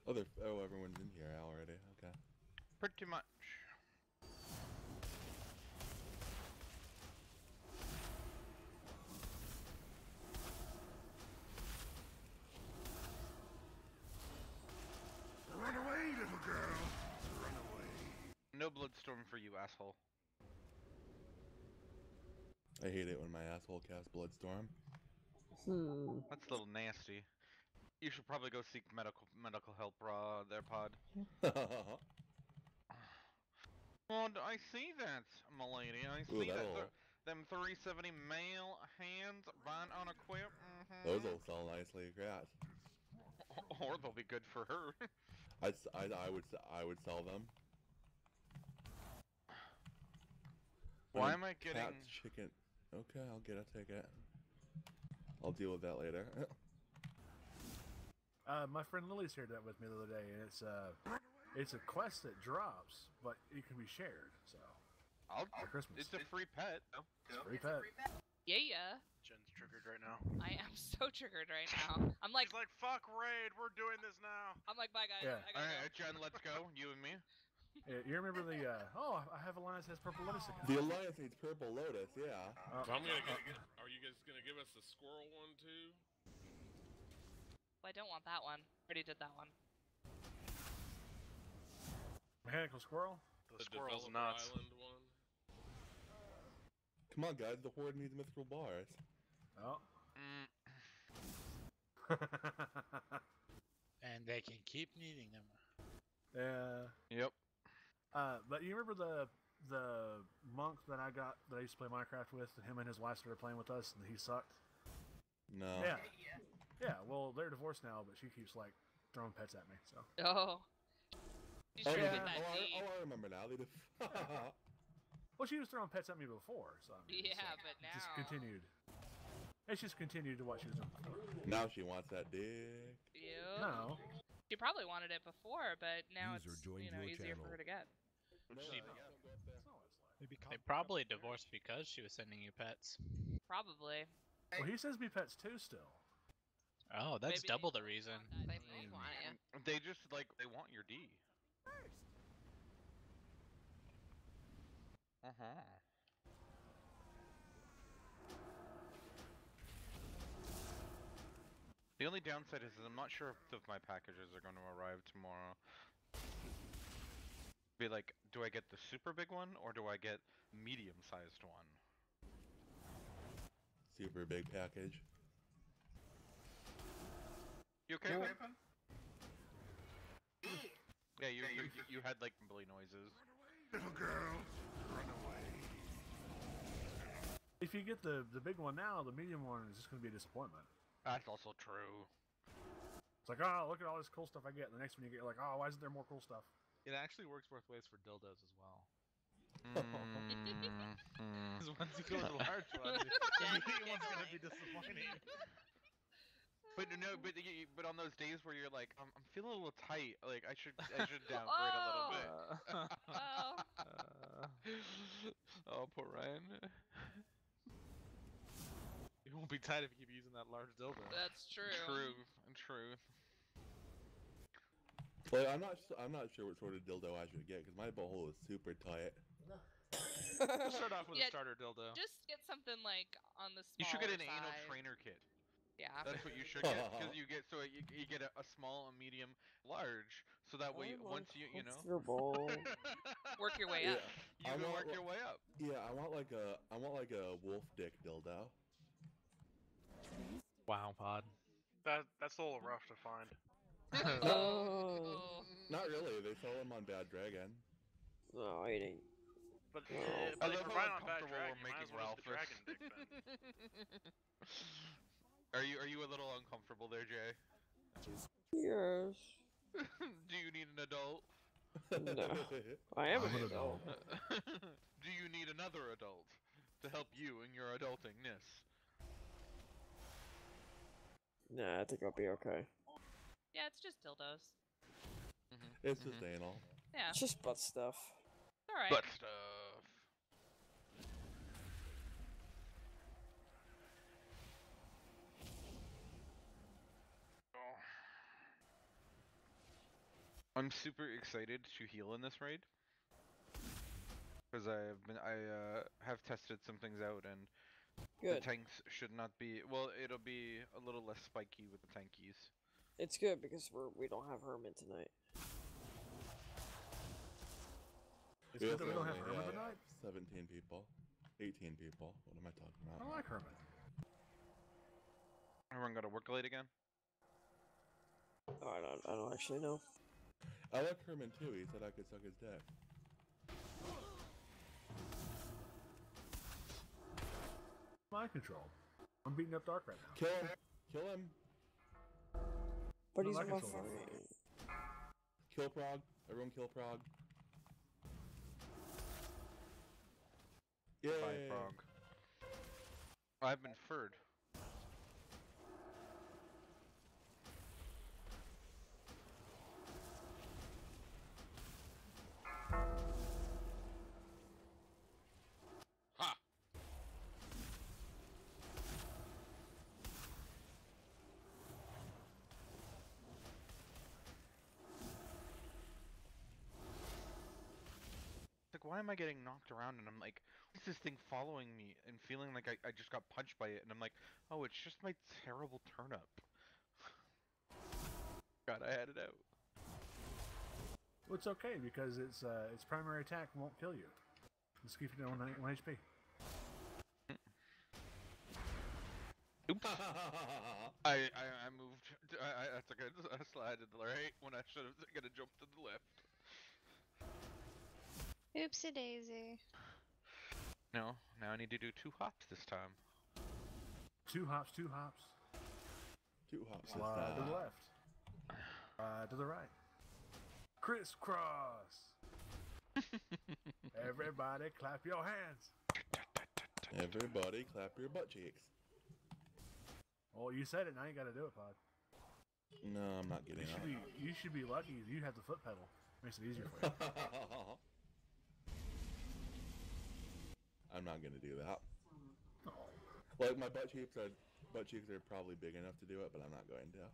Oh, everyone's in here already. Okay. Pretty much. Run away, little girl! Run away. No bloodstorm for you, asshole. I hate it when my asshole casts Bloodstorm. That's a little nasty. You should probably go seek medical help, there, Pod. Oh, I see that, m'lady. I see that. Them 370 male hands right on a quip. Those will sell nicely, crap. Or they'll be good for her. I would sell them. Why am I getting Cat's chicken? Okay, I'll take it. I'll deal with that later. My friend Lily's here with me the other day, and it's a quest that drops, but it can be shared. So, for Christmas, it's a free pet. It's a free pet. Yeah. Jen's triggered right now. I am so triggered right now. I'm like, she's like, fuck raid, we're doing this now. I'm like, bye guys. Yeah. I gotta Alright, Jen, let's go. You and me. Yeah, you remember the? Oh, I have Alliance has Purple Lotus again. The Alliance needs Purple Lotus, yeah. So I'm gonna are you guys gonna give us the squirrel one too? Well, I don't want that one. Already did that one. Mechanical Squirrel? The squirrel's nuts. Island one? Come on, guys, the Horde needs mythical bars. Oh. And they can keep needing them. Yeah. Yep. But you remember the monk that I used to play Minecraft with, and him and his wife started playing with us, and he sucked? No. Yeah. Yeah, well, they're divorced now, but she keeps, like, throwing pets at me, so. Oh. Oh, I remember now. They Well, she was throwing pets at me before, so. I mean, yeah, but now. Just continued. It's just continued to what she was doing before. Now she wants that dick. Ew. No. She probably wanted it before, but now User it's joined your easier channel. for her to get. They probably divorced because she was sending you pets. Probably. Well, he sends me pets too still. Oh, that's Maybe double the reason. They want you. They just, like, they want your D. Uh-huh. The only downside is I'm not sure if my packages are going to arrive tomorrow. Be like, do I get the super big one or do I get medium-sized one? Super big package. You okay? Yeah, you had like billy noises. Little girl, run away. If you get the big one now, the medium one is just going to be a disappointment. That's also true. It's like, oh, look at all this cool stuff I get. And the next one you get, like, oh, why isn't there more cool stuff? It actually works both ways for dildos as well. Mm. Because once you go with the large one, the medium one's gonna be disappointing. But no, but on those days where you're like, I'm feeling a little tight, like I should downgrade a little bit. Oh, poor Ryan. You won't be tight if you keep using that large dildo. That's true. True. Well, I'm not sure what sort of dildo I should get because my butthole is super tight. We'll start off with a starter dildo. Just get something like on the smaller You should get an side. anal trainer kit. Yeah. That's what you should get, because you get a small, a medium, large, so that way once you know work your way up. You can work your way up. Yeah, I want like a wolf dick dildo. Wow, Pod. That's a little rough to find. Oh. Not really. They sell them on Bad Dragon. No, I ain't. But if I they love provide how on Bad uncomfortable Dragon, we're you might as making well use the Ralphus. dragon dick then. Are you a little uncomfortable there, Jay? Yes. Do you need an adult? No. I am an adult. Do you need another adult to help you in your adultingness? Nah, I think I'll be okay. Yeah, it's just dildos. It's just anal. Yeah. It's just butt stuff. Alright. Butt stuff. I'm super excited to heal in this raid. Because I have tested some things out, and Good. the tanks should not be. Well, it'll be a little less spiky with the tankies. It's good because we don't have Hermit tonight. It's good that we don't have Hermit tonight? 17 people. 18 people. What am I talking about? I like Hermit. Everyone got to work late again? Oh, I don't actually know. I like Herman too. He said I could suck his dick. Mind control. I'm beating up Dark right now. Kill him. Kill him. But No he's mind my control. friend. Kill Prague. Everyone kill Prague. Yay. Bye, frog. I've been furred. Ha! Like, why am I getting knocked around? And I'm like, what's this thing following me? And feeling like I just got punched by it. And I'm like, oh, it's just my terrible turnip. God, I had it out. Well, it's okay because its primary attack won't kill you. Just keep it on 1 HP. Oops. I moved. I took a slide to the right when I should have taken a jump to the left. Oopsie daisy. No, now I need to do 2 hops this time. 2 hops, 2 hops. 2 hops. Slide to the left. To the right. Crisscross. Everybody clap your hands. Everybody clap your butt cheeks. Well, you said it, now you gotta do it, Pod. No, I'm not getting up. You should be lucky you have the foot pedal. Makes it easier for you. I'm not gonna do that. Like my butt cheeks are probably big enough to do it, but I'm not going to.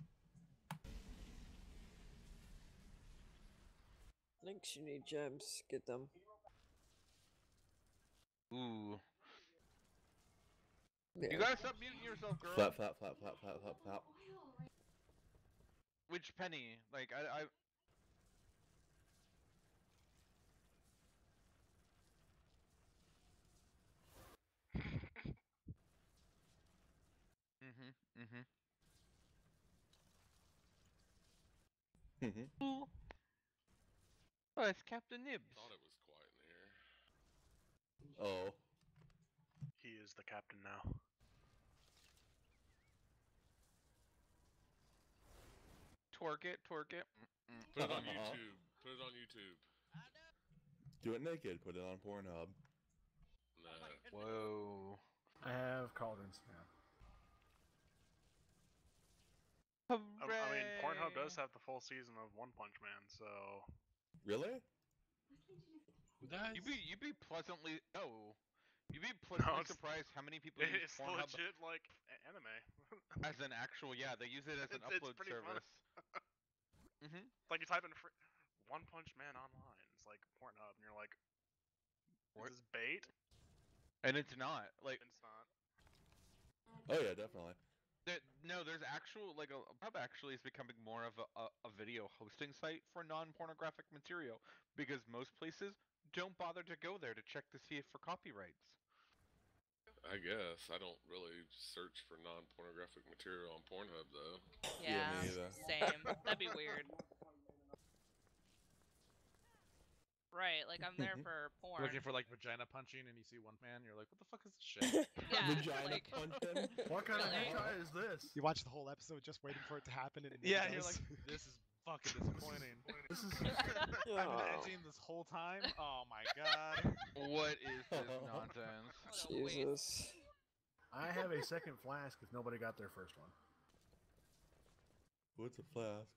Links, you need gems. Get them. Ooh. Yeah. You gotta stop muting yourself, girl. Flap, flap, flap, flap, flap, flap, flap. Which penny? Like, I... Ooh. Oh, it's Captain Nibs. Thought it was quiet in here. Oh. He is the captain now. Twerk it, twerk it. Put it on YouTube. Put it on YouTube. Do it naked. Put it on Pornhub. Nah. Whoa. I have cauldrons now. Hooray. I mean, Pornhub does have the full season of One Punch Man, so... Really? You'd be pleasantly surprised how many people use It's Pornhub legit like anime. as an actual. Yeah, they use it as an It's upload pretty service. Mhm. Like you type in One Punch Man online, it's like Pornhub, and you're like, What? is this bait? And it's not like. It's not. Oh yeah, definitely. No, there's actual like Pornhub actually is becoming more of a video hosting site for non-pornographic material because most places don't bother to go there to check to see if for copyrights. I guess. I don't really search for non-pornographic material on Pornhub, though. Yeah, me either. same. That'd be weird. Right, like I'm there for porn. Looking for like vagina punching and you see one man, you're like, what the fuck is this shit? Yeah, Vagina like, punching? What kind of Really? hentai is this? You watch the whole episode just waiting for it to happen, and it never Yeah, you're does. like, this is fucking disappointing. This is I've been edging this whole time. Oh my god. What is this nonsense? what a waste. Jesus. I have a second flask if nobody got their first one. What's a flask?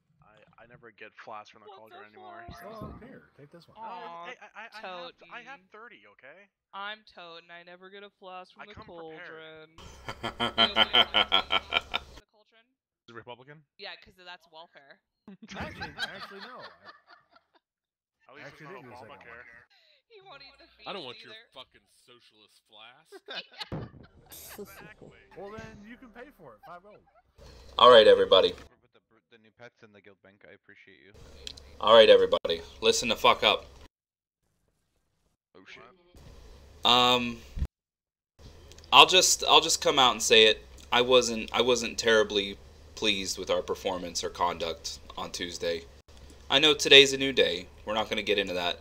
I never get flasks from the What cauldron the anymore. Oh, here, take this one. Aw, Hey, I have 30, okay? I'm Toad, and I never get a floss from I the come cauldron. prepared. The cauldron? Is it Republican? Yeah, because that's welfare. Actually, no. At least Actually, it's didn't not do the second Obamacare. He won't eat the feet I don't want either. your fucking socialist flask. Exactly. Well, then you can pay for it. $5 gold. All right, everybody. With the new pets in the guild bank, I appreciate you. All right, everybody. Listen the fuck up. Oh shit. I'll just come out and say it. I wasn't terribly pleased with our performance or conduct on Tuesday. I know today's a new day. We're not going to get into that.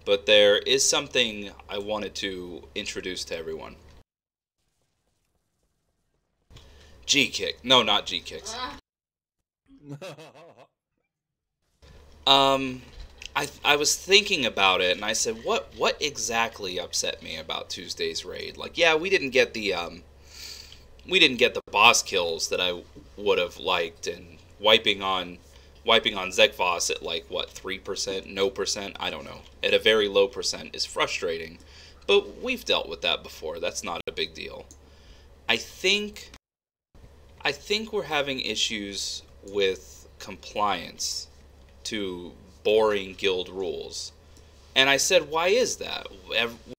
But there is something I wanted to introduce to everyone. G-kick. No, not G-kicks. I was thinking about it, and I said, what exactly upset me about Tuesday's raid? Like, yeah, we didn't get the boss kills that I would have liked, and wiping on Zekvos at like what 3%, no percent, I don't know, at a very low percent is frustrating, but we've dealt with that before. That's not a big deal. I think we're having issues with compliance to boring guild rules. And I said, why is that?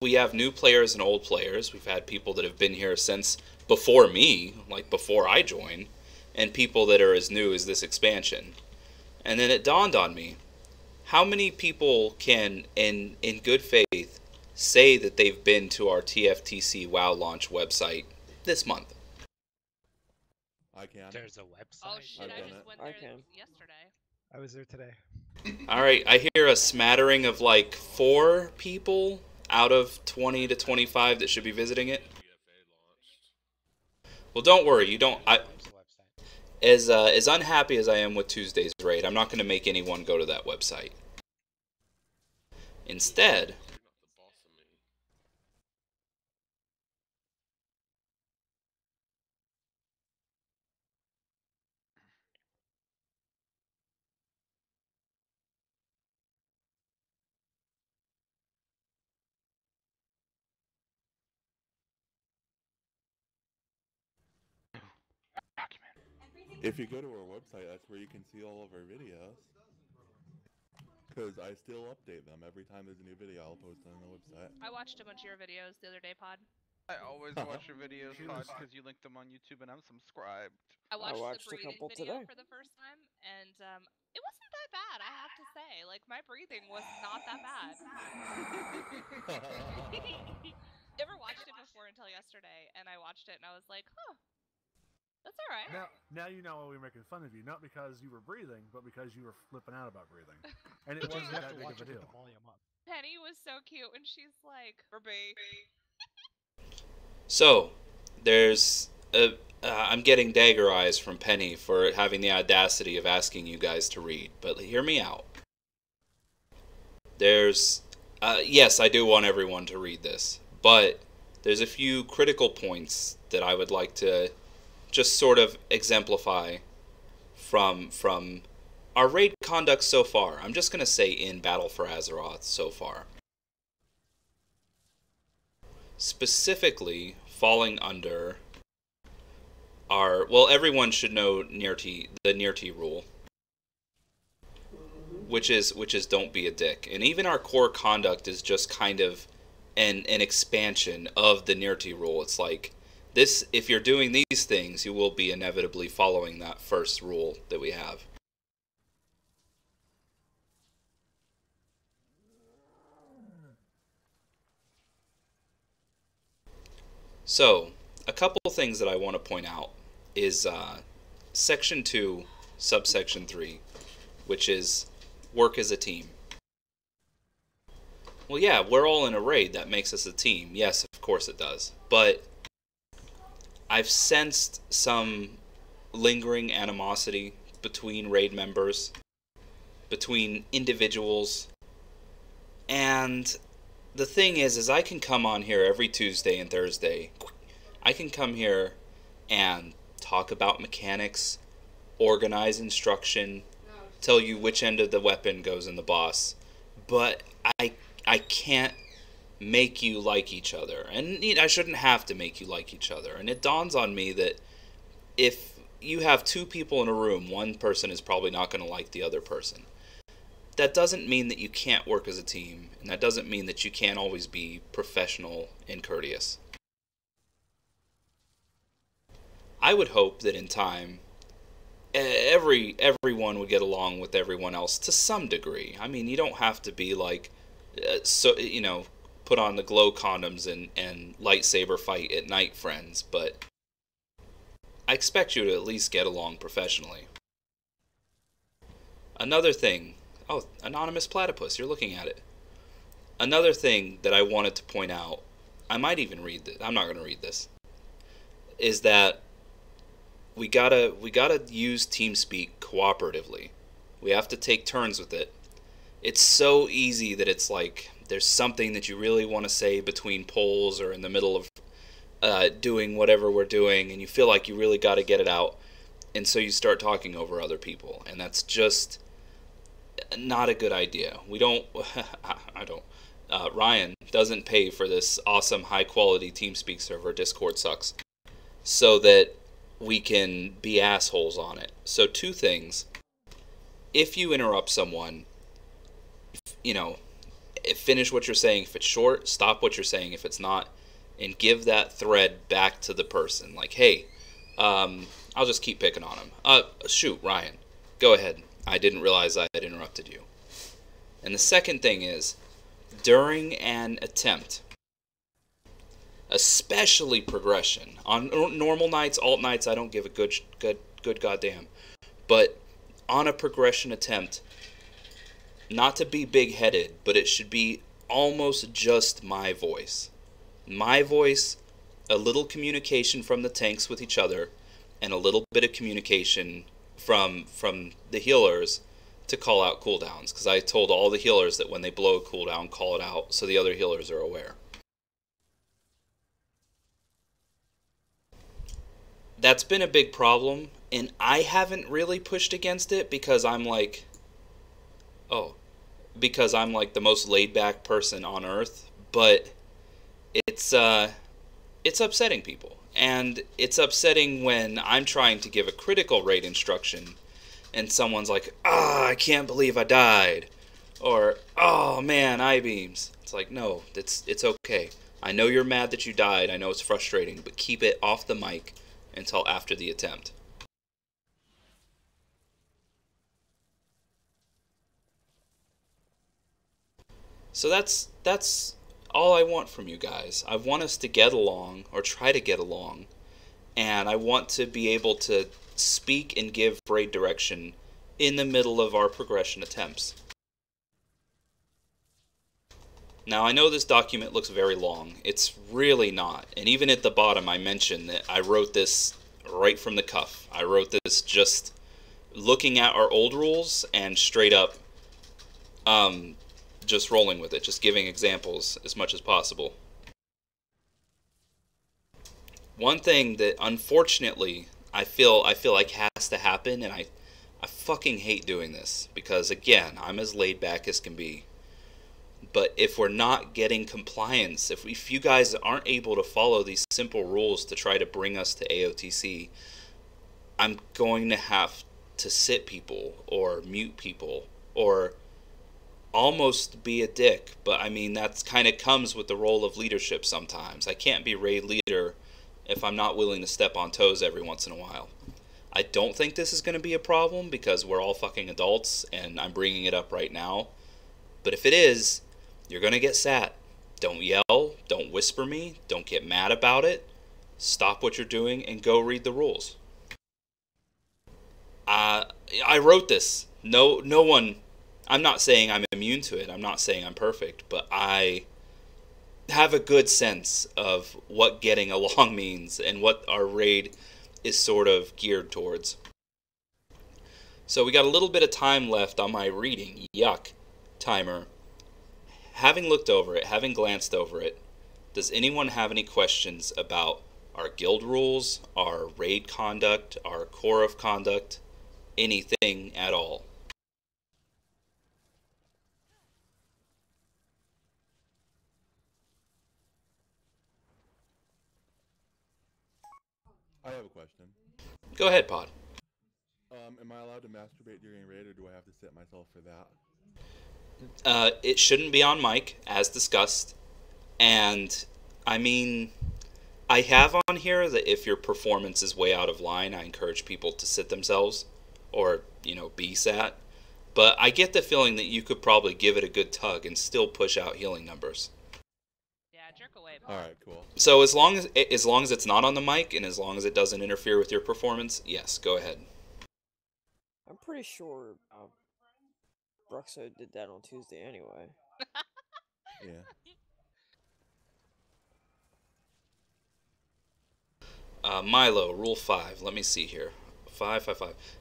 We have new players and old players. We've had people that have been here since before me, like before I joined, and people that are as new as this expansion. And then it dawned on me, how many people can, in good faith, say that they've been to our TFTC WoW launch website this month? I can. There's a website. Oh shit! I just went there yesterday. I was there today. Alright, I hear a smattering of like 4 people out of 20 to 25 that should be visiting it. Well, don't worry, you don't. As unhappy as I am with Tuesday's raid, I'm not going to make anyone go to that website. Instead, if you go to our website, that's where you can see all of our videos. Because I still update them every time there's a new video. I'll post it on the website. I watched a bunch of your videos the other day, Pod. I always watch your videos, Pod, because you link them on YouTube and I'm subscribed. I watched a the breathing couple video today. for the first time, and it wasn't that bad, I have to say. Like, my breathing was not that bad. Never watched it before until yesterday, and I watched it and I was like, huh, that's alright. Now you know why we were making fun of you, not because you were breathing, but because you were flipping out about breathing. And it wasn't that big of a deal. Penny was so cute when she's like, "Ruby." so, there's I'm getting dagger eyes from Penny for having the audacity of asking you guys to read, but hear me out. There's, yes, I do want everyone to read this, but there's a few critical points that I would like to just sort of exemplify from our raid conduct so far. I'm just going to say in Battle for Azeroth so far. Specifically falling under our, well, everyone should know the near T rule, which is don't be a dick. And even our core conduct is just kind of an expansion of the near T rule. It's like, this, if you're doing these things, you will be inevitably following that first rule that we have. So, a couple things that I want to point out is Section 2, Subsection 3, which is work as a team. Well, yeah, we're all in a raid. That makes us a team. Yes, of course it does. But I've sensed some lingering animosity between raid members, between individuals, and the thing is I can come on here every Tuesday and Thursday. I can come here and talk about mechanics, organize instruction, tell you which end of the weapon goes in the boss, but I can't make you like each other, and I shouldn't have to make you like each other. And it dawns on me that if you have 2 people in a room, one person is probably not going to like the other person. that doesn't mean that you can't work as a team, and that doesn't mean that you can't always be professional and courteous. I would hope that in time, everyone would get along with everyone else to some degree. I mean, you don't have to be like, put on the glow condoms and lightsaber fight at night friends, but I expect you to at least get along professionally. Another thing, Anonymous Platypus, you're looking at it. Another thing that I wanted to point out, I might even read this, I'm not going to read this, is that we gotta use TeamSpeak cooperatively. We have to take turns with it. It's so easy that it's like there's something that you really want to say between polls or in the middle of doing whatever we're doing, and you feel like you really got to get it out, and so you start talking over other people, and that's just not a good idea. We don't. I don't. Ryan doesn't pay for this awesome high quality TeamSpeak server. Discord sucks. So that we can be assholes on it. So 2 things. If you interrupt someone, finish what you're saying. If it's short, stop what you're saying if it's not, and give that thread back to the person. Like, hey, I'll just keep picking on him. Shoot, Ryan, go ahead. I didn't realize I had interrupted you. And the second thing is, during an attempt, especially progression. On normal nights, alt nights, I don't give a good goddamn. But on a progression attempt, not to be big-headed, but it should be almost just my voice. My voice, a little communication from the tanks with each other, and a little bit of communication from the healers to call out cooldowns. Because I told all the healers that when they blow a cooldown, call it out so the other healers are aware. That's been a big problem, and I haven't really pushed against it because I'm like the most laid-back person on Earth, but it's upsetting people. And it's upsetting when I'm trying to give a critical rate instruction, and someone's like, I can't believe I died, or, oh man, I-beams. It's like, no, it's okay. I know you're mad that you died, I know it's frustrating, but keep it off the mic until after the attempt. So that's all I want from you guys. I want us to get along, or try to get along, and I want to be able to speak and give raid direction in the middle of our progression attempts. Now, I know this document looks very long. It's really not. And even at the bottom, I mentioned that I wrote this right from the cuff. I wrote this just looking at our old rules and straight up just rolling with it, just giving examples as much as possible. One thing that, unfortunately, I feel like has to happen, and I fucking hate doing this, because, again, I'm as laid back as can be. But if we're not getting compliance, if you guys aren't able to follow these simple rules to try to bring us to AOTC, I'm going to have to sit people, or mute people, or almost be a dick. But, I mean, that kind of comes with the role of leadership sometimes. I can't be raid leader if I'm not willing to step on toes every once in a while. I don't think this is going to be a problem, because we're all fucking adults, and I'm bringing it up right now. But if it is, you're going to get sat. Don't yell, don't whisper me, don't get mad about it. Stop what you're doing and go read the rules. I wrote this. No one, I'm not saying I'm immune to it, I'm not saying I'm perfect, but I have a good sense of what getting along means and what our raid is sort of geared towards. So we got a little bit of time left on my reading, yuck, timer. Having looked over it, having glanced over it, does anyone have any questions about our guild rules, our raid conduct, our core of conduct, anything at all? I have a question. Go ahead, Pod. Am I allowed to masturbate during raid, or do I have to sit myself for that? It shouldn't be on mic, as discussed. And, I mean, I have on here that if your performance is way out of line, I encourage people to sit themselves or, be sat. But I get the feeling that you could probably give it a good tug and still push out healing numbers. Yeah, jerk away. Alright, cool. So as long as it's not on the mic and as long as it doesn't interfere with your performance, yes, go ahead. I'm pretty sure Bruxo did that on Tuesday anyway. Yeah. Milo, rule 5. Let me see here. 5.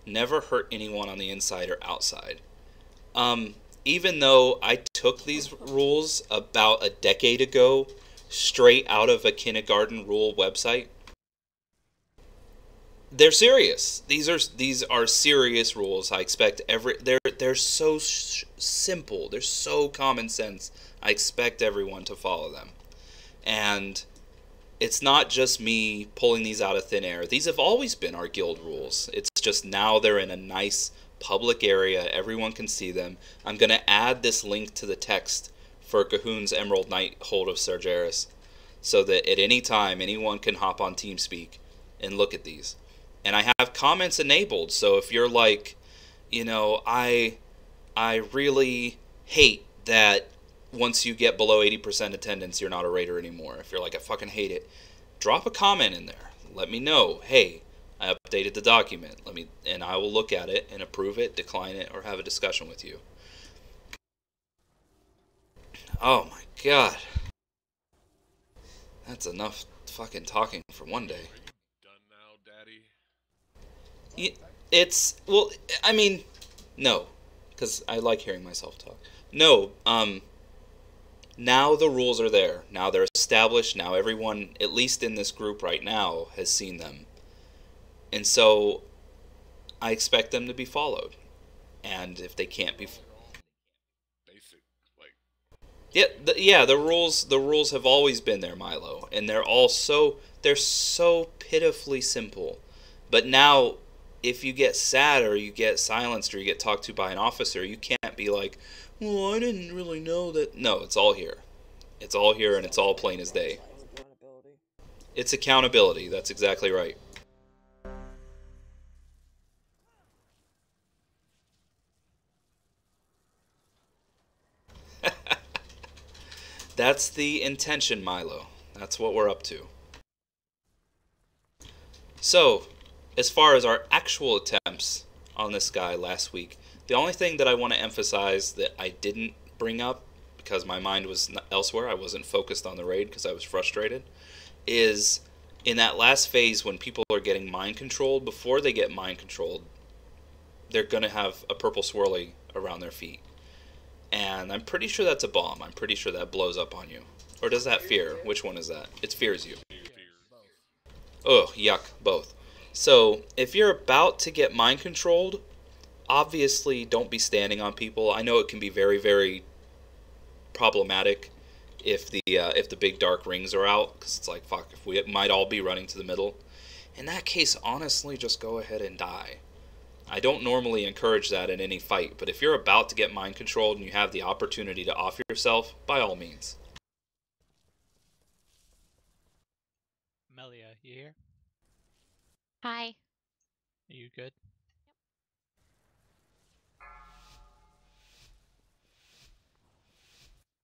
Never hurt anyone on the inside or outside. Even though I took these rules about a decade ago, straight out of a kindergarten rule website, they're serious. These are serious rules. I expect they're so simple. They're so common sense. I expect everyone to follow them. And it's not just me pulling these out of thin air. These have always been our guild rules. It's just now they're in a nice public area. Everyone can see them. I'm going to add this link to the text for Cahoon's Emerald Knight Hold of Sargeras so that at any time anyone can hop on TeamSpeak and look at these. And I have comments enabled, so if you're like, I really hate that once you get below 80% attendance, you're not a raider anymore. If you're like, I fucking hate it, drop a comment in there. Let me know, hey, I updated the document. And I will look at it and approve it, decline it, or have a discussion with you. Oh my god. That's enough fucking talking for one day. Done now, Daddy? No, because I like hearing myself talk. No, now the rules are there. Now they're established. Now everyone, at least in this group right now, has seen them. And so I expect them to be followed. And if they can't be... Basic, the rules have always been there, Milo. And they're so pitifully simple. But now, if you get sad or you get silenced or you get talked to by an officer, you can't be like, well, I didn't really know that. No, it's all here. It's all here and it's all plain as day. It's accountability. That's exactly right. That's the intention, Milo. That's what we're up to. So, as far as our actual attempts on this guy last week, the only thing that I want to emphasize that I didn't bring up, because my mind was elsewhere, I wasn't focused on the raid because I was frustrated, is in that last phase when people are getting mind controlled, before they get mind controlled, they're going to have a purple swirly around their feet. And I'm pretty sure that's a bomb. I'm pretty sure that blows up on you. Or does that fear? Which one is that? It fears you. Ugh, yuck, both. So, if you're about to get mind controlled, obviously don't be standing on people. I know it can be very, very problematic if the big dark rings are out, because it's like, fuck, if we might all be running to the middle. In that case, honestly, just go ahead and die. I don't normally encourage that in any fight, but if you're about to get mind controlled and you have the opportunity to off yourself, by all means. Melia, you here? Hi. Are you good?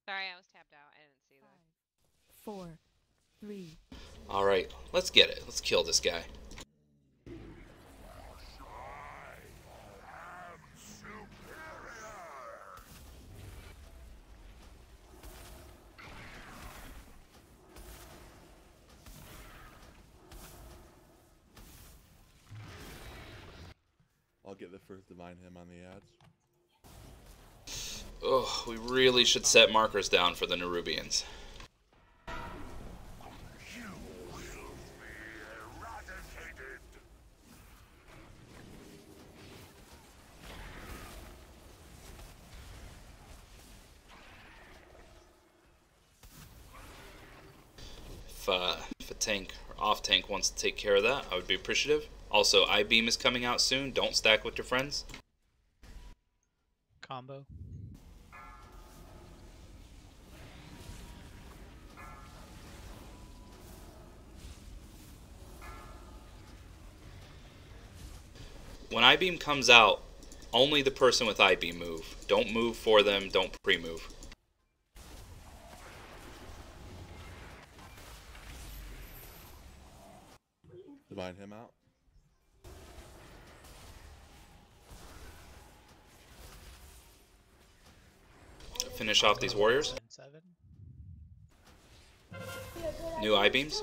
Sorry, I was tapped out. I didn't see that. 4, 3. Alright, let's get it. Let's kill this guy. I'll get the first divine him on the ads. Oh, we really should set markers down for the Nerubians. You will be eradicated. If a tank or off tank wants to take care of that, I would be appreciative. Also, I-Beam is coming out soon. Don't stack with your friends. Combo. When I-beam comes out, only the person with I-beam move. Don't move for them, don't pre-move. Divine him out. Finish off these warriors. New I-beams.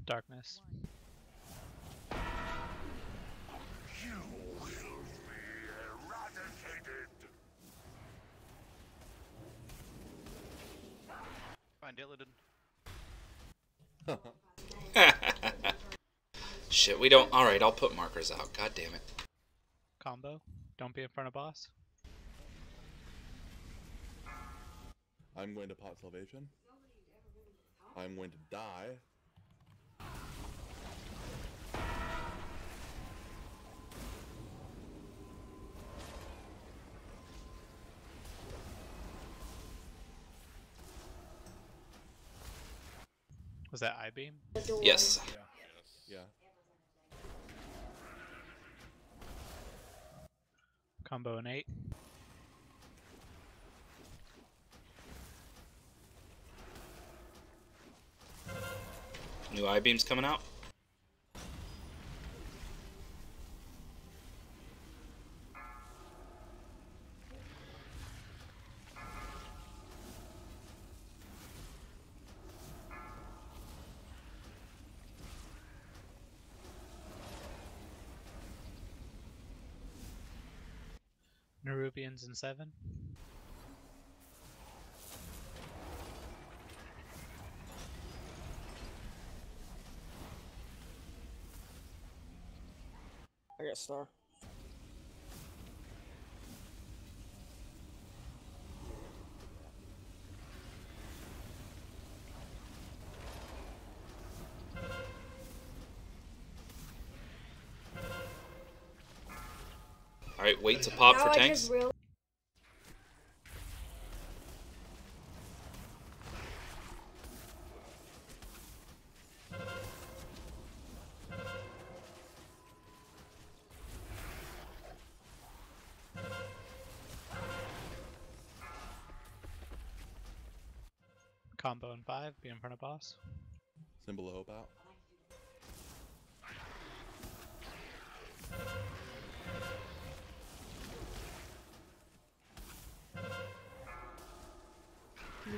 Darkness. You will be eradicated. Fine, Diddleton. Shit, we don't... Alright, I'll put markers out. God damn it. Combo. Don't be in front of boss. I'm going to pot salvation. I'm going to die. Was that I-beam? Yes. Yeah. Combo an 8. New I-beams coming out. Nerubians in 7. I got star. Alright, wait to pop for tanks. Combo in 5. Be in front of boss. Symbol of hope out. Three,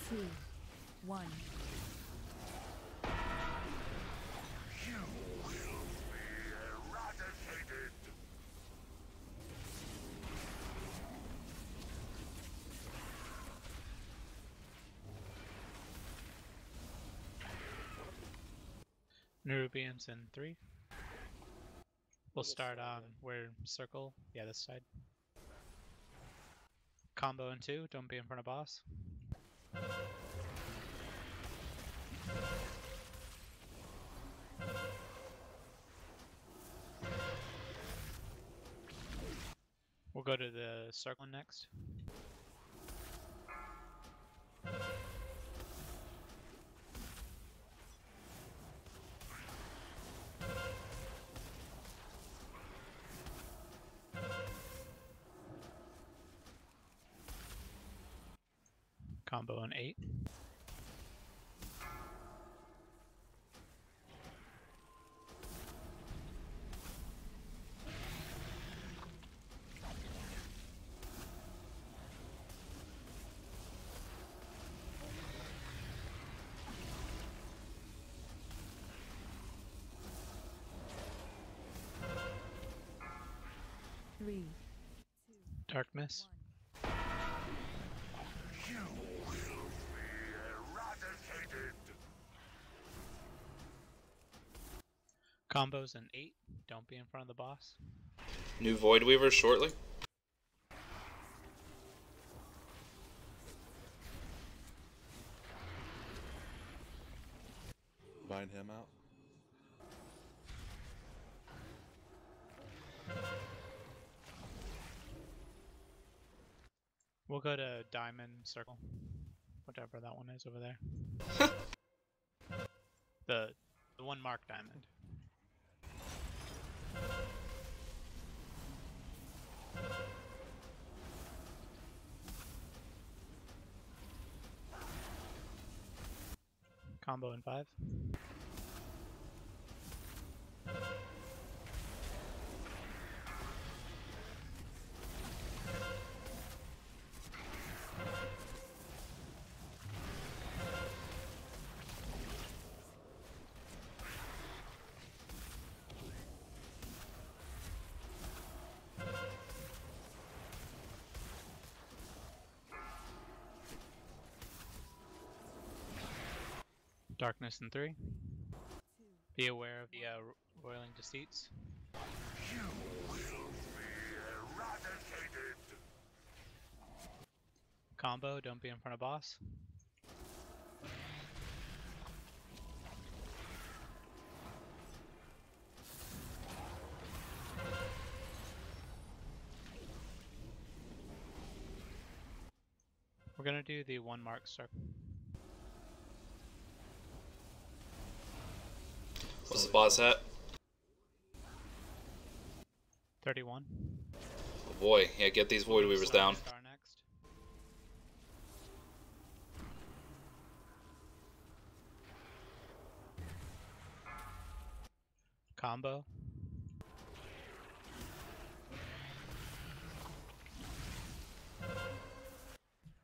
two, 1. You will be eradicated. Nerubians in 3. We'll start on where circle. Yeah, this side. Combo in 2. Don't be in front of boss. We'll go to the circle next. Combo in 8. Three, Darkness. You will be eradicated. Combos in 8. Don't be in front of the boss. New Void Weaver shortly. We'll go to diamond circle, whatever that one is over there. the one marked diamond. Combo in 5. Darkness in 3. Be aware of the roiling deceits. You will be eradicated. Combo, don't be in front of boss. We're gonna do the one mark circle. What's the boss at? 31. Oh boy, yeah, get these Void Weavers down. Star next. Combo.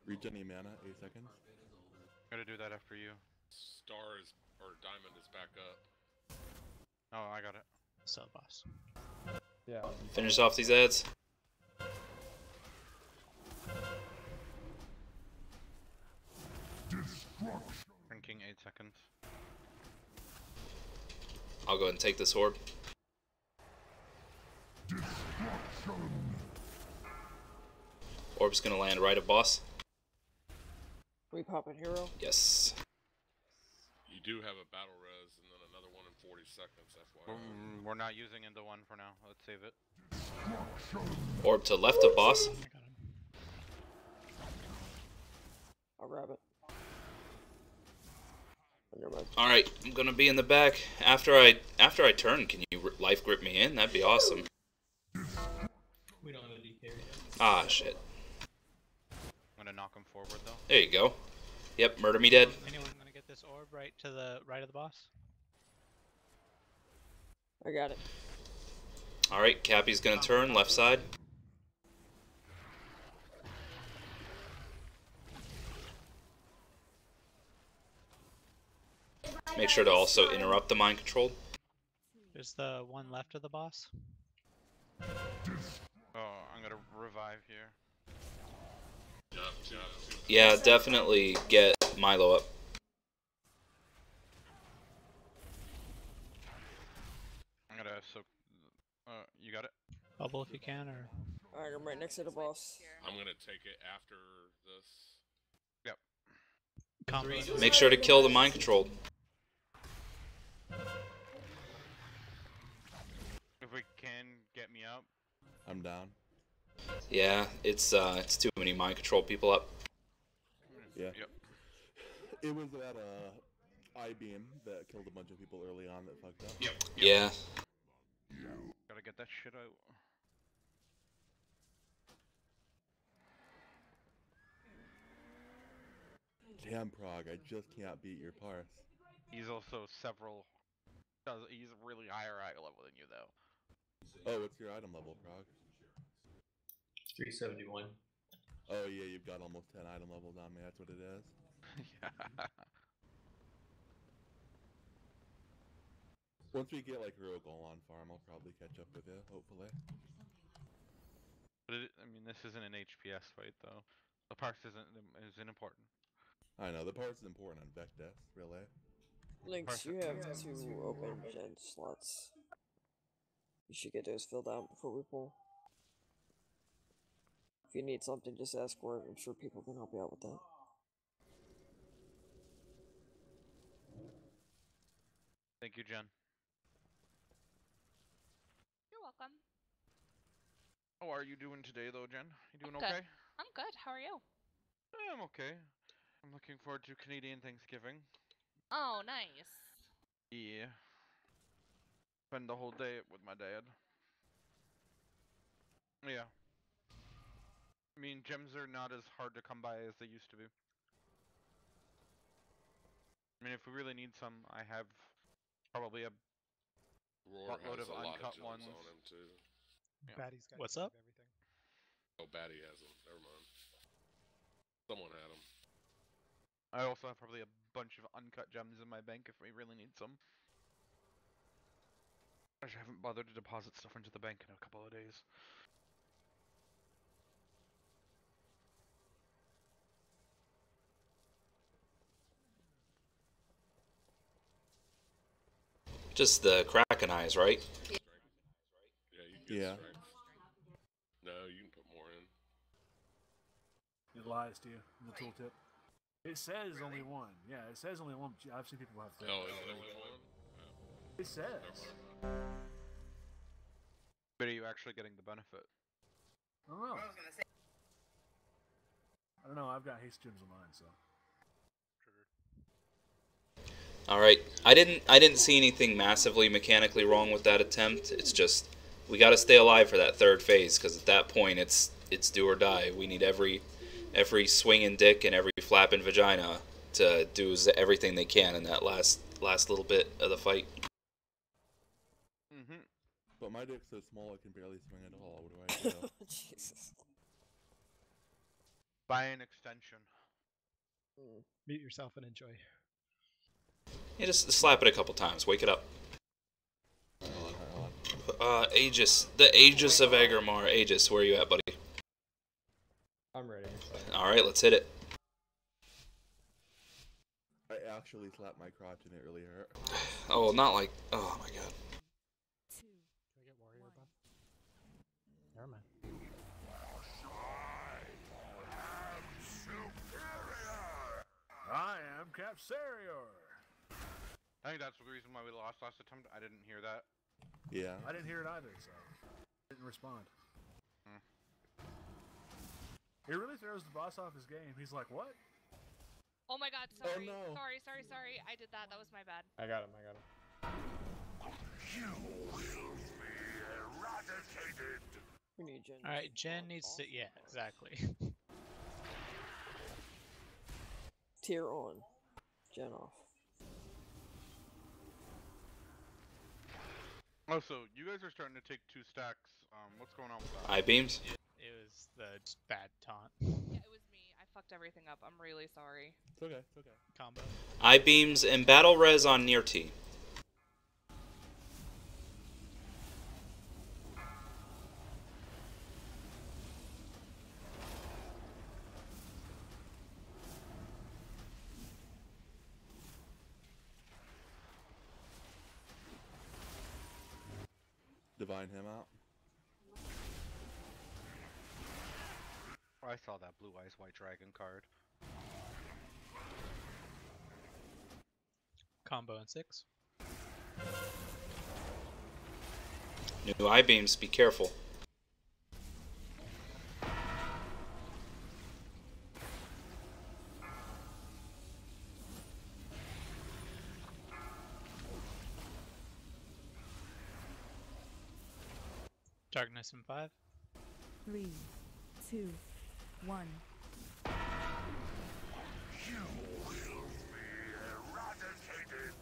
Regen mana, 8 seconds. Gotta do that after you. Star is, or diamond is back up. Oh, I got it. So boss. Yeah. Finish off these ads. Drinking 8 seconds. I'll go ahead and take this orb. Orb's gonna land right at boss. We popping hero? Yes. You do have a battle res and then another one in 40 seconds, that's why. We're not using into one for now. Let's save it. Orb to left of boss. I'll grab it. Alright, I'm gonna be in the back. After I turn, can you life grip me in? That'd be awesome. We don't have a DK yet. Ah, shit. I'm gonna knock him forward though. There you go. Yep, murder me dead. Anyone gonna get this orb right to the right of the boss? I got it. Alright, Cappy's gonna turn, left side. Make sure to also interrupt the mind control. There's the one left of the boss. Oh, I'm gonna revive here. Yeah, definitely get Milo up. I'm gonna soak. You got it? Bubble if you can, or. Alright, I'm right next to the boss. I'm gonna take it after this. Yep. Combo. Make sure to kill the mind control. If we can get me up. I'm down. Yeah, it's too many mind control people up. Yeah. Yep. It was that I-beam that killed a bunch of people early on that fucked up. Yep. Yeah. Gotta get that shit out. Damn, Prague, I just can't beat your parse. He's also several. He's really higher level than you though. Oh, what's your item level, Prague? 371. Oh yeah, you've got almost 10 item levels on me, that's what it is. Yeah. Once we get like Heroic on farm, I'll probably catch up with you, hopefully. But I mean, this isn't an HPS fight though. The parse isn't important. I know, the parse is important on Vectis, really. Lynx, you have 2 open gen slots. You should get those filled out before we pull. If you need something, just ask for it. I'm sure people can help you out with that. Thank you, Jen. You're welcome. How are you doing today, though, Jen? You doing Good. okay? I'm good. How are you? I'm okay. I'm looking forward to Canadian Thanksgiving. Oh, nice. Yeah. Spend the whole day with my dad. Yeah. I mean, gems are not as hard to come by as they used to be. I mean, if we really need some, I have probably a Roar buttload has of a lot of uncut gems ones. on him too. Yeah. Batty's got What's to up? save everything. Oh, Batty has them. Never mind. Someone had them. I also have probably a bunch of uncut gems in my bank if we really need some. I just haven't bothered to deposit stuff into the bank in a couple of days. Just the Kraken eyes, right? Yeah, you can get strength. No, you can put more in. It lies to you in the tooltip. It says only one. Yeah, it says only one. I've seen people have 3. Oh, is it only one? It says. But are you actually getting the benefit? I don't know. I don't know. I've got haste gems on mine, so. All right. I didn't see anything massively mechanically wrong with that attempt. It's just we got to stay alive for that third phase because at that point it's do or die. We need every swinging dick and every flapping vagina to do everything they can in that last little bit of the fight. Mm-hmm. But my dick's so small I can barely swing at all. What do I do? Jesus. Buy an extension. Mute yourself and enjoy. Yeah, just slap it a couple times. Wake it up. Aegis. The Aegis of Agarmar. Aegis, where are you at, buddy? I'm ready. Alright, let's hit it. I actually slapped my crotch and it really hurt. Oh, not like... Oh, my God. Can I get warrior buff? Never mind. I am Capsarior. I think that's the reason why we lost last attempt. I didn't hear that. Yeah. I didn't hear it either, so I didn't respond. It really throws the boss off his game. He's like, what? Oh my god, sorry. Oh, no. Sorry. I did that. That was my bad. I got him. You will be eradicated. We need Jen. Alright, Jen needs to... Yeah, exactly. Tier on. Jen off. Also, you guys are starting to take 2 stacks. What's going on with that? I-beams? It was the bad taunt. Yeah, it was me. I fucked everything up. I'm really sorry. It's okay. It's okay. Combo. I-beams and battle res on near T. Divine him out. Oh, I saw that Blue Eyes White Dragon card. Combo in 6. New I-beams, be careful. Darkness in 5. 3, 2, 1. You will be eradicated.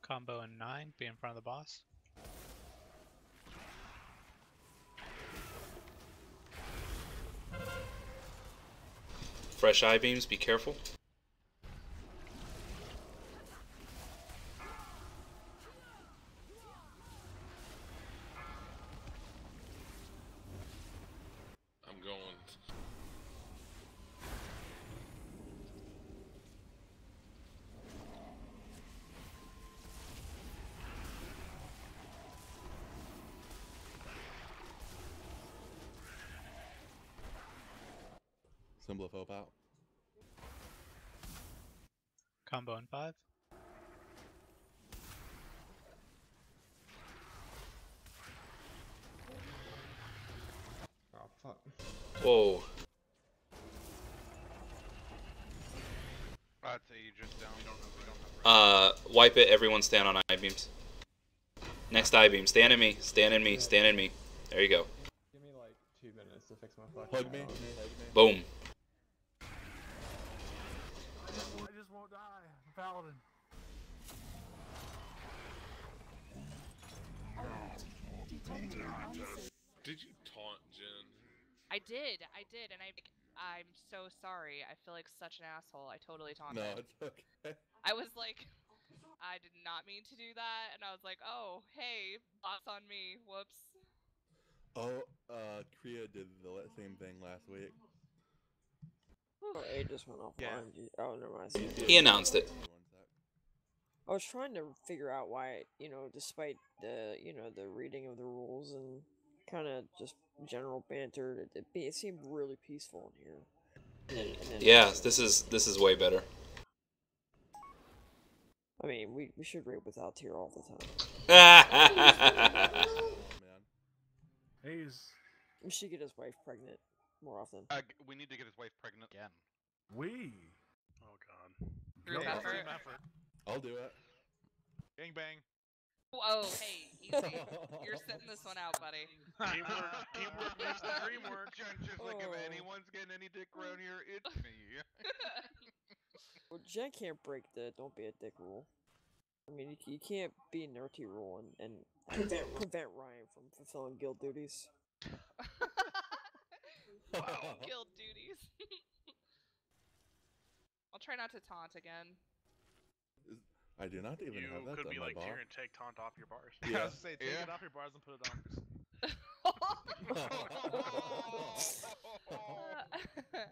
Combo in 9. Be in front of the boss. Fresh I-beams, be careful. I'm going. Symbol of hope out. Combo in 5. Fuck. Whoa. I'd say you just down. Wipe it. Everyone stand on I-beams. Next I-beam. Stand in me. Stand in me. Stand in me. There you go. Give me like 2 minutes to fix my fucking Hug me. Boom. I just won't die. I'm Paladin. Did you taunt Jen? I did, and I'm so sorry. I feel like such an asshole. I totally taunted. No, it's okay. I was like, I did not mean to do that, and I was like, oh, hey, boss on me. Whoops. Oh, Kriya did the same thing last week. Oh, it just went offline. Yeah. Oh, never mind. He announced it. I was trying to figure out why, despite the, the reading of the rules and kind of just general banter, it seemed really peaceful in here. And then, Yeah, this is way better. I mean, we should raid without Tyr all the time. We should get his wife pregnant more often. We need to get his wife pregnant again. Oh god. Group Team effort. effort. I'll do it. Gang bang. Whoa, hey, easy. You're sitting this one out, buddy. Teamwork makes the dream work. Jen's just like, if anyone's getting any dick around here, it's me. Well, Jen can't break the don't be a dick rule. I mean, you can't be a nerdy rule and prevent Ryan from fulfilling guild duties. Wow, guild duties. I'll try not to taunt again. I do not even have that could done, be my like boss. Tyr and take taunt off your bars. Yeah. I was gonna say, take it off your bars and put it on.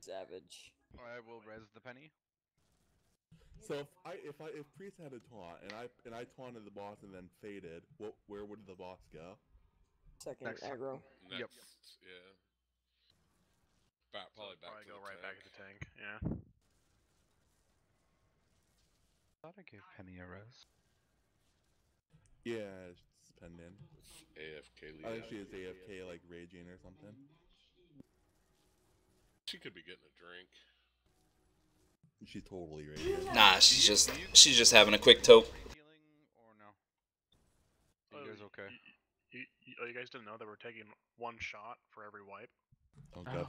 Savage. I will res the penny. So if Priest had a taunt and I taunted the boss and then faded, where would the boss go? Second aggro. Next, Yep. Yeah. Probably go right back to the tank. Yeah. Thought I gave Penny a res. Yeah, it's penned in. AFK. I think she is AFK, like raging or something. She could be getting a drink. She's totally raging. Nah, she's just having a quick toke. Healing or no? Are you guys okay? You guys didn't know that we're taking one shot for every wipe? Oh god,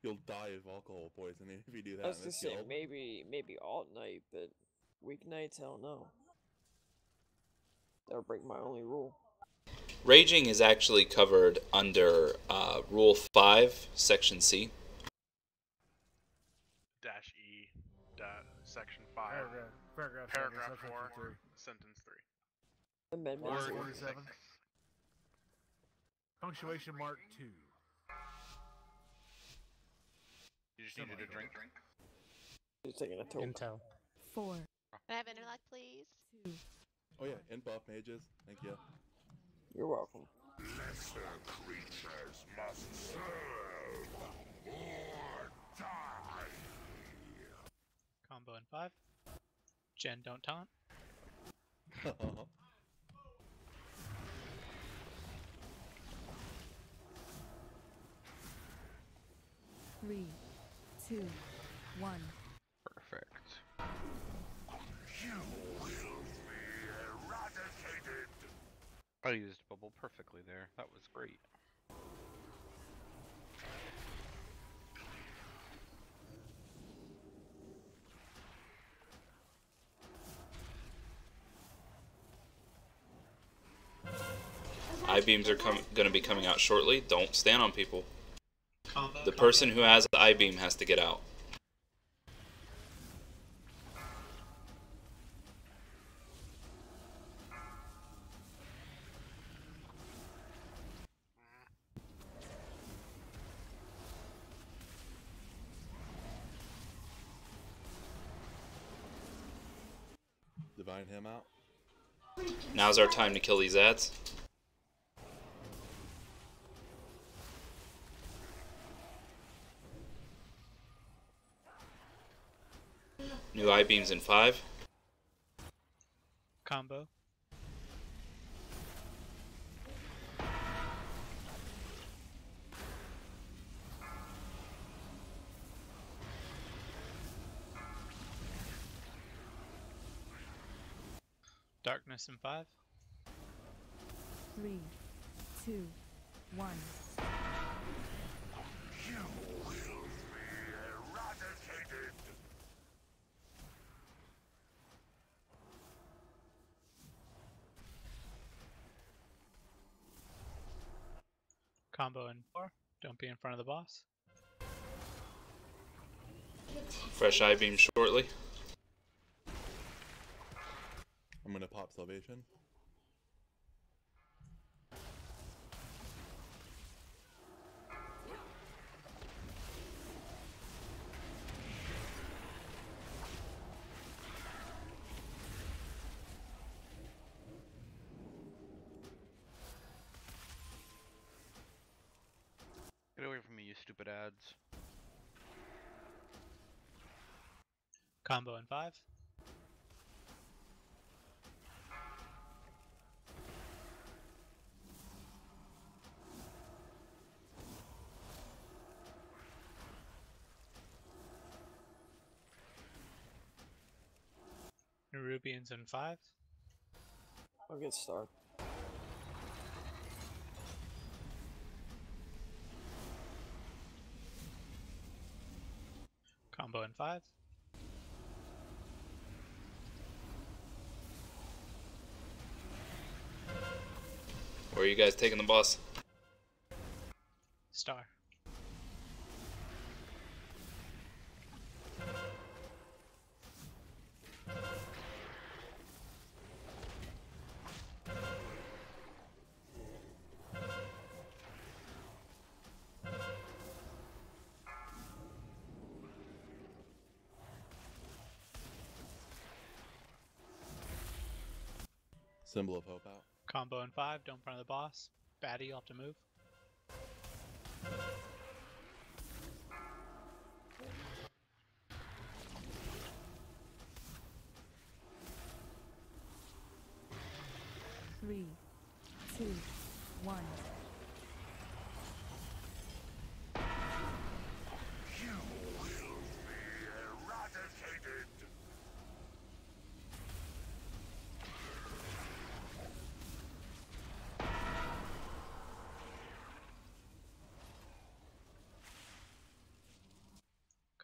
you'll die of alcohol poisoning if you do that. I was gonna say maybe alt night, but weeknights, hell no. That'll break my only rule. Raging is actually covered under Rule 5, Section C. Dash E, Section 5, Paragraph 4, Sentence 3. Amendment 47. Punctuation mark 2. You just needed a drink? Just taking a toke. Intel. 4. Can I have interlock, please? 2. Oh yeah, and buff mages. Thank you. You're welcome. Lesser creatures must serve or die. Combo in 5. Jen, don't taunt. 3, 2, 1. Perfect. You will be eradicated. I used bubble perfectly there. That was great. I-beams are going to be coming out shortly. Don't stand on people. The person who has the I-beam has to get out. Divine him out. Now's our time to kill these ads. New I-beams in 5. Combo. Darkness in 5. 3, 2, 1. You will be eradicated. Combo in 4. Don't be in front of the boss. Fresh eye beam shortly. I'm gonna pop salvation. Get away from me, you stupid ads. Combo in 5. Nerubians in 5. I'll get Star. Combo in 5. Where are you guys taking the boss? Star. Symbol of hope out. Combo in 5. Don't front of the boss. Baddie, you'll have to move. Three, 2, 1. You will be eradicated.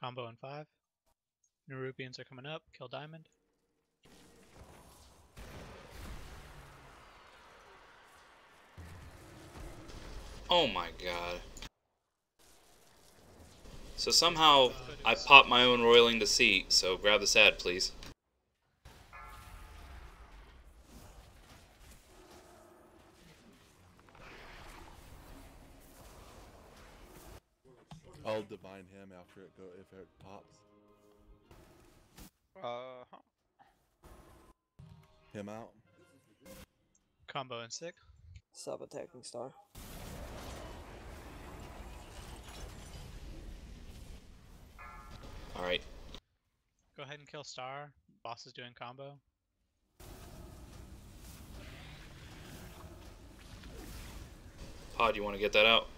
Combo in 5. Nerubians are coming up. Kill Diamond. Oh my god. So somehow I popped my own roiling deceit, so grab the sad, please. I'll divine him after it if it pops. Him out. Combo in 6. Sub attacking Star. Alright. Go ahead and kill Star. Boss is doing combo. Pod, you want to get that out?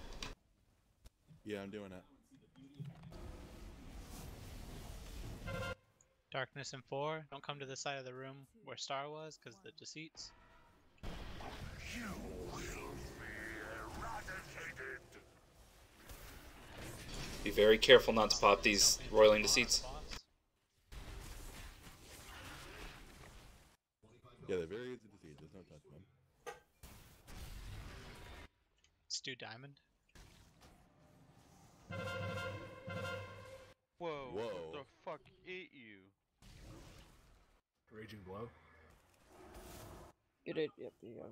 Yeah, I'm doing it. Darkness in 4. Don't come to the side of the room where Star was, because the deceits. You will be eradicated. Be very careful not to pop these roiling deceits. Yeah, they're very easy to see. Just don't touch them. Let's do Diamond. Whoa, Whoa. what the fuck ate you? Raging Blow. Get it. Yep, you go.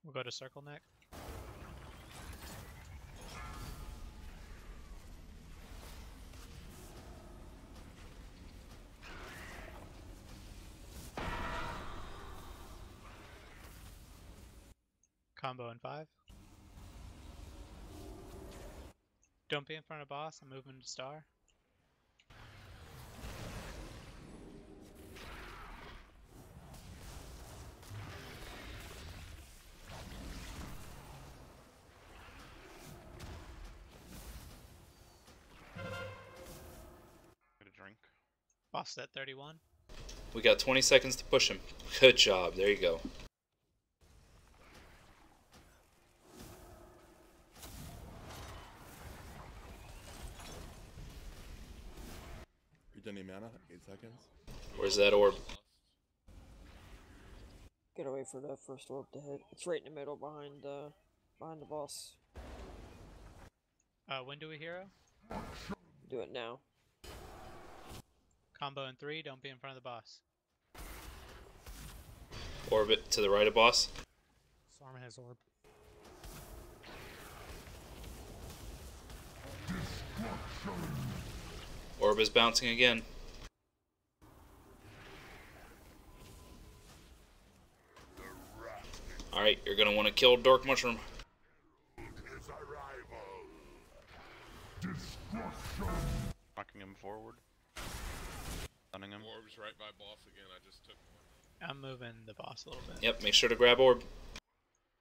We'll go to Circle Neck. Combo in 5. Don't be in front of boss. I'm moving to Star. Get a drink. Boss at 31. We got 20 seconds to push him. Good job. There you go. Regening mana, 8 seconds. Where's that orb? Gotta wait for that first orb to hit. It's right in the middle behind the boss. When do we hero? Do it now. Combo in 3, don't be in front of the boss. Orbit to the right of boss. Sarma has orb. Orb is bouncing again. Alright, you're gonna want to kill Dork Mushroom. Knocking him forward. Stunning him. Orb's right by boss again. I just took one. I'm moving the boss a little bit. Yep, make sure to grab orb.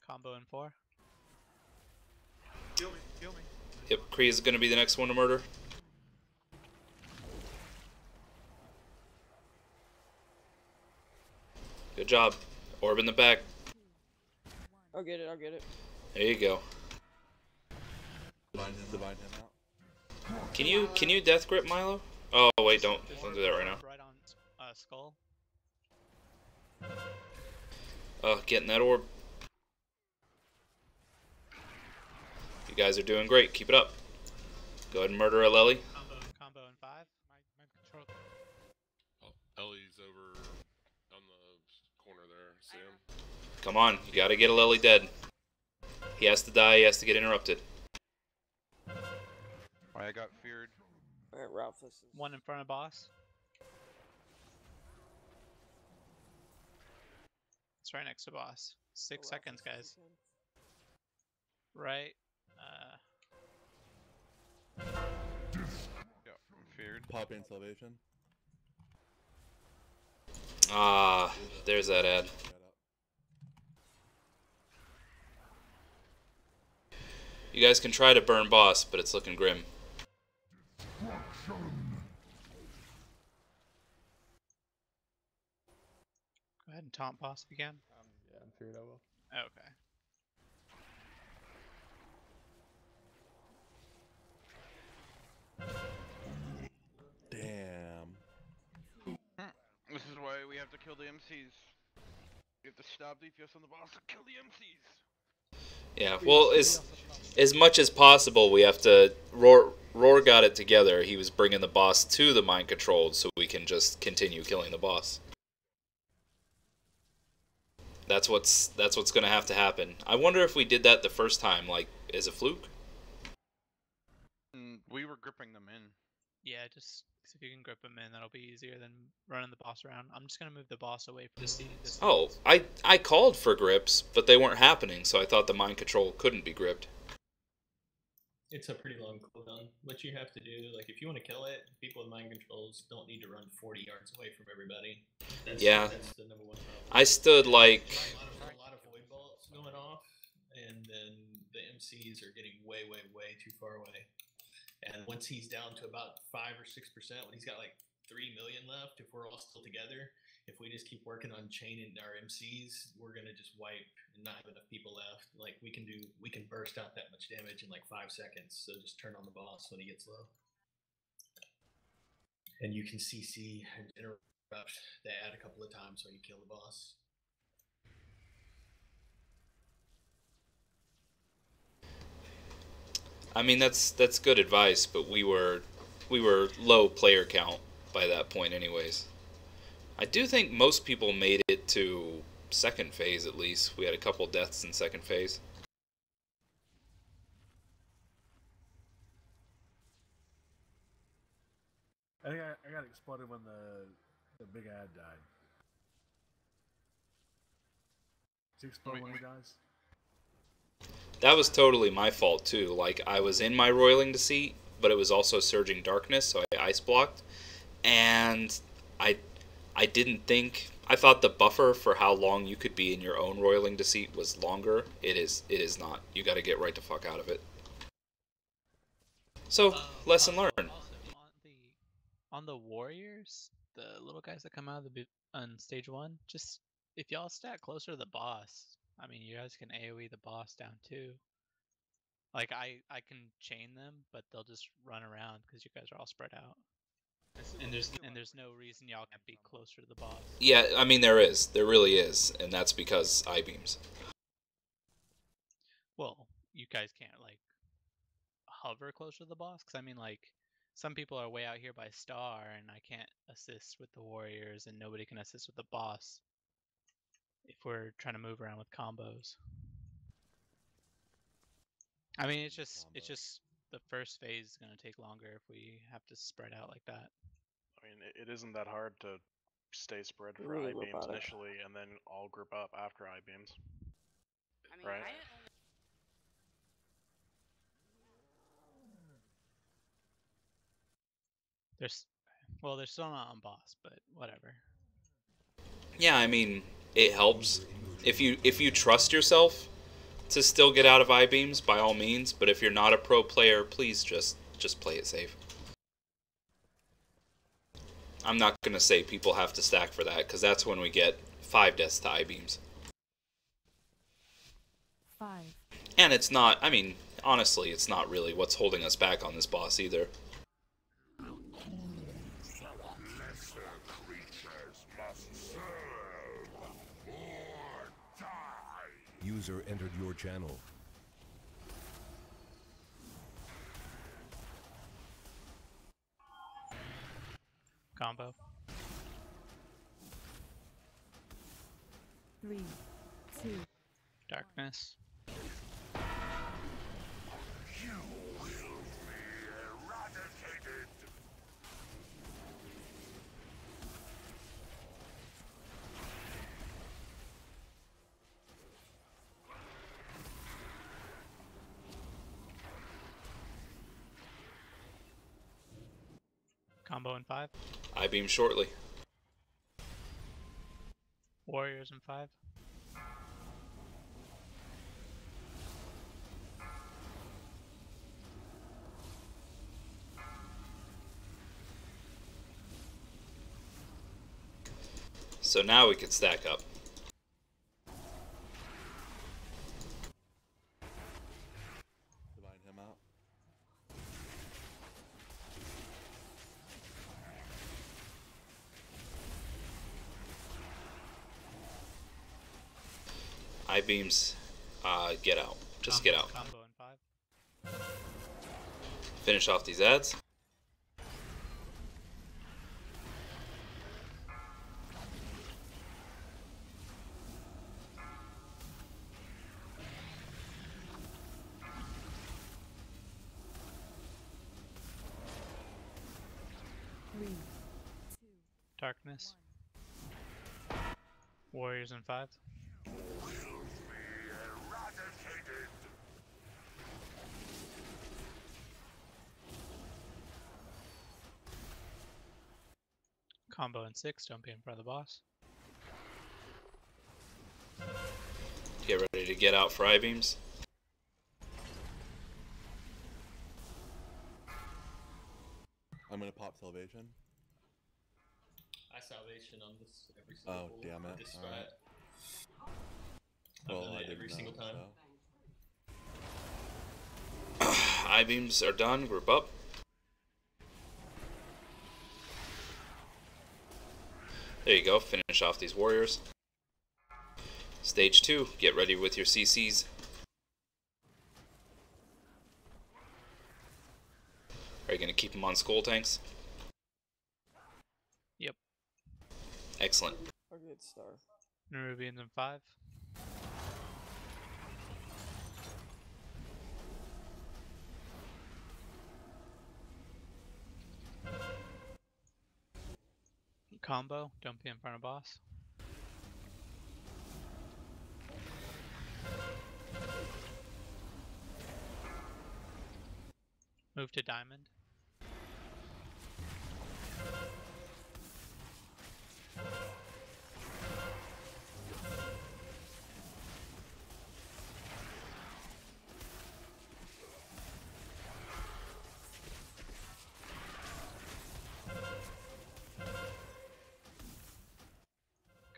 Combo in 4. Kill me, kill me. Yep, Kree is gonna be the next one to murder. Good job. Orb in the back. I'll get it. There you go. Divide him out. Can you death grip Milo? Oh wait, don't do that right now. Right on skull. Getting that orb. You guys are doing great. Keep it up. Go ahead and murder a Lely. Combo in 5. My control. Oh, Ellie's over on the corner there. See him? Come on, you gotta get a Lely dead. He has to die. He has to get interrupted. I got feared. Alright, Ralph, this is... One in front of boss. It's right next to boss. 6 seconds, guys. Right. Yeah, I'm feared. Pop in salvation. Ah, there's that ad. You guys can try to burn boss, but it's looking grim. Go ahead and taunt boss again. Yeah, I'm feared I will. Okay. Damn. This is why we have to kill the MCs. We have to stop DPS on the boss and kill the MCs. Yeah, well, as much as possible, we have to... Roar got it together. He was bringing the boss to the mind controlled so we can just continue killing the boss. That's what's going to have to happen. I wonder if we did that the first time, like, as a fluke? We were gripping them in. Yeah, just if you can grip him in, that'll be easier than running the boss around. I'm just gonna move the boss away from the scene. Oh, I called for grips, but they weren't happening, so I thought the mind control couldn't be gripped. It's a pretty long cooldown. What you have to do, like, if you want to kill it, people with mind controls don't need to run 40 yards away from everybody. That's the #1 problem. I stood like... A lot of void bolts going off, and then the MCs are getting way, way, way too far away. And once he's down to about 5 or 6%, when he's got like 3 million left, if we're all still together, if we just keep working on chaining our MCs, we're gonna just wipe and not have enough people left. Like we can burst out that much damage in like 5 seconds. So just turn on the boss when he gets low, and you can CC and interrupt the ad a couple of times when you kill the boss. I mean, that's good advice, but we were low player count by that point anyways. I do think most people made it to second phase at least. We had a couple deaths in second phase. I think I got exploded when the big ad died. Does he explode when he dies? That was totally my fault too. Like, I was in my roiling deceit, but it was also surging darkness, so I ice blocked. And I didn't think... I thought the buffer for how long you could be in your own roiling deceit was longer. It is not. You gotta get right the fuck out of it. So, lesson learned. On the warriors, the little guys that come out of the on stage 1, just if y'all stack closer to the boss, I mean, you guys can AoE the boss down too. Like I can chain them, but they'll just run around because you guys are all spread out. And there's no reason y'all can't be closer to the boss. Yeah, I mean there is. There really is, and that's because I-beams. Well, you guys can't like hover closer to the boss, because I mean like some people are way out here by star, and I can't assist with the warriors, and nobody can assist with the boss if we're trying to move around with combos. I mean, it's just the first phase is gonna take longer if we have to spread out like that. I mean, it isn't that hard to stay spread for Really I-beams robotic. initially, and then all group up after I-beams. I mean, right? They're still not on boss, but whatever. Yeah, I mean, it helps. If you trust yourself to still get out of I-beams, by all means, but if you're not a pro player, please just play it safe. I'm not going to say people have to stack for that, because that's when we get 5 deaths to I-beams. 5. And it's not, I mean, honestly, it's not really what's holding us back on this boss either. Lesser creatures must serve or die. User entered your channel. Combo. 3, 2. Darkness. You will be eradicated. Combo in 5. I-beam shortly. Warriors in 5. So now we can stack up. Divine him out. I-beams, get out. Just get out. Combo in 5. Finish off these ads. Darkness. Warriors in 5. Eradicated. Combo in 6. Don't be in front of the boss. Get ready to get out for I-beams. I'm gonna pop Salvation. I salvation on this every Oh, single damn it. this Alright. strat. Well, I've done I it didn't every know, single time. so. I-beams are done. Group up. There you go. Finish off these warriors. Stage 2. Get ready with your CCs. Are you going to keep them on skull tanks? Yep. Excellent. A good star. Nerubians in 5. Combo. Don't be in front of boss. Move to diamond.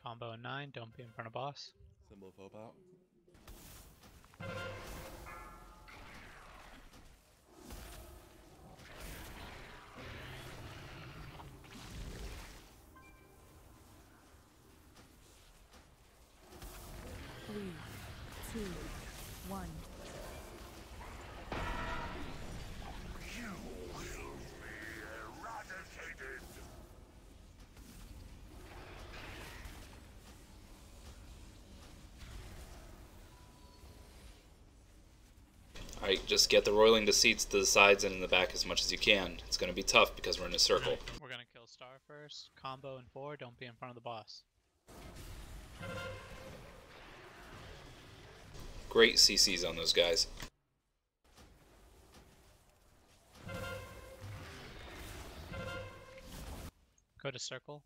Combo 9, don't be in front of boss. Symbol of hope out. Three, two, one. You will be eradicated. Alright, just get the roiling deceits to the sides and in the back as much as you can. It's going to be tough because we're in a circle. We're gonna kill Star first. Combo in 4, don't be in front of the boss. Great CCs on those guys. Go to circle.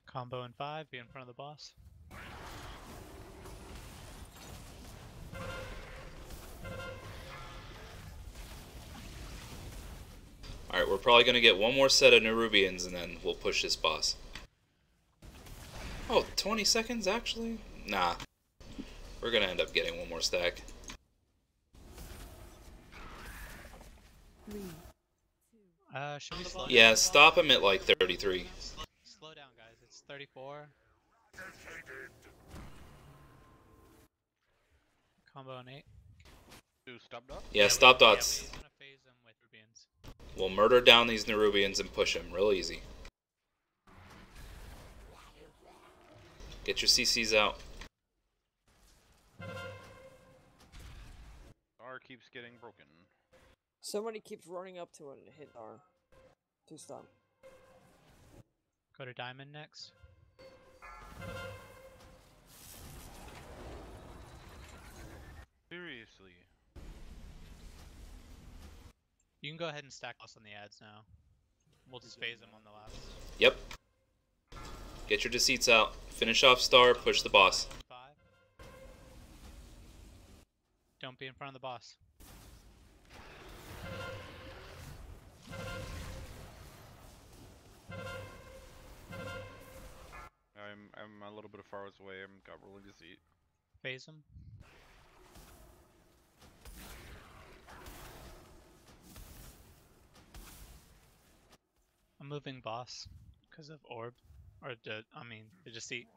Combo in 5, be in front of the boss. Alright, we're probably going to get one more set of Nerubians and then we'll push this boss. Oh, 20 seconds actually? Nah. We're going to end up getting one more stack. 3, Should we slow Yeah, down? stop him at like 33. Slow down, guys. It's 34. Combo in 8. Do stop dots? Yeah, stop dots. Yeah, we want to phase him with Rubians. We'll murder down these Nerubians and push him real easy. Get your CCs out. R keeps getting broken. Somebody keeps running up to it and hit R. To stop. Go to Diamond next. Seriously. You can go ahead and stack us on the ads now. We'll just phase him on the last. Yep. Get your deceits out. Finish off Star, push the boss. 5. Don't be in front of the boss. I'm a little bit far away. I'm got rolling deceit. Phase him. I'm moving boss because of orb, or the deceit.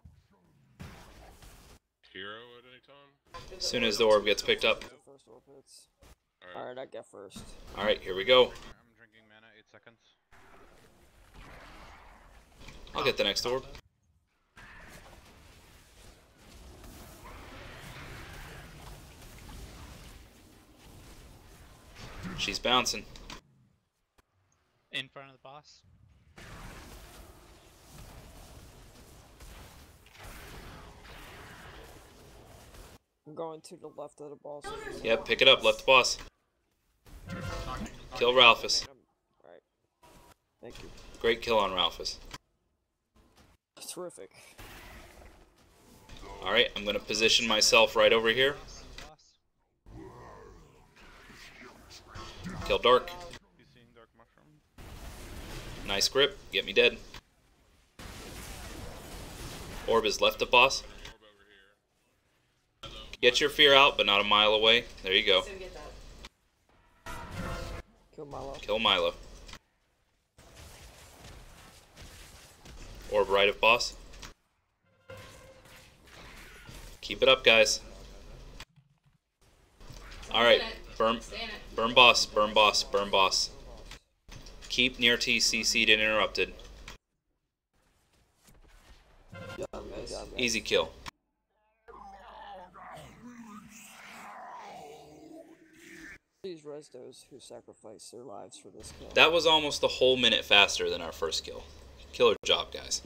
Hero at any time? As soon as the orb gets picked up. First orb hits. Alright, I get first. Alright, here we go. I'm drinking mana. 8 seconds. I'll get the next orb. She's bouncing. In front of the boss. I'm going to the left of the boss. Yep, pick it up, left boss. Kill Ralphus. Alright. Thank you. Great kill on Ralphus. Terrific. Alright, I'm gonna position myself right over here. Kill Dark. You seeing Dark Mushroom? Nice grip, get me dead. Orb is left of boss. Get your fear out, but not a mile away. There you go. Kill Milo. Kill Milo. Orb right of boss. Keep it up, guys. Alright, burn boss, burn boss, burn boss. Keep near T CC'd and interrupted. Easy kill. Please res those who sacrifice their lives for this kill. That was almost a whole minute faster than our first kill. Killer job, guys.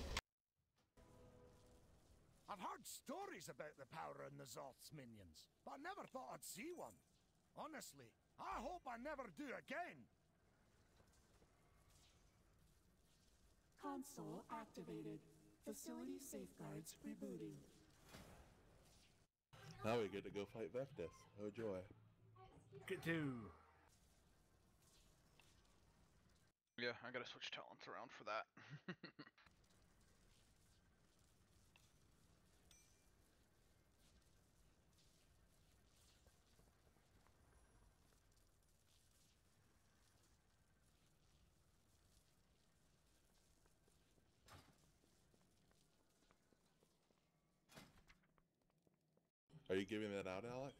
I've heard stories about the power in the Zoth's minions, but I never thought I'd see one. Honestly, I hope I never do again. Console activated. Facility safeguards rebooting. Now we get to go fight Vectus. Oh joy. Get to. Yeah, I gotta switch talents around for that. Are you giving that out, Alex?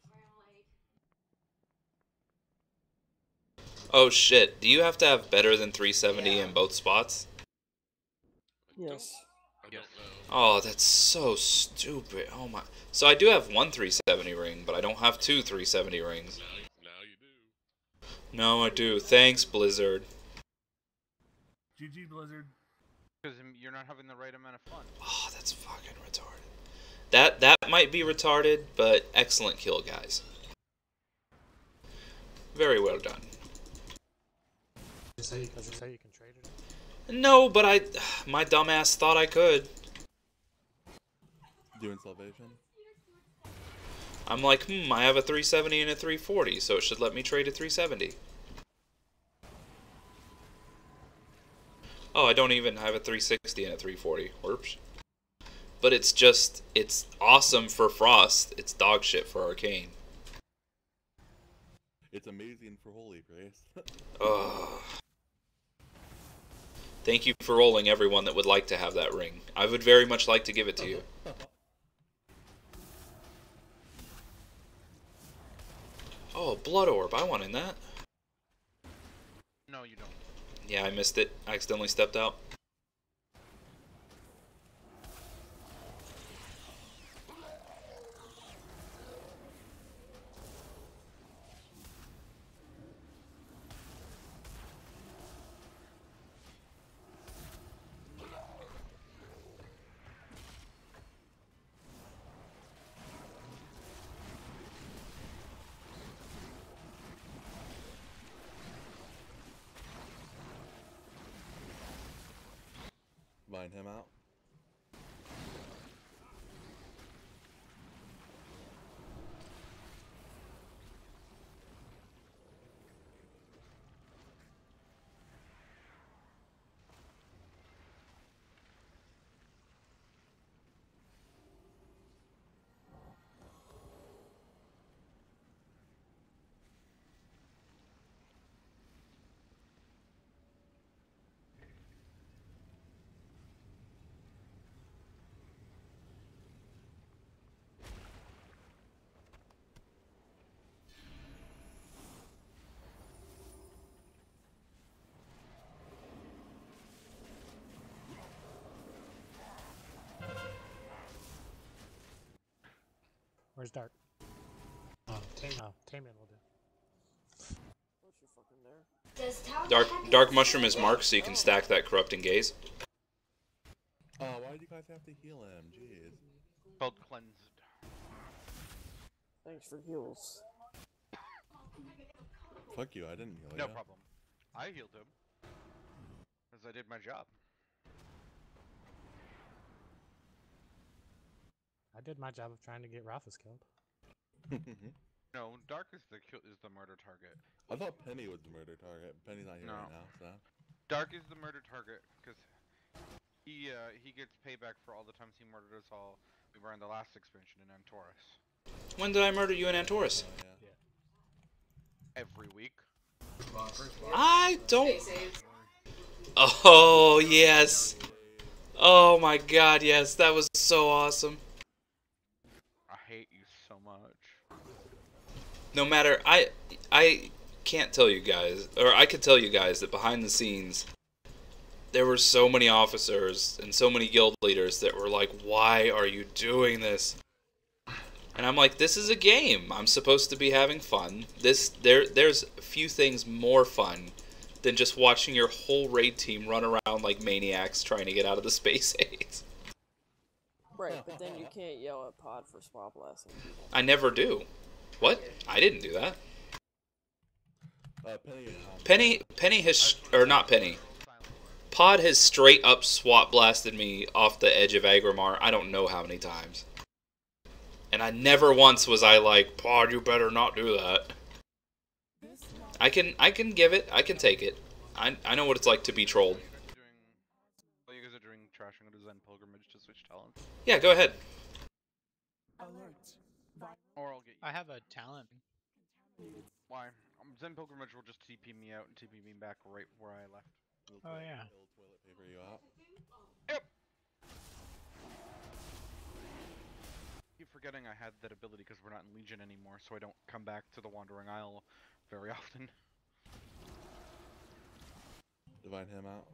Oh shit, do you have to have better than 370 in both spots? Yes. I don't know. Oh, that's so stupid. Oh my. So I do have one 370 ring, but I don't have two 370 rings. Now you do. No, I do. Thanks, Blizzard. GG Blizzard. Because you're not having the right amount of fun. Oh, that's fucking retarded. That might be retarded, but excellent kill, guys. Very well done. Does it say you can trade it? No, but my dumbass thought I could. Doing salvation? I'm like, I have a 370 and a 340, so it should let me trade a 370. Oh, I don't even have a 360 and a 340. Whoops. But it's awesome for Frost. It's dog shit for Arcane. It's amazing for Holy Grace. Ugh. Thank you for rolling everyone that would like to have that ring. I would very much like to give it to you. Oh, Blood Orb. I want in that. No, you don't. Yeah, I missed it. I accidentally stepped out. Line him out. Where's Dark? Tamian will do. Dark Mushroom is marked so you can stack that Corrupting Gaze. Oh, why do you guys have to heal him? Jeez. Called cleansed. Thanks for heals. Fuck you, I didn't heal No you. problem. I healed him. Because I did my job. I did my job of trying to get Ralphus killed. No, Dark is the murder target. I thought Penny was the murder target. Penny's not here right now, so. Dark is the murder target because he gets payback for all the times he murdered us all. We were in the last expansion in Antorus. When did I murder you in Antorus? Every week. I don't. Oh yes. Oh my God, yes, that was so awesome. I hate you so much. No matter, I can't tell you guys, or I could tell you guys that behind the scenes, there were so many officers and so many guild leaders that were like, why are you doing this? And I'm like, this is a game. I'm supposed to be having fun. There's a few things more fun than just watching your whole raid team run around like maniacs trying to get out of the space aids. Right, but then you can't yell at Pod for spot blasting. I never do. What? I didn't do that. Penny has, or not Penny. Pod has straight up swat blasted me off the edge of Agrimar I don't know how many times. And I never once was I like, Pod, you better not do that. I can give it, I can take it. I know what it's like to be trolled. Well, you guys are doing trashing a Zen pilgrimage to switch talents. Yeah, go ahead. Or I'll get you. I have a talent. Why? Zen pilgrimage will just TP me out and TP me back right where I left. Oh yeah. Toilet paper you out. Yep. Keep forgetting I had that ability because we're not in Legion anymore, so I don't come back to the Wandering Isle very often. Divine him out.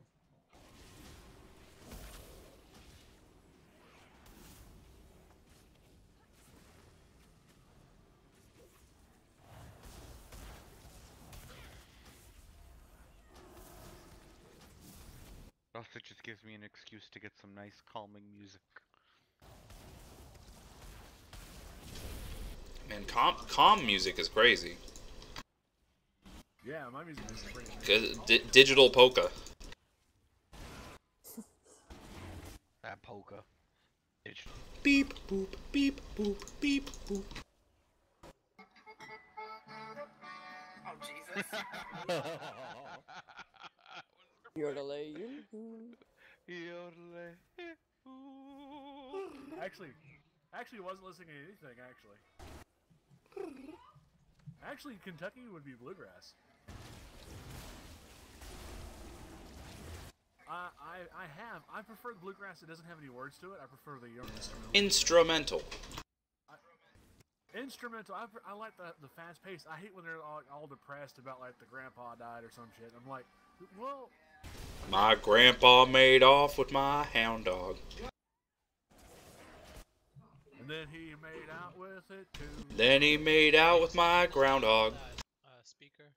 Also, it just gives me an excuse to get some nice calming music. Man, calm music is crazy. Yeah, my music is crazy. Digital polka. That polka. Digital. Beep boop beep boop beep boop. Oh Jesus. Yodelay. Yodelay. Actually, I wasn't listening to anything, Actually, Kentucky would be bluegrass. I prefer the bluegrass that doesn't have any words to it. I prefer the Instrumental. Instrumental. I like the fast pace. I hate when they're all depressed about like the grandpa died or some shit. I'm like, well. My grandpa made off with my hound dog. And then he made out with it too. Then he made out with my groundhog. Speaker.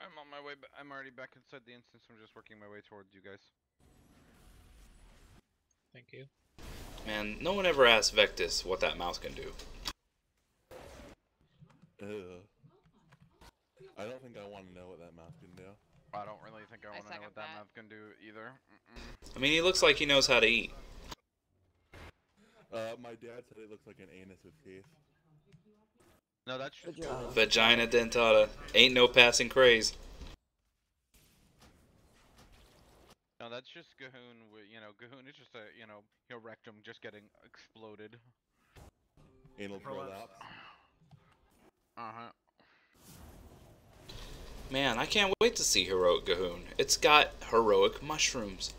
I'm on my way. I'm already back inside the instance. I'm just working my way towards you guys. Thank you. Man, no one ever asked Vectis what that mouse can do. I don't think I want to know what that mouse can do. I don't really think I want to know what that mouse can do either. I mean, he looks like he knows how to eat. My dad said it looks like an anus with teeth. No, that's just Vagina dentata. Ain't no passing craze. No, that's just Gahoon. Gahoon is just a, your rectum just getting exploded. Anal prolapse. Man, I can't wait to see Heroic Gahoon. It's got heroic mushrooms.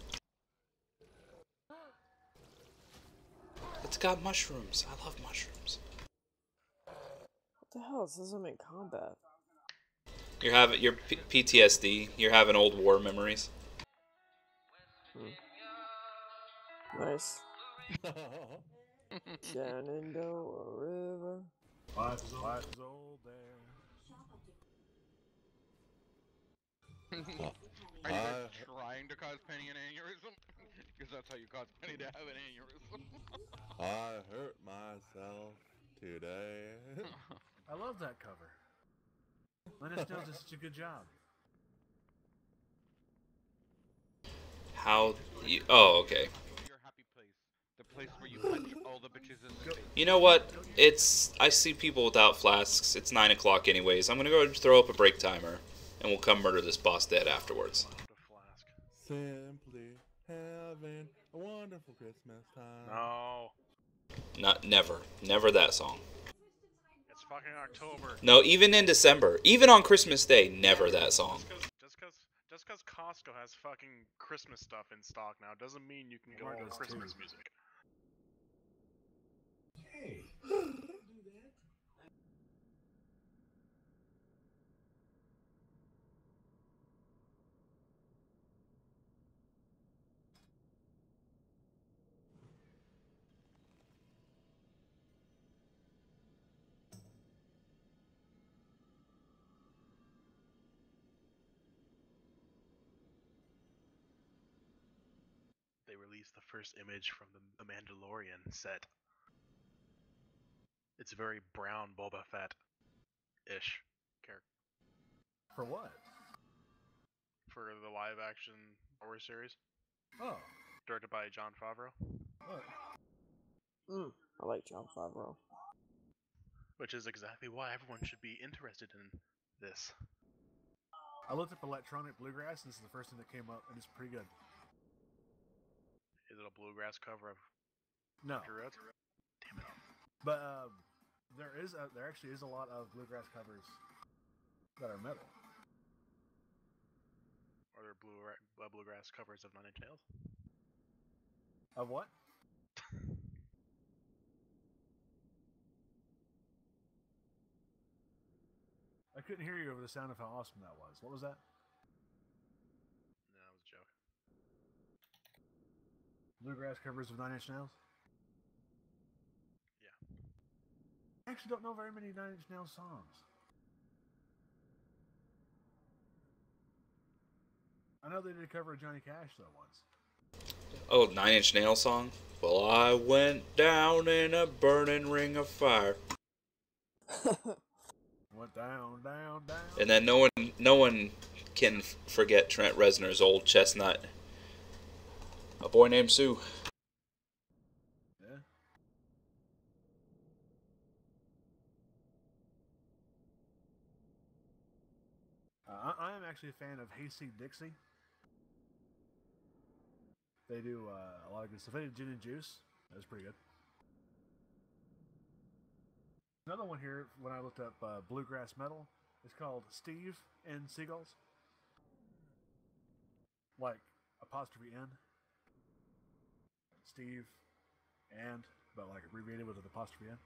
It's got mushrooms. I love mushrooms. What the hell? This isn't in combat. You're having your PTSD. You're having old war memories. Nice. Shenandoah River. Life is old there. Are you guys trying to cause Penny an aneurysm? Because that's how you cause Penny to have an aneurysm. I hurt myself today. I love that cover. Linus does such a good job. How you... Oh, okay. Your happy place. The place where you punch all the bitches in the face. You know what? I see people without flasks. It's 9 o'clock anyways. I'm gonna go throw up a break timer, and we'll come murder this boss dead afterwards. Simply having a wonderful Christmas time. No. Never that song. It's fucking October. No, even in December, even on Christmas Day, never that song. Just because Costco has fucking Christmas stuff in stock now doesn't mean you can go all Christmas music. Hey. They released the first image from the Mandalorian set. It's a very brown Boba Fett-ish character. For what? For live-action Star Wars series. Oh. Directed by Jon Favreau. I like Jon Favreau. Which is exactly why everyone should be interested in this. I looked up electronic bluegrass, and this is the first thing that came up, and it's pretty good. Is it a bluegrass cover of No. Roots? Damn it. But there actually is a lot of bluegrass covers that are metal. Are there bluegrass covers of Nine Inch Nails? Of what? I couldn't hear you over the sound of how awesome that was. What was that? No, that was a joke. Bluegrass covers of Nine Inch Nails? Yeah. I actually don't know very many Nine Inch Nails songs. I know they did a cover of Johnny Cash, though, once. Oh, 9 Inch Nails song? Well, I went down in a burning ring of fire. Went down, down, down. And then no one can forget Trent Reznor's old chestnut. A Boy Named Sue. Yeah. I am actually a fan of Hayseed Dixie. They do a lot of good stuff. They did Gin and Juice. That was pretty good. Another one here, when I looked up bluegrass metal, it's called Steve and Seagulls. Like apostrophe N. Steve and, but like abbreviated with an apostrophe N.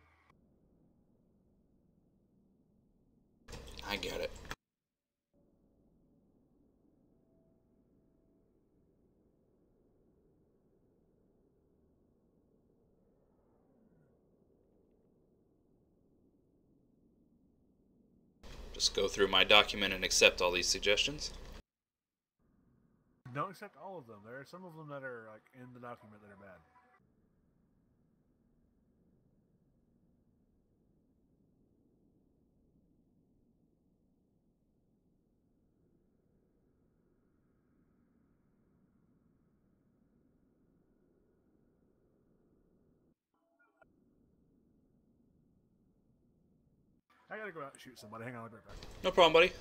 I get it. Just go through my document and accept all these suggestions. Don't accept all of them. There are some of them that are like in the document that are bad. I gotta go out and shoot somebody. Hang on, I'll be right back. No problem, buddy.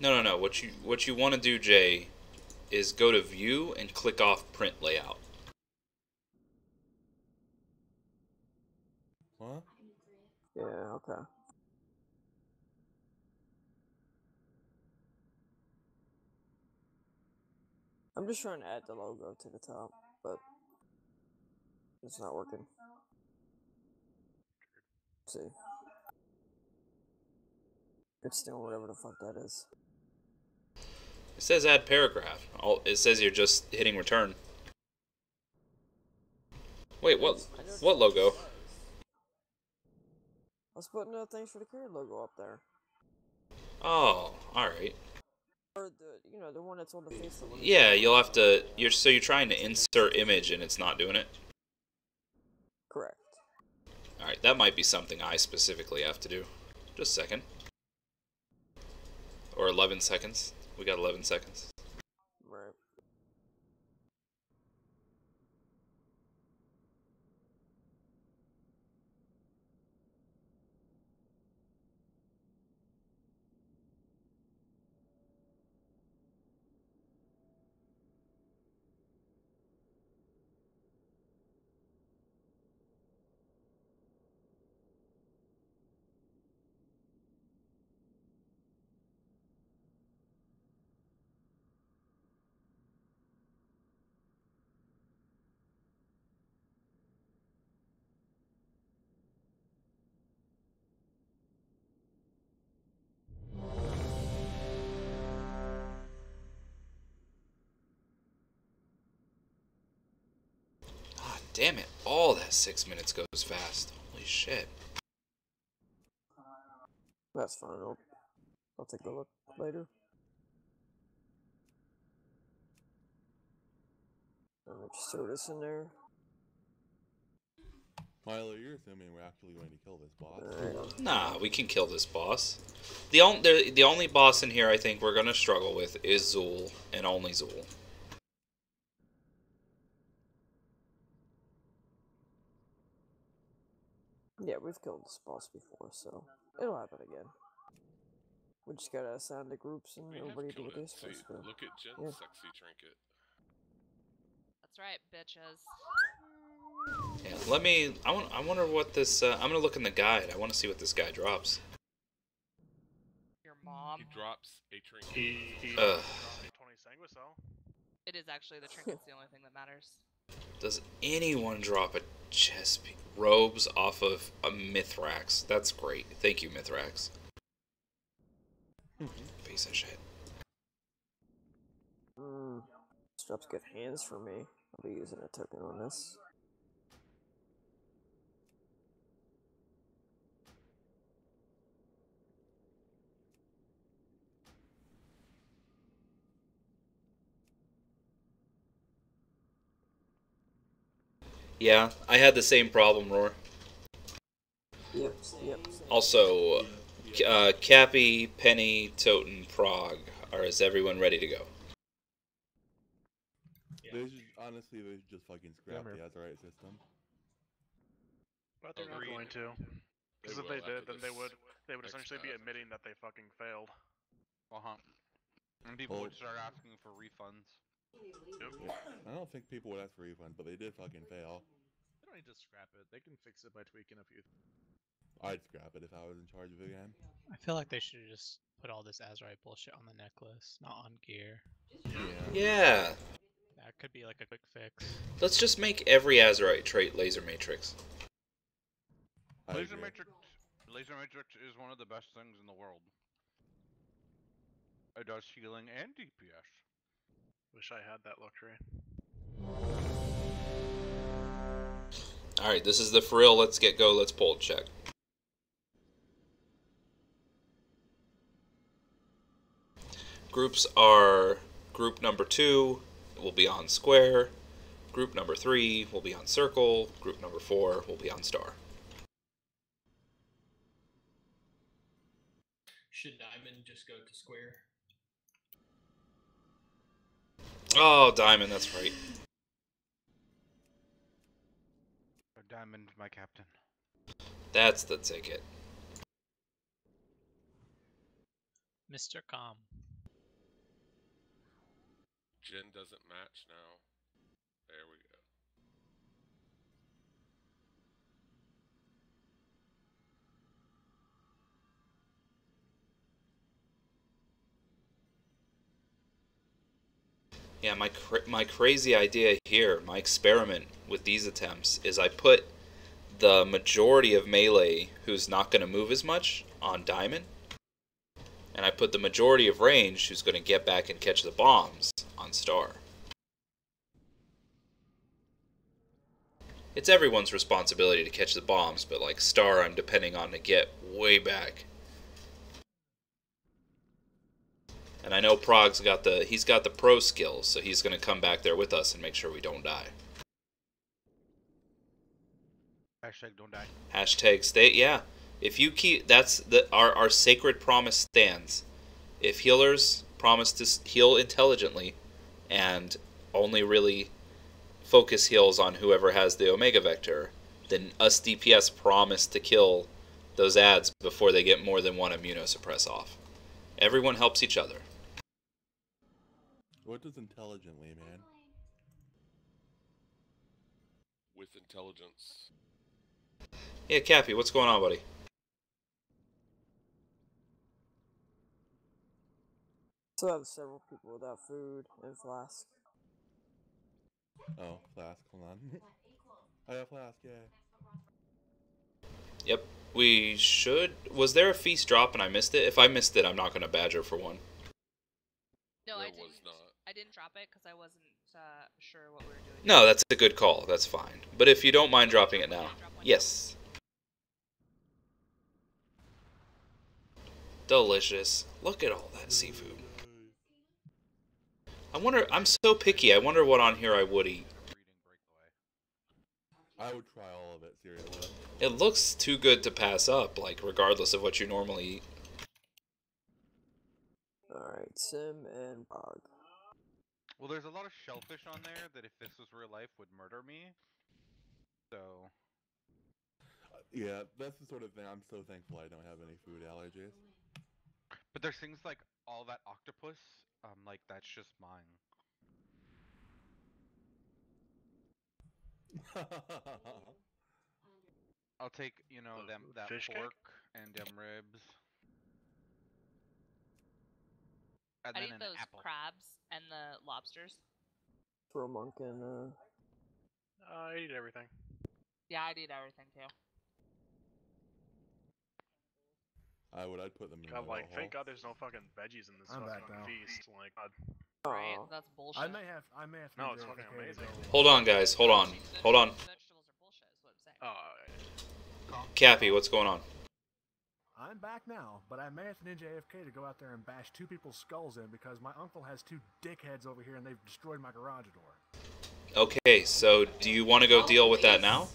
No. What you want to do, Jay, is go to View and click off Print Layout. What? Yeah, okay. I'm just trying to add the logo to the top, but it's not working. Let's see. It's still whatever the fuck that is. It says add paragraph. It says you're just hitting return. Wait, what logo? I was putting thanks for the care logo up there. Oh, alright. Or the, you know, the one that's on the face of the Yeah, you'll have to, you're trying to insert image and it's not doing it? Correct. Alright, that might be something I specifically have to do. Just a second. Or 11 seconds. We got 11 seconds. Right. Ah, damn it. All that 6 minutes goes fast. Holy shit. That's fine. I'll take a look later. Let me just throw this in there. Milo, you're assuming we're actually going to kill this boss. Nah, we can kill this boss. The only boss in here I think we're gonna struggle with is Zool, and only Zool. Yeah, we've killed this boss before, so it'll happen again. We just gotta assign the groups and everybody do what they're supposed to do. Look at Jen's sexy trinket. That's right, bitches. Yeah, let me. I wonder what this. I'm gonna look in the guide. I want to see what this guy drops. Your mom. He drops a trinket. He drops a 20 sanguisol. It is actually the trinket's the only thing that matters. Does anyone drop a chest piece? Robes off of a Mithrax? That's great. Thank you, Mithrax. Piece of shit. This drops good hands for me. I'll be using a token on this. Yeah, I had the same problem, Roar. Yep. Also, Cappy, Penny, Toten, Prague. Is everyone ready to go? Honestly, they should just fucking scrap the Azerite system. But they're not going to. Because if they did, then they would essentially be admitting that they fucking failed. And people would start asking for refunds. Yep. Yeah. I don't think people would ask for refund, but they did fucking fail. They don't need to scrap it. They can fix it by tweaking a few. I'd scrap it if I was in charge of the game. I feel like they should have just put all this Azerite bullshit on the necklace, not on gear. Yeah. That could be like a quick fix. Let's just make every Azerite trait Laser Matrix. Laser Matrix is one of the best things in the world. It does healing and DPS. Wish I had that luxury. Alright, this is the for real, let's get go, let's pull check. Groups are group number 2 will be on square, group number 3 will be on circle, group number 4 will be on star. Should Diamond just go to square? Oh, Diamond, that's right. Diamond, my captain. That's the ticket. Mr. Calm. Jen doesn't match now. There we go. Yeah, my crazy idea here, my experiment with these attempts, is I put the majority of melee who's not going to move as much on Diamond, and I put the majority of range who's going to get back and catch the bombs on Star. It's everyone's responsibility to catch the bombs, but like Star, I'm depending on to get way back. And I know Prog's got the pro skills, so he's gonna come back there with us and make sure we don't die. Hashtag don't die. Hashtag stay, yeah. If you keep, that's our sacred promise stands. If healers promise to heal intelligently, and only really focus heals on whoever has the Omega Vector, then us DPS promise to kill those ads before they get more than one immunosuppress off. Everyone helps each other. What does intelligently mean? With intelligence. Yeah, Cappy, what's going on, buddy? So I have several people without food and flask. Oh, flask, hold on. I have flask, yeah. Yep, we should. Was there a feast drop and I missed it? If I missed it, I'm not gonna badger for one. No, There I didn't. was not. I didn't drop it because I wasn't sure what we were doing. No, that's a good call. That's fine. But if you don't mind dropping it now, yes. Delicious. Look at all that seafood. I wonder. I'm so picky. I wonder what on here I would eat. I would try all of it, seriously. It looks too good to pass up, like, regardless of what you normally eat. Alright, Sim and Bog. Well, there's a lot of shellfish on there that if this was real life would murder me. So. Yeah, that's the sort of thing. I'm so thankful I don't have any food allergies. But there's things like all that octopus, like that's just mine. I'll take, you know, that fish pork cake? and them ribs. And I'd then eat an those apple. crabs and the lobsters. For a monk and I eat everything. Yeah, I'd eat everything too. I'd put them in God, my like, thank God there's no fucking veggies in this I'm back fucking now. feast. Like, God. Right? That's bullshit. I may have. No, it's fucking amazing. Hold on, guys. Hold on. Hold on. Vegetables are bullshit, is what I'm saying. Cappy, what's going on? I'm back now, but I may have to ninja AFK to go out there and bash two people's skulls in because my uncle has two dickheads over here and they've destroyed my garage door. Okay, so do you want to go deal with that now?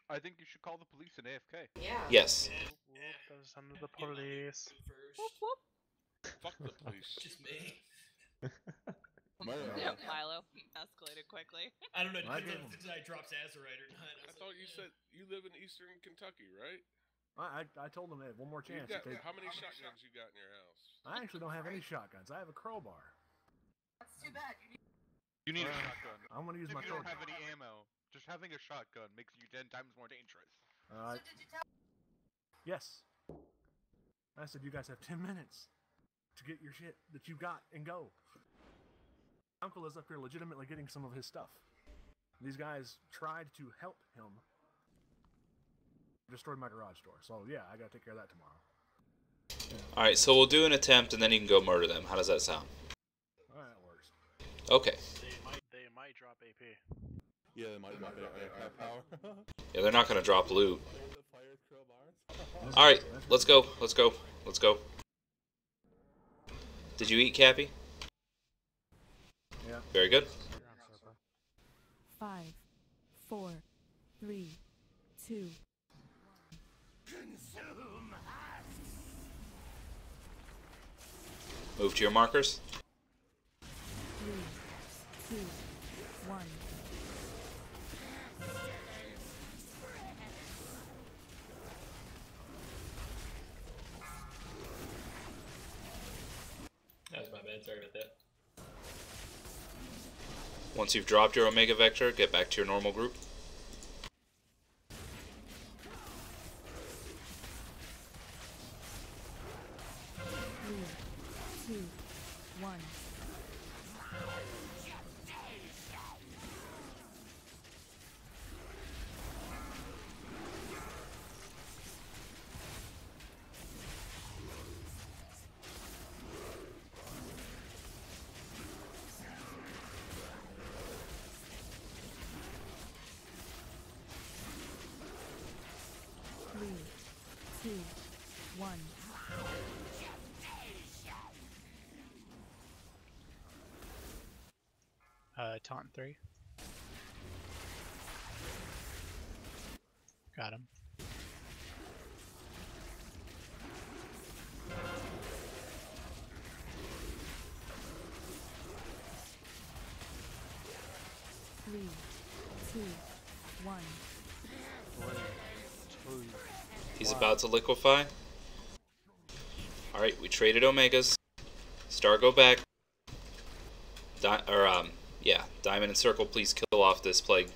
I think you should call the police in AFK. Yeah. Yes. Goes under the police. Whoop, whoop. Fuck the police. Just me. Yep, Milo escalated quickly. I don't know. I Depends gave on if the guy drops Azurite or not. I thought you said you live in Eastern Kentucky, right? I told them they had one more chance. Got, how many shotguns you got in your house? I actually don't have any shotguns. I have a crowbar. That's too bad. You need a shotgun. I'm gonna use If my you don't crowbar. have any ammo, just having a shotgun makes you 10 times more dangerous. Yes. I said you guys have 10 minutes to get your shit that you got and go. Uncle is up here legitimately getting some of his stuff. These guys tried to help him. Destroyed my garage door. So yeah, I gotta take care of that tomorrow. Alright, so we'll do an attempt and then you can go murder them. How does that sound? Alright, that works. Okay. They might drop AP. Yeah, they might drop aircraft power. Yeah, they're not gonna drop loot. Alright, let's go. Let's go. Let's go. Did you eat, Cappy? Yeah. Very good. 5, 4, 3, 2. Move to your markers. 3, 2, 1. That was my bad. Sorry about that. Once you've dropped your Omega Vector, get back to your normal group. Three, 2, 1. 2, 1. Taunt 3. Got him. Three, two, one. He's about to liquefy. Alright, we traded Omegas. Star, go back. Yeah, Diamond and Circle, please kill off this plague.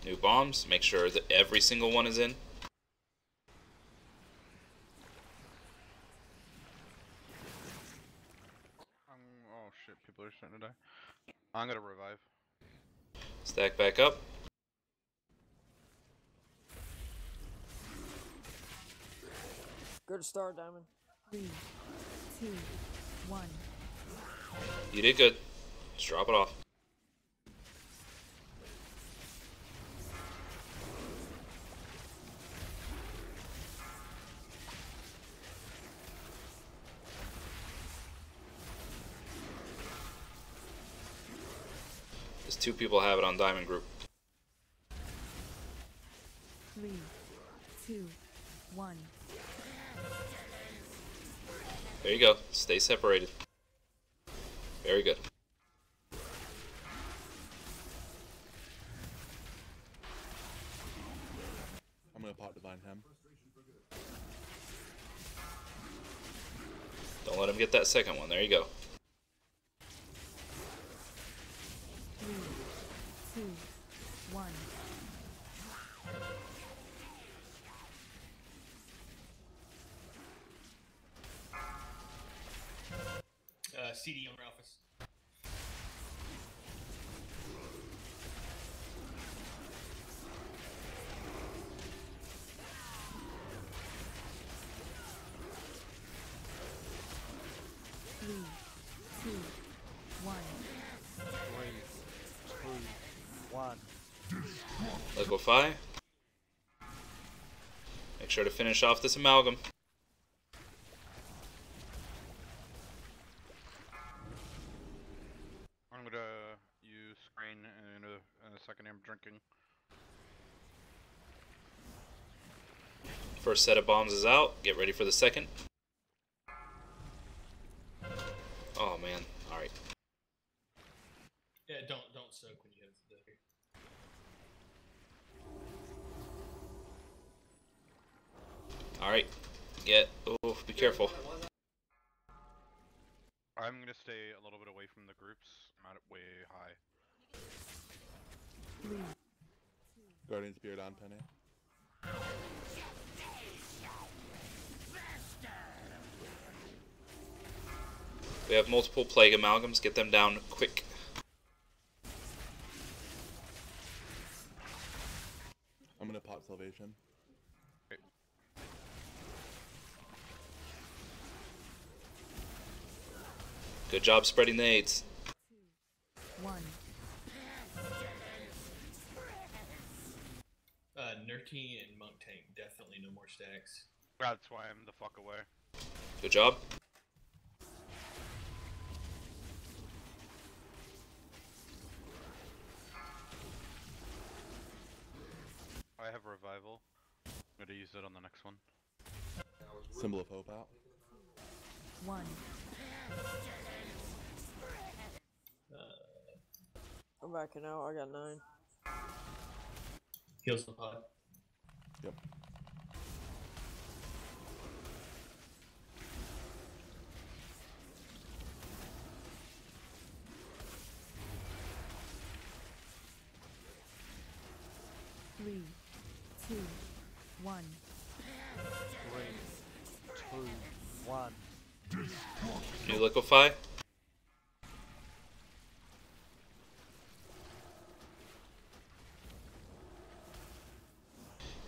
New bombs, make sure that every single one is in. Oh shit, people are starting to die. I'm gonna revive. Stack back up. Good start, Diamond. 3, 2, 1. You did good. Just drop it off. Just 2 people have it on Diamond Group. 3, 2, 1. There you go. Stay separated. Very good. I'm gonna pot Divine Hem. Don't let him get that second one. There you go. 3, 2, 1. CD on Ralphus. Three, two, one. 3, 2, 1. Liquefy. Make sure to finish off this amalgam. I'm gonna use screen in a second. I'm drinking. First set of bombs is out. Get ready for the second. Oh man. Alright. Yeah, don't soak when you hit the dagger. Alright. Oh, be careful. I'm gonna stay a little bit away from the groups. I'm at way high. Guardian Spirit on Penny. We have multiple plague amalgams. Get them down quick. I'm gonna pot Salvation. Good job spreading the AIDS. 1. Nerty and Monk Tank, definitely no more stacks. That's why I'm the fuck away. Good job. I have revival. I'm gonna use it on the next one. Symbol of Hope out. 1. I'm backing out. I got 9. Heals the pod. Yep. Three, 2, 1. 3, 2, 1. New liquefy.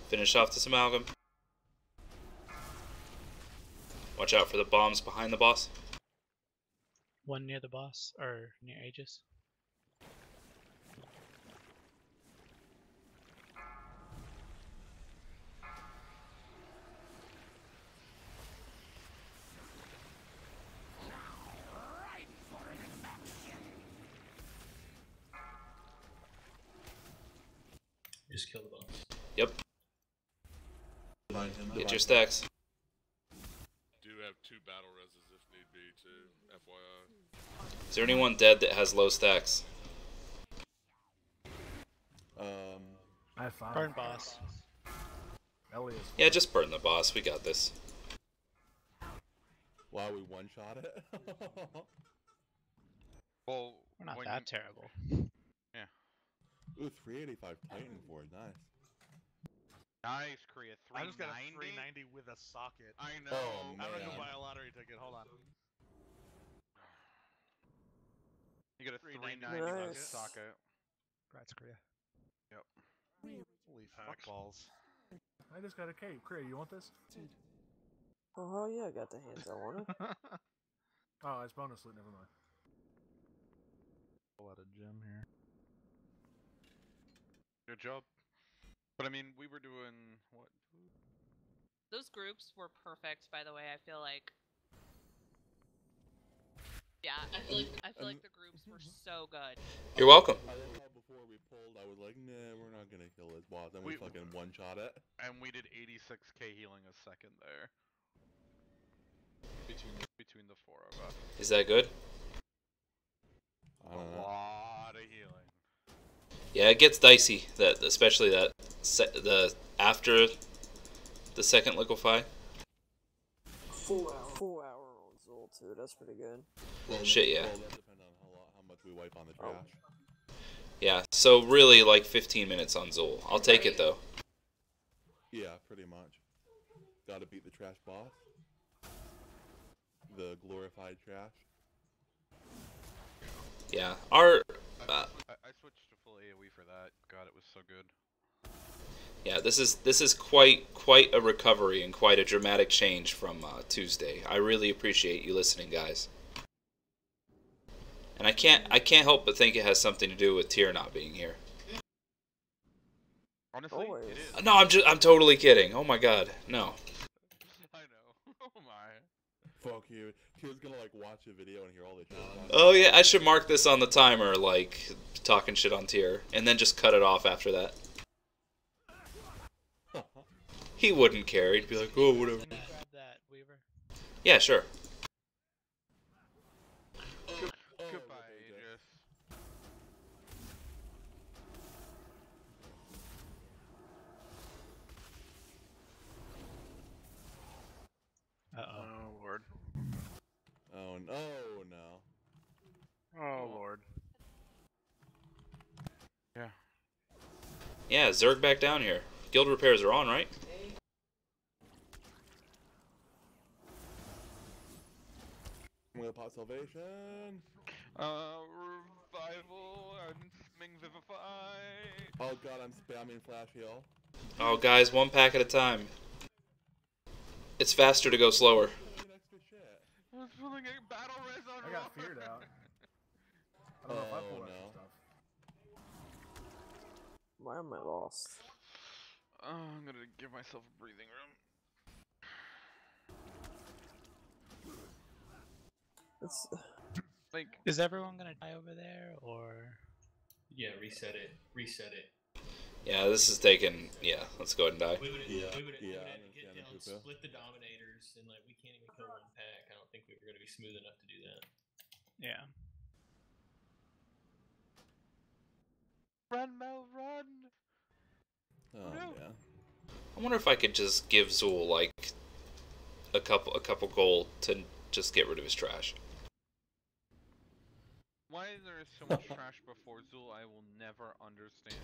Finish off this amalgam. Watch out for the bombs behind the boss. One near the boss, or near Aegis. Just kill the boss. Yep. Get your stacks. Do have 2 battle reses if need be too, FYI. Is there anyone dead that has low stacks? I have 5. Burn boss. Elias. Yeah, just burn the boss. We got this. Wow, we one-shot it? Well, We're not when that you- terrible. Yeah. Ooh, 385 Titan for it. Nice. Nice, Korea. I just got a 390? 390 with a socket. I know. Oh, I'm gonna go man. buy a lottery ticket. Hold on. You got a 390 390 with a Nice. socket. Congrats, Korea. Yep. Holy fuck balls. I just got a cape. Korea, you want this? Oh yeah, I got the hands on it. Oh, it's bonus loot. Never mind. Pull out a gem here. Good job. But I mean, we were doing what? Those groups were perfect, by the way. I feel like. Yeah, I feel like the groups were so good. You're welcome. I love how before we pulled, I was like, nah, we're not gonna kill this boss. Then we fucking one-shot it. And we did 86k healing a second there. Between the 4 of us. Is that good? I don't A know. lot of healing. Yeah, it gets dicey. That especially that after the second liquefy. 4 hour on Zul too. That's pretty good. Well, Shit, yeah. Well, that depends on how much we wipe on the trash. Yeah, so really like 15 minutes on Zul. I'll take it though. Yeah, pretty much. Gotta beat the trash boss. The glorified trash. Yeah, I switched to full AoE for that. God, it was so good. Yeah, this is quite a recovery and quite a dramatic change from Tuesday. I really appreciate you listening, guys. And I can't help but think it has something to do with Tyr not being here. Honestly, it is. No, I'm totally kidding. Oh my god, no. I know. Oh my. Fuck you. He was gonna like watch a video and hear all the shit. Oh yeah, I should mark this on the timer, like talking shit on Tyr, and then just cut it off after that. He wouldn't care. He'd be like, oh, whatever. Can you grab that, Weaver? Yeah, sure. Goodbye, Aegis. Oh lord. Oh no, no. Oh lord. Yeah. Yeah, Zerg back down here. Guild repairs are on, right? I'm gonna pot salvation. Revival and Ming Vivify. Oh god, I'm spamming flash heal. Oh, guys, 1 pack at a time. It's faster to go slower. I was pulling a battle res on I got feared out. I don't know if I pulled that stuff. Why am I lost? Oh, I'm gonna give myself a breathing room. It's like. Is everyone gonna die over there, or? Yeah, reset it. Reset it. Yeah, this is taking... Yeah, let's go ahead and die. We would have Yeah, to get I'm down, Pupa. split the dominators, and like we can't even kill 1 pack. I don't think we were gonna be smooth enough to do that. Yeah. Run, Mel, run! Oh No. yeah. I wonder if I could just give Zul, like, a couple gold to just get rid of his trash. Why there is so much trash before Zul, I will never understand.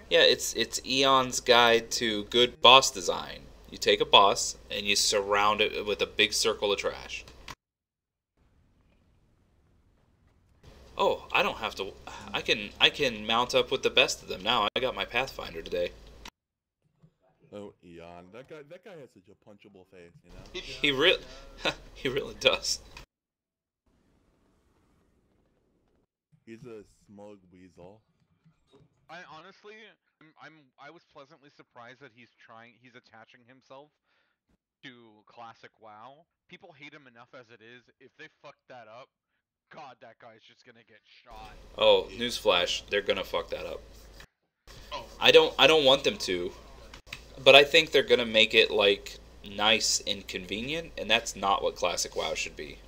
It's Eon's guide to good boss design. You take a boss and you surround it with a big circle of trash. Oh, I don't have to. I can mount up with the best of them now. I got my Pathfinder today. Oh, Eon. That guy has such a punchable face, you know? He really does. He's a smug weasel. I honestly, I was pleasantly surprised that he's attaching himself to classic WoW. People hate him enough as it is. If they fuck that up, God, that guy's just gonna get shot. Oh, newsflash, they're gonna fuck that up. I don't want them to, but I think they're gonna make it like nice and convenient, and that's not what classic WoW should be.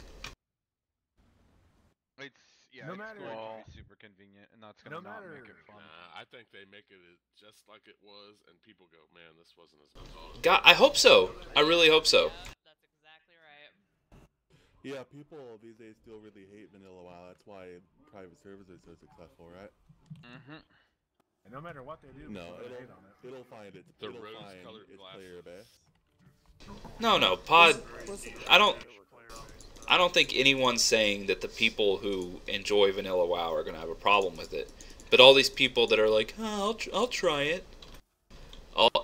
It's going to be super convenient, and that's gonna not make it fun. Nah, I think they make it just like it was, and people go, man, this wasn't as much. God, I hope so. I really hope so. That's exactly right. Yeah, people these days still really hate vanilla WoW. That's why private servers are so successful, right? Mm-hmm. And no matter what they do, No, hate on it. it'll find its player base. No, Pod. I don't think anyone's saying that the people who enjoy vanilla WoW are gonna have a problem with it. But all these people that are like, oh, I'll try it.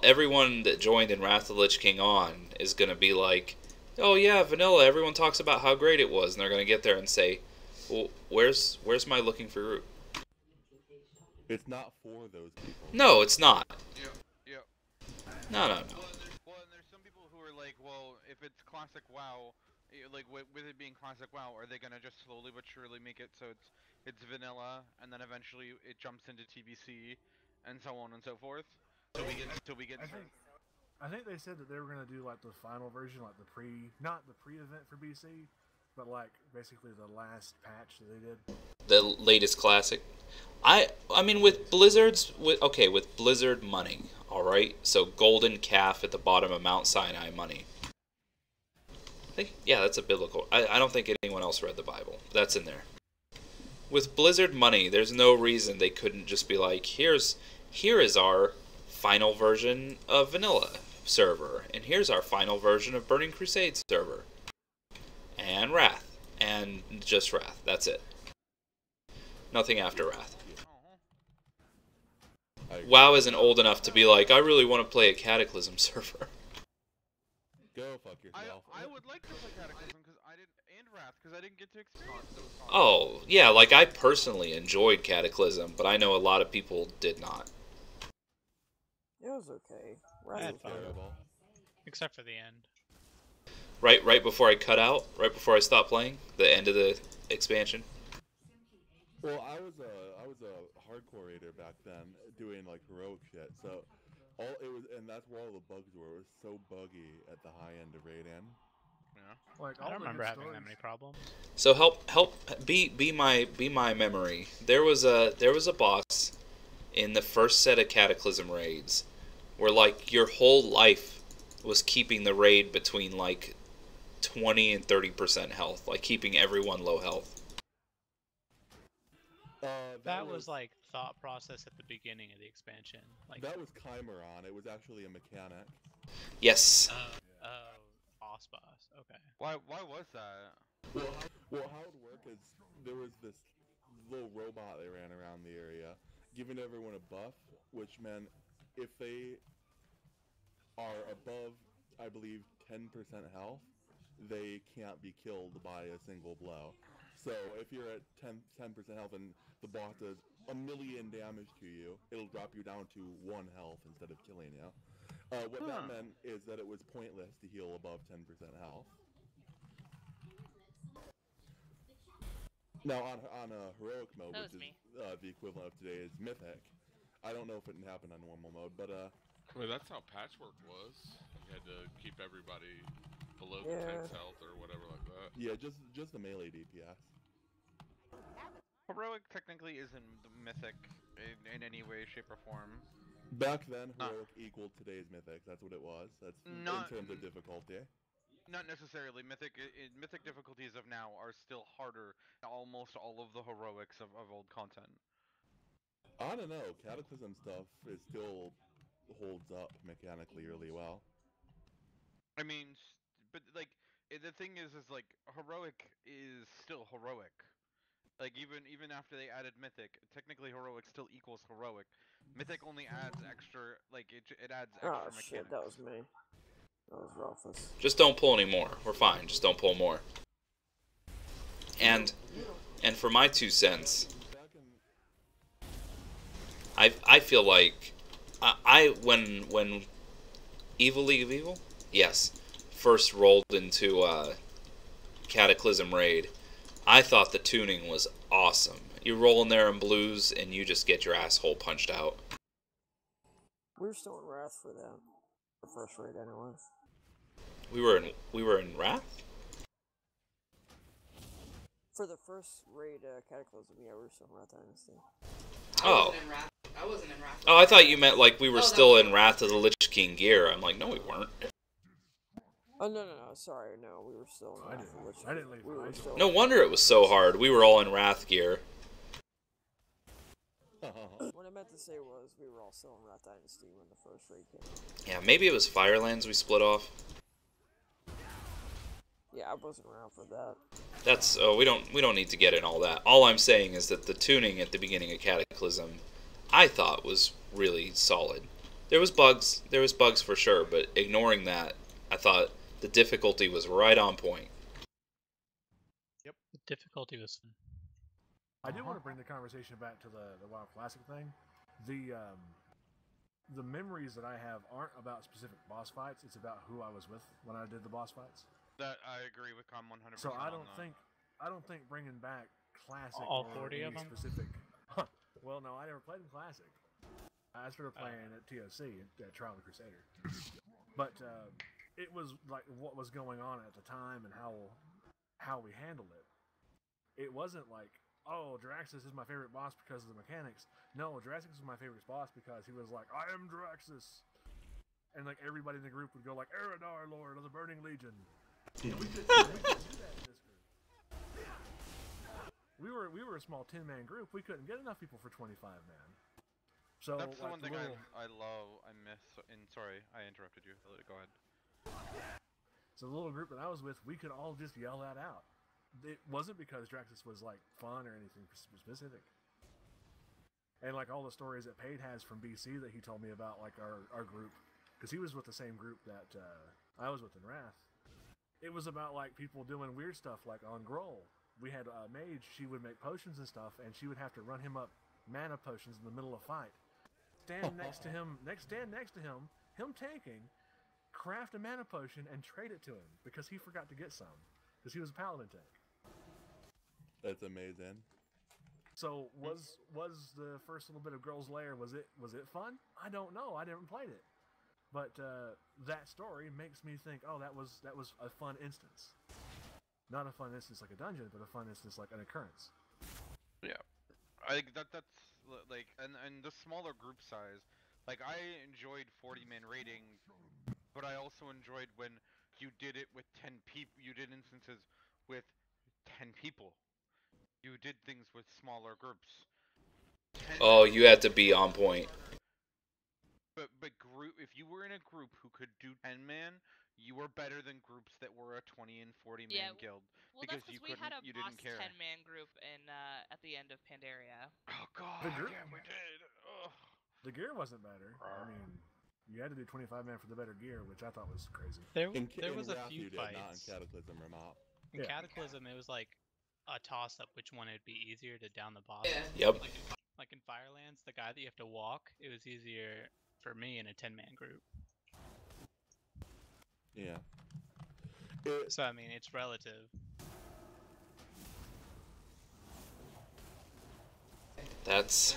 Everyone that joined in Wrath of the Lich King on is gonna be like, oh yeah, vanilla. Everyone talks about how great it was, and they're gonna get there and say, well, where's my looking for root? It's not for those people. No, it's not. Yep. No. Well, and there's some people who are like, well, if it's classic WoW, like with it being classic WoW, are they gonna just slowly but surely make it so it's vanilla, and then eventually it jumps into TBC, and so on and so forth? Till we get. I think they said that they were gonna do like the final version, like not the pre-event for BC, but like basically the last patch that they did. The latest classic. I mean with Blizzard money, all right. So golden calf at the bottom of Mount Sinai money. I think that's a biblical. I don't think anyone else read the Bible. That's in there. With Blizzard money, there's no reason they couldn't just be like, here is our final version of vanilla server, and here's our final version of Burning Crusade server, and Wrath, and just Wrath. That's it. Nothing after Wrath. WoW isn't old enough to be like, I really want to play a Cataclysm server. Go fuck yourself. I would like to play Cataclysm and Wrath because I didn't get to experience those. Oh, yeah, like I personally enjoyed Cataclysm, but I know a lot of people did not. It was okay. Wrath was terrible. Except for the end. Right before I cut out, right before I stopped playing, the end of the expansion. Well, I was a hardcore raider back then, doing like heroic shit. So and that's where all the bugs were. It was so buggy at the high end of raid-in. Yeah. Like, I don't remember having that many problems. So help be my memory. There was a boss in the first set of Cataclysm raids where like your whole life was keeping the raid between like 20 and 30% health, like keeping everyone low health. That was like thought process at the beginning of the expansion. Like that was Chimeron. It was actually a mechanic. Yes. Boss. Okay. Why was that? Well, how it would work is there was this little robot that ran around the area, giving everyone a buff, which meant if they are above, I believe, 10% health, they can't be killed by a single blow. So if you're at 10% health and the boss does 1 million damage to you, it'll drop you down to 1 health instead of killing you. What that meant is that it was pointless to heal above 10% health. Now on a heroic mode, which is the equivalent of today's mythic, I don't know if it can happen on normal mode, but Well, that's how patchwork was. You had to keep everybody below the 10th health or whatever like that. Yeah, just the melee DPS. Heroic technically isn't mythic in any way, shape, or form. Back then, heroic equaled today's mythic. That's what it was. That's in terms of difficulty. Not necessarily. Mythic difficulties of now are still harder than almost all of the heroics of old content. I don't know. Cataclysm stuff still holds up mechanically really well. I mean, but like the thing is like heroic is still heroic. Like even after they added mythic, technically heroic still equals heroic Mythic only adds extra, like it adds Oh extra mechanics. shit, that was me. That was Ralphus. Just don't pull anymore. We're fine. Just don't pull more. And for my 2 cents, I feel like when Evil League of Evil, yes, first rolled into Cataclysm Raid, I thought the tuning was awesome. You roll in there in blues and you just get your asshole punched out. We were still in Wrath for that. The first raid, anyway. We were in Wrath? For the first raid, Cataclysm, yeah, we were still in Wrath Dynasty. Oh. I wasn't in Wrath. Oh, I thought you meant like we were still in Wrath of the Lich King gear. I'm like, no, we weren't. Oh, no, sorry, no, we were still in Wrath of the Lich King. I didn't leave. We were still No wonder it was so hard. We were all in Wrath gear. What I meant to say was we were all still in Wrath Dynasty when the first raid came out. Yeah, maybe it was Firelands we split off. Yeah, I wasn't around for that. That's we don't need to get in all that. All I'm saying is that the tuning at the beginning of Cataclysm, I thought was really solid. There was bugs for sure, but ignoring that, I thought the difficulty was right on point. Yep, the difficulty was fun. I do want to bring the conversation back to the WoW Classic thing. The memories that I have aren't about specific boss fights. It's about who I was with when I did the boss fights. That I agree with Com 100%. So I don't think bringing back Classic all or 40 of any them? Specific. Well, no, I never played in Classic. I started playing at TOC at Trial of the Crusader. But it was like what was going on at the time and how we handled it. It wasn't like, oh, Draxus is my favorite boss because of the mechanics. No, Draxus was my favorite boss because he was like, I am Draxus. And like everybody in the group would go like, Eridar, Lord of the Burning Legion. And we couldn't do that in this group. We were a small 10-man group. We couldn't get enough people for 25 man. So that's the like, one thing I love, I miss. And sorry, I interrupted you. Go ahead. So the little group that I was with, we could all just yell that out. It wasn't because Draxus was like fun or anything specific. And like all the stories that Paid has from BC that he told me about, like our group, because he was with the same group that I was with in Wrath. It was about like people doing weird stuff, like on Groll. We had a mage, she would make potions and stuff, and she would have to run him up mana potions in the middle of fight. Stand next to him, him tanking, craft a mana potion and trade it to him because he forgot to get some, because he was a paladin tank. That's amazing. So was the first little bit of Girl's Lair, was it fun? I don't know. I didn't play it. But that story makes me think, oh, that was a fun instance. Not a fun instance like a dungeon, but a fun instance like an occurrence. Yeah. I think that's like and the smaller group size. Like I enjoyed 40-man raiding, but I also enjoyed when you did it with 10 people. You did instances with 10 people. You did things with smaller groups. Oh, you had to be on point. But group, if you were in a group who could do 10-man, you were better than groups that were a 20 and 40-man guild. Well, because that's you we had a you boss didn't care. 10-man group in at the end of Pandaria. Oh god, yeah, we did. Ugh. The gear wasn't better. I mean, you had to do 25 man for the better gear, which I thought was crazy. There in was a Wrath few you did, fights. not in Cataclysm or Mop. In Cataclysm, it was like a toss-up which one it'd be easier to down the boss. Yeah. Yep. Like in Firelands, the guy that you have to walk, it was easier for me in a 10-man group. Yeah. So I mean, it's relative. That's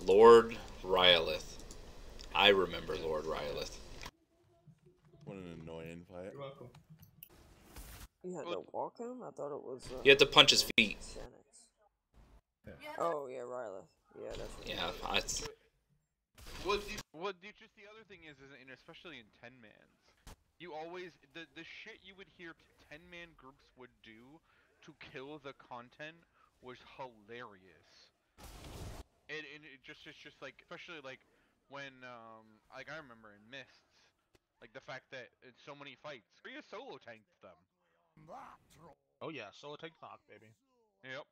Lord Rylith. I remember Lord Rylith. What an annoying fight. You're welcome. You had to walk him? I thought it was... You had to punch his feet. Yeah. Oh, yeah, Rylith. Yeah, that's right. Yeah, Well, just the other thing is and especially in 10-mans, you always the shit you would hear 10-man groups would do to kill the content was hilarious. And it's just like, especially like when like I remember in Mists, like the fact that in so many fights, Rhea solo tanked them. Oh yeah, solo tank knock, baby. Yep.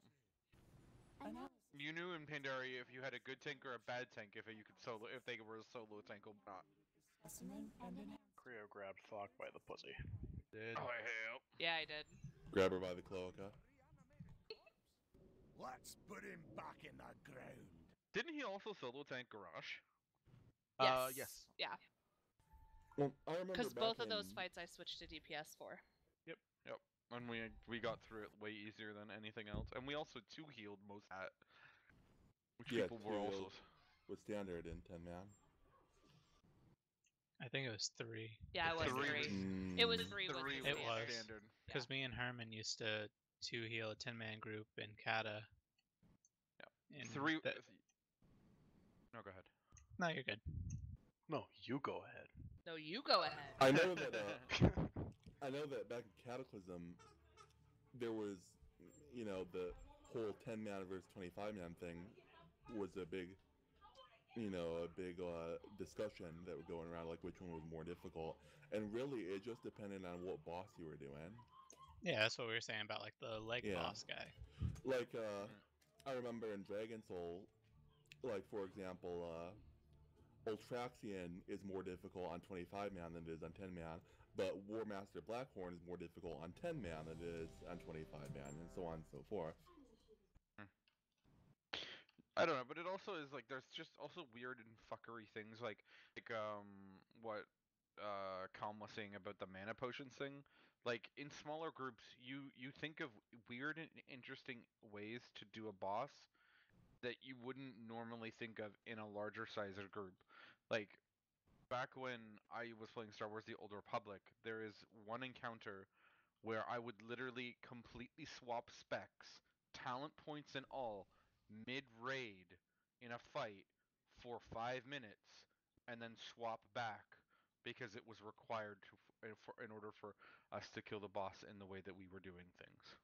Analysis You knew in Pandaria if you had a good tank or a bad tank, if you could solo, if they were a solo tank or not. Creo grabbed Thok by the pussy. Did. Oh, hell. Yeah, I did. Grab her by the cloaca. Let's put him back in the ground. Didn't he also solo tank Garage? Yes. Yeah. Well, I remember Because back both of those in- fights I switched to DPS for. Yep. And we got through it way easier than anything else, and we also two healed most at, which Yeah, people were also. was standard in 10-man. I think it was 3. Yeah, it was Three. 3. It was 3 Three was the It was. standard. Because me and Herman used to 2 heal a 10-man group in Kata. Yeah. And 3. that- No, go ahead. No, you're good. No, you go ahead. No, you go ahead. I know that. I know that back in Cataclysm, there was, the whole 10-man versus 25-man thing was a big, discussion that was going around, like which one was more difficult, and really it just depended on what boss you were doing. Yeah, that's what we were saying about like the leg boss guy. Like, I remember in Dragon Soul, like for example, Ultraxian is more difficult on 25-man than it is on 10-man, but War Master Blackhorn is more difficult on 10-man than it is on 25-man, and so on and so forth. I don't know, but it also is like there's just also weird and fuckery things like what Calm was saying about the mana potions thing. Like in smaller groups, you think of weird and interesting ways to do a boss that you wouldn't normally think of in a larger sized group. Like back when I was playing Star Wars: The Old Republic, there is one encounter where I would literally completely swap specs, talent points and all, mid-raid in a fight for 5 minutes, and then swap back because it was required in order for us to kill the boss in the way that we were doing things.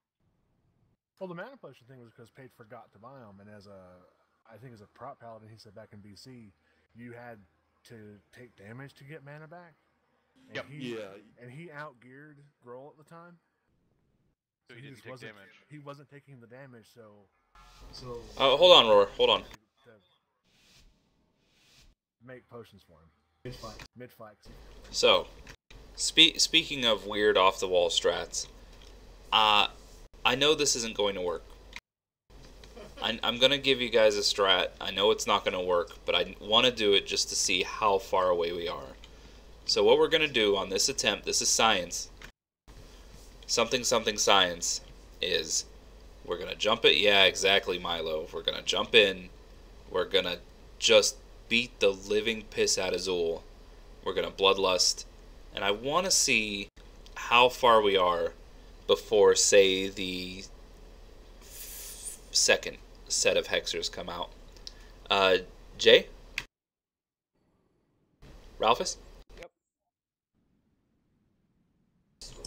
Well, the mana potion thing was because Pate forgot to buy them, and I think as a prop paladin, he said back in BC, you had to take damage to get mana back. And and he outgeared Grohl at the time. So he didn't take damage. He wasn't taking the damage, so. Hold on, Roar. Hold on. To make potions for him. Mid-fight. So, speaking of weird off-the-wall strats, I know this isn't going to work. I'm going to give you guys a strat. I know it's not going to work, but I want to do it just to see how far away we are. So what we're going to do on this attempt, this is science. Something science is we're going to jump it. Yeah, exactly, Milo. We're going to jump in. We're going to just beat the living piss out of Zool. We're going to bloodlust. And I want to see how far we are before, say, the second set of hexers come out. Jay? Ralphus? Yep.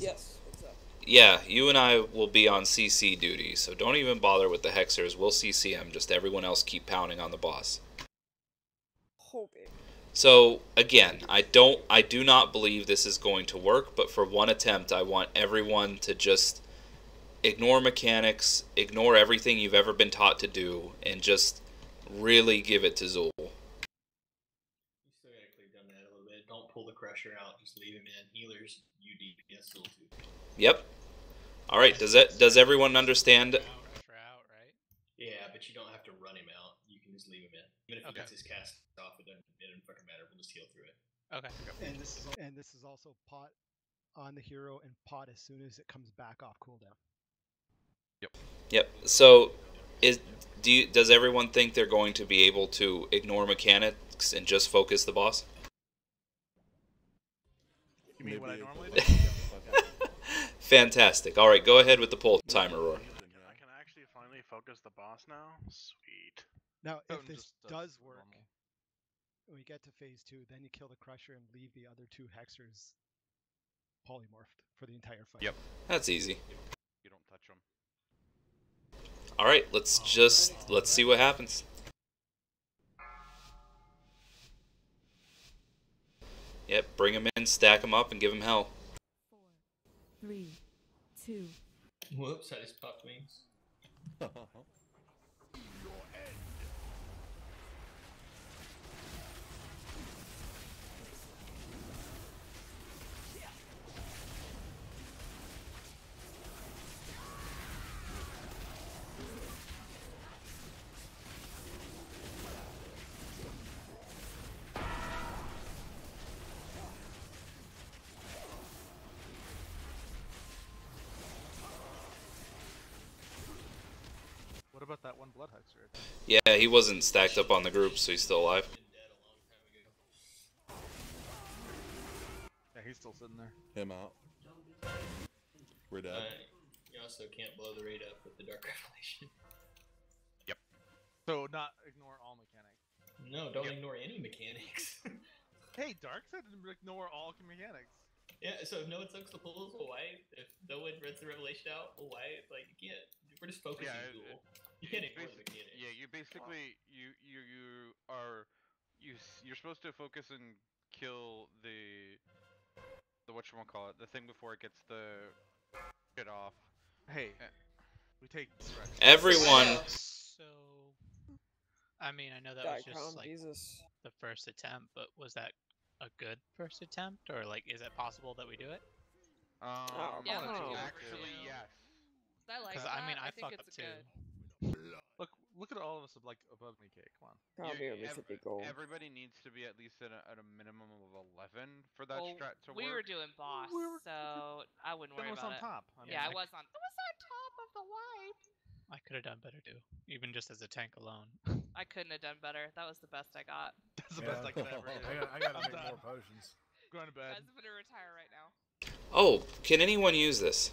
Yes. What's up? Yeah, you and I will be on CC duty, so don't even bother with the hexers. We'll CC them. Just everyone else keep pounding on the boss. Hoping. So again, I do not believe this is going to work, but for one attempt, I want everyone to just ignore mechanics, ignore everything you've ever been taught to do, and just really give it to Zool. You still gotta clear down that a little bit. Don't pull the crusher out. Just leave him in. Healers, you DPS Zool too. Yep. All right. Does everyone understand? Yeah, but you don't have to run him out. You can just leave him in. Even if he gets his cast off, it doesn't fucking matter. We'll just heal through it. Okay. And this is also pot on the hero and pot as soon as it comes back off cooldown. Yep. So, does everyone think they're going to be able to ignore mechanics and just focus the boss? You mean what I normally do? Fantastic. All right, go ahead with the pull timer, Roar. I can actually finally focus the boss now? Sweet. Now, if this does work, when we get to phase 2, then you kill the crusher and leave the other 2 hexers polymorphed for the entire fight. Yep. That's easy. You don't touch them. All right, let's see what happens. Yep, bring him in, stack him up, and give him hell. 4, 3, 2. Whoops, I just popped wings. Your about that one blood hexer? Yeah, he wasn't stacked up on the group, so he's still alive. Yeah, he's still sitting there. Him out. We're dead. You also can't blow the raid up with the Dark Revelation. Yep. So not ignore all mechanics. No, don't ignore any mechanics. Hey, Dark said to ignore all mechanics. Yeah, so if no one sucks the pools, we'll wipe. If no one rents the Revelation out, we'll wipe. Like, you can't. We're just focusing duel. You can't ignore the mechanics. Yeah, you basically you're supposed to focus and kill the whatchamacallit, the thing before it gets the shit off. Hey, we take direction. Everyone. So, I mean, I know that was just like Jesus. the first attempt, but was that a good first attempt, or like, is it possible that we do it? Yeah, actually, yes. I like Because that. I mean, I think fuck it's up too. good. Look at all of us like above me, Kate. Come on. I'll be able to 50 gold. Everybody needs to be at least at a minimum of 11 for that strat to work. We were doing boss, so I wouldn't worry about on it. top. I was on top of the wipe. I could have done better too, even just as a tank alone. I couldn't have done better. That was the best I got. That's the best I could ever do. I gotta make more potions. Going to bed. Guys, I'm gonna retire right now. Oh, can anyone use this?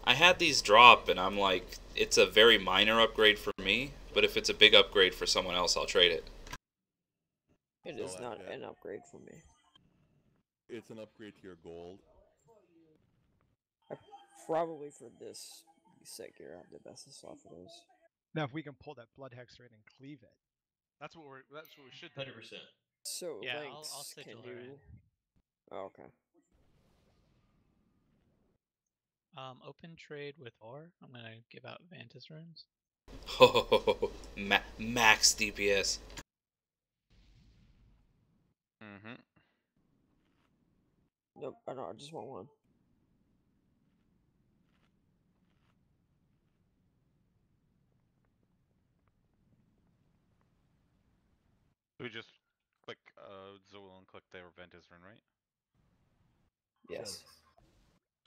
I had these drop, and I'm like, it's a very minor upgrade for me, but if it's a big upgrade for someone else, I'll trade it. It is not an upgrade for me. It's an upgrade to your gold. Probably for this set gear, I have the best of stuff for those. Now, if we can pull that blood hexer in and cleave it, that's what we should do. 100%. So yeah, Lynx I'll can sigil do. her in. Oh, okay. Open trade with ore. I'm gonna give out Vantis runes. Oh, max DPS. Mm-hmm. Nope, I don't. I just want one. We just click Zool and click their Ventus rune, right? Yes.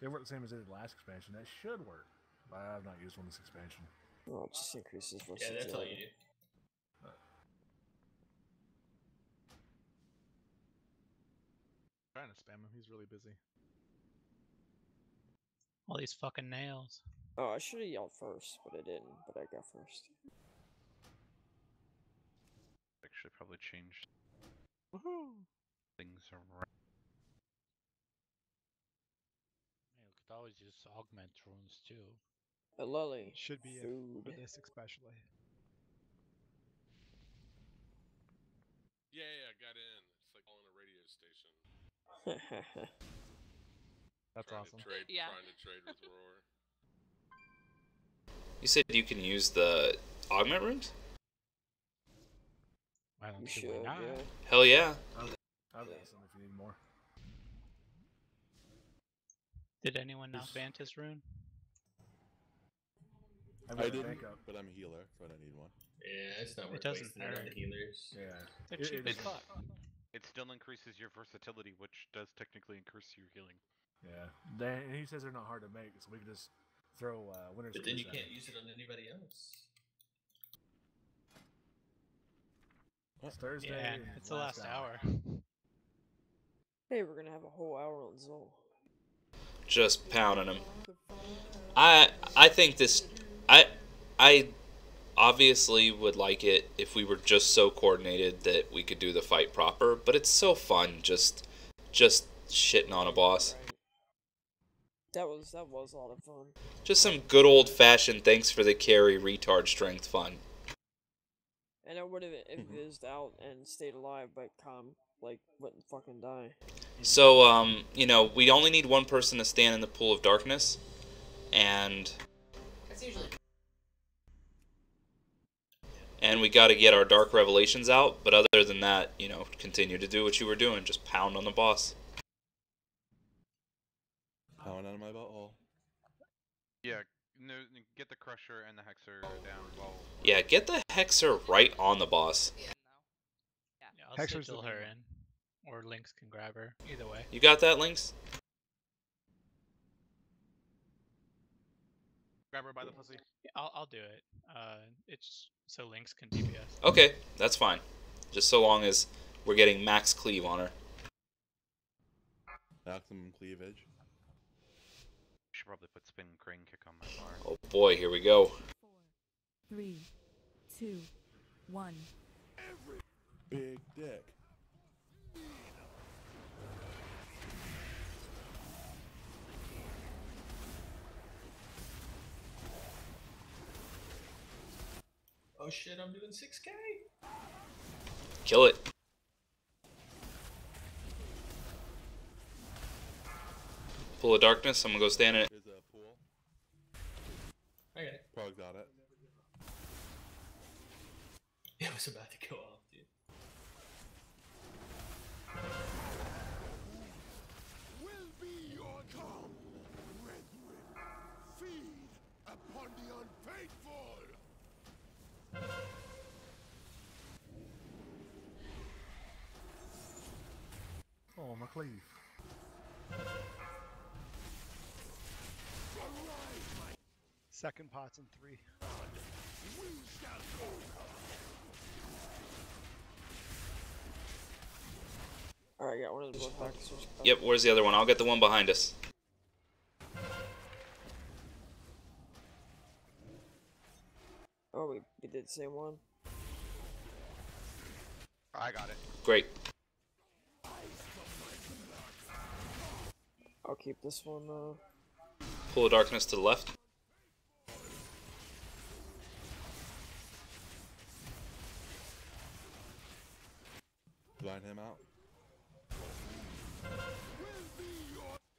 They work the same as they did last expansion. That should work. But I've not used one this expansion. Well, it just increases Yeah, that's all you do. Trying to spam him. He's really busy. All these fucking nails. Oh, I should have yelled first, but I didn't. But I got first. Actually, probably changed things around. You could always use augment runes too. A lily should be food. For this especially. Yeah, I got in. It's like calling a radio station. That's awesome. Trying to trade with Roar. You said you can use the augment runes? I don't You see should, why not. yeah. Hell yeah. I've got some if you need more. Did anyone knock Vantis rune? I didn't, but I'm a healer, so I don't need one. Yeah, it's not worth doesn't wasting it on hurt. the healers. Yeah. They're cheap as fuck. It still increases your versatility, which does technically increase your healing. Yeah. And he says they're not hard to make, so we can just throw Winter's But then you Curse can't at use it on anybody else. It's Thursday. Yeah, and it's the last hour. Hey, we're gonna have a whole hour on Zol. Just pounding him. I think this. I obviously would like it if we were just so coordinated that we could do the fight proper, but it's so fun just shitting on a boss. That was a lot of fun. Just some good old fashioned thanks for the carry retard strength fun. And I would have invised out and stayed alive, but wouldn't fucking die. So we only need one person to stand in the pool of darkness, and we got to get our dark revelations out. But other than that, continue to do what you were doing, just pound on the boss. Pound on my butthole. Yeah, get the Crusher and the Hexer down. Yeah, get the Hexer right on the boss. Yeah, I'll Hexer's sigil the her one. in. Or Lynx can grab her. Either way. You got that, Lynx? Grab her by the pussy. I'll do it. It's so Lynx can DPS. Okay, that's fine. Just so long as we're getting max cleave on her. Maximum cleavage. Should probably put spin crane kick on my bar. Oh boy, here we go. 3, 2, 1. Big dick. Oh shit, I'm doing 6K. Kill it. Pool of darkness. I'm gonna go stand in it. There's a pool. I got it. Prog got it. It was about to go off, dude. Will be your calm, brethren. Feed upon the unfaithful. Oh, my cleave. Second pots in 3. We shall go. Alright, got one of the blood packets. Yep, where's the other one? I'll get the one behind us. Oh, we did the same one. I got it. Great. I'll keep this one. Pool of darkness to the left. Blind him out.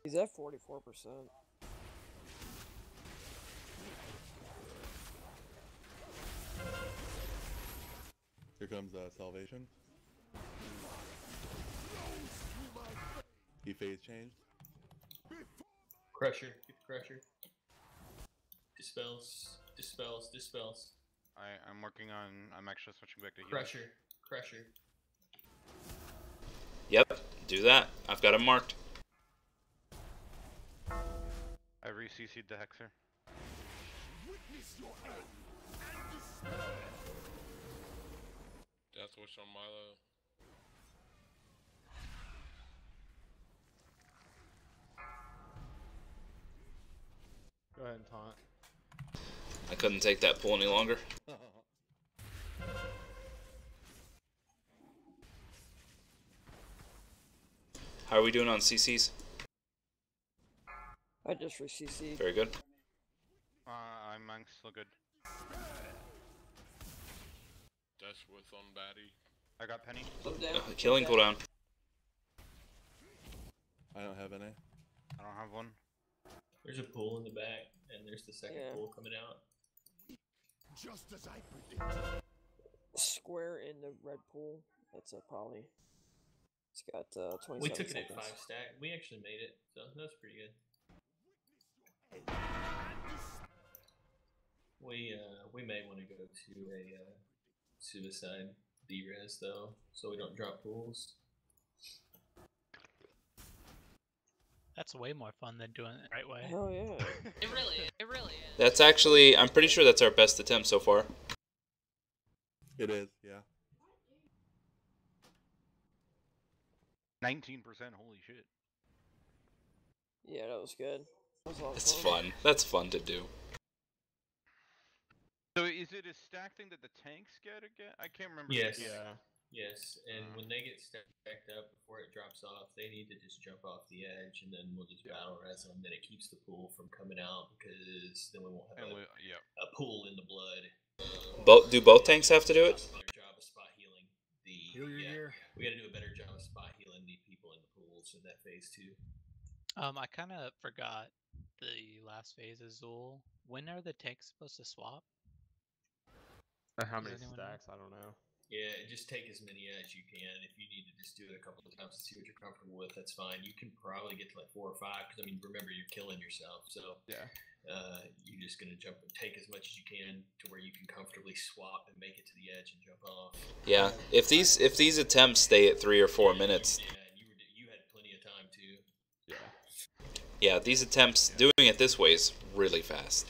He's at 44%. Here comes salvation. He phase changed. Crusher, get the crusher. Dispels, dispels, dispels. I'm working on. I'm actually switching back to healing. Crusher, crusher. Yep, do that. I've got him marked. I re-CC'd the Hexer. Witness your end and despair. Death wish on Milo. Go ahead and taunt. I couldn't take that pool any longer. How are we doing on CCs? I just re-CC'd. Very good. I'm still good. Death wish on baddie. I got Penny. Killing cooldown. I don't have any. I don't have one. There's a pool in the back, and there's the second pool coming out. Just as I predicted. Square in the red pool. That's a poly. It's got 27 We took it seconds. at 5 stack. We actually made it, so that's pretty good. We may want to go to a suicide D-res though, so we don't drop pools. That's way more fun than doing it the right way. Hell yeah. It really is. It really is. That's actually, I'm pretty sure that's our best attempt so far. It is, yeah. 19%, holy shit. Yeah, that was good. That was a lot of It's fun. fun. That's fun to do. So is it a stack thing that the tanks get again? I can't remember. Yes. Yeah. Yes, and when they get stacked up before it drops off, they need to just jump off the edge, and then we'll just battle res them. Then it keeps the pool from coming out because then we won't have a pool in the blood. Do both tanks have to do it? Better job of spot healing Heal your gear. we got to do a better job of spot healing the people in the pools in that phase 2. I kind of forgot the last phase of Zool. When are the tanks supposed to swap? How Does many anyone stacks? I don't know. Yeah, just take as many as you can. If you need to just do it a couple of times to see what you're comfortable with, that's fine. You can probably get to like 4 or 5 because I mean, remember you're killing yourself, so yeah, you're just gonna jump and take as much as you can to where you can comfortably swap and make it to the edge and jump off. Yeah. If these attempts stay at 3 or 4 minutes. Yeah, and you had plenty of time too. Yeah, these attempts doing it this way is really fast.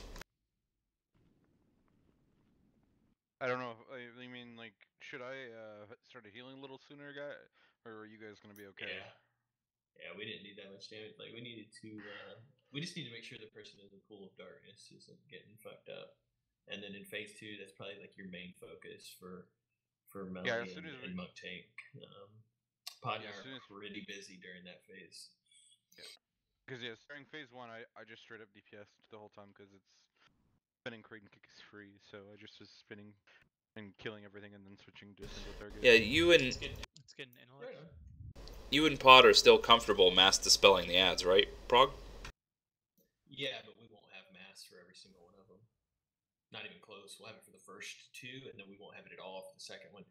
should I start healing a little sooner, guy? Or are you guys gonna be okay? Yeah, we didn't need that much damage. Like, we needed to, we just need to make sure the person in the pool of darkness isn't getting fucked up. And then in phase 2, that's probably like your main focus for Melody and Monk Tank. Pod and I are pretty busy during that phase. Yeah. Because starting phase 1, I just straight up DPS the whole time because it's spinning Creed and Kick is free, so I just was spinning and killing everything and then switching to a single target. Yeah, you and Let's get an intellect. you and Pod are still comfortable mass dispelling the ads, right, Prog? Yeah, but we won't have mass for every single one of them. Not even close. We'll have it for the first 2, and then we won't have it at all for the second one.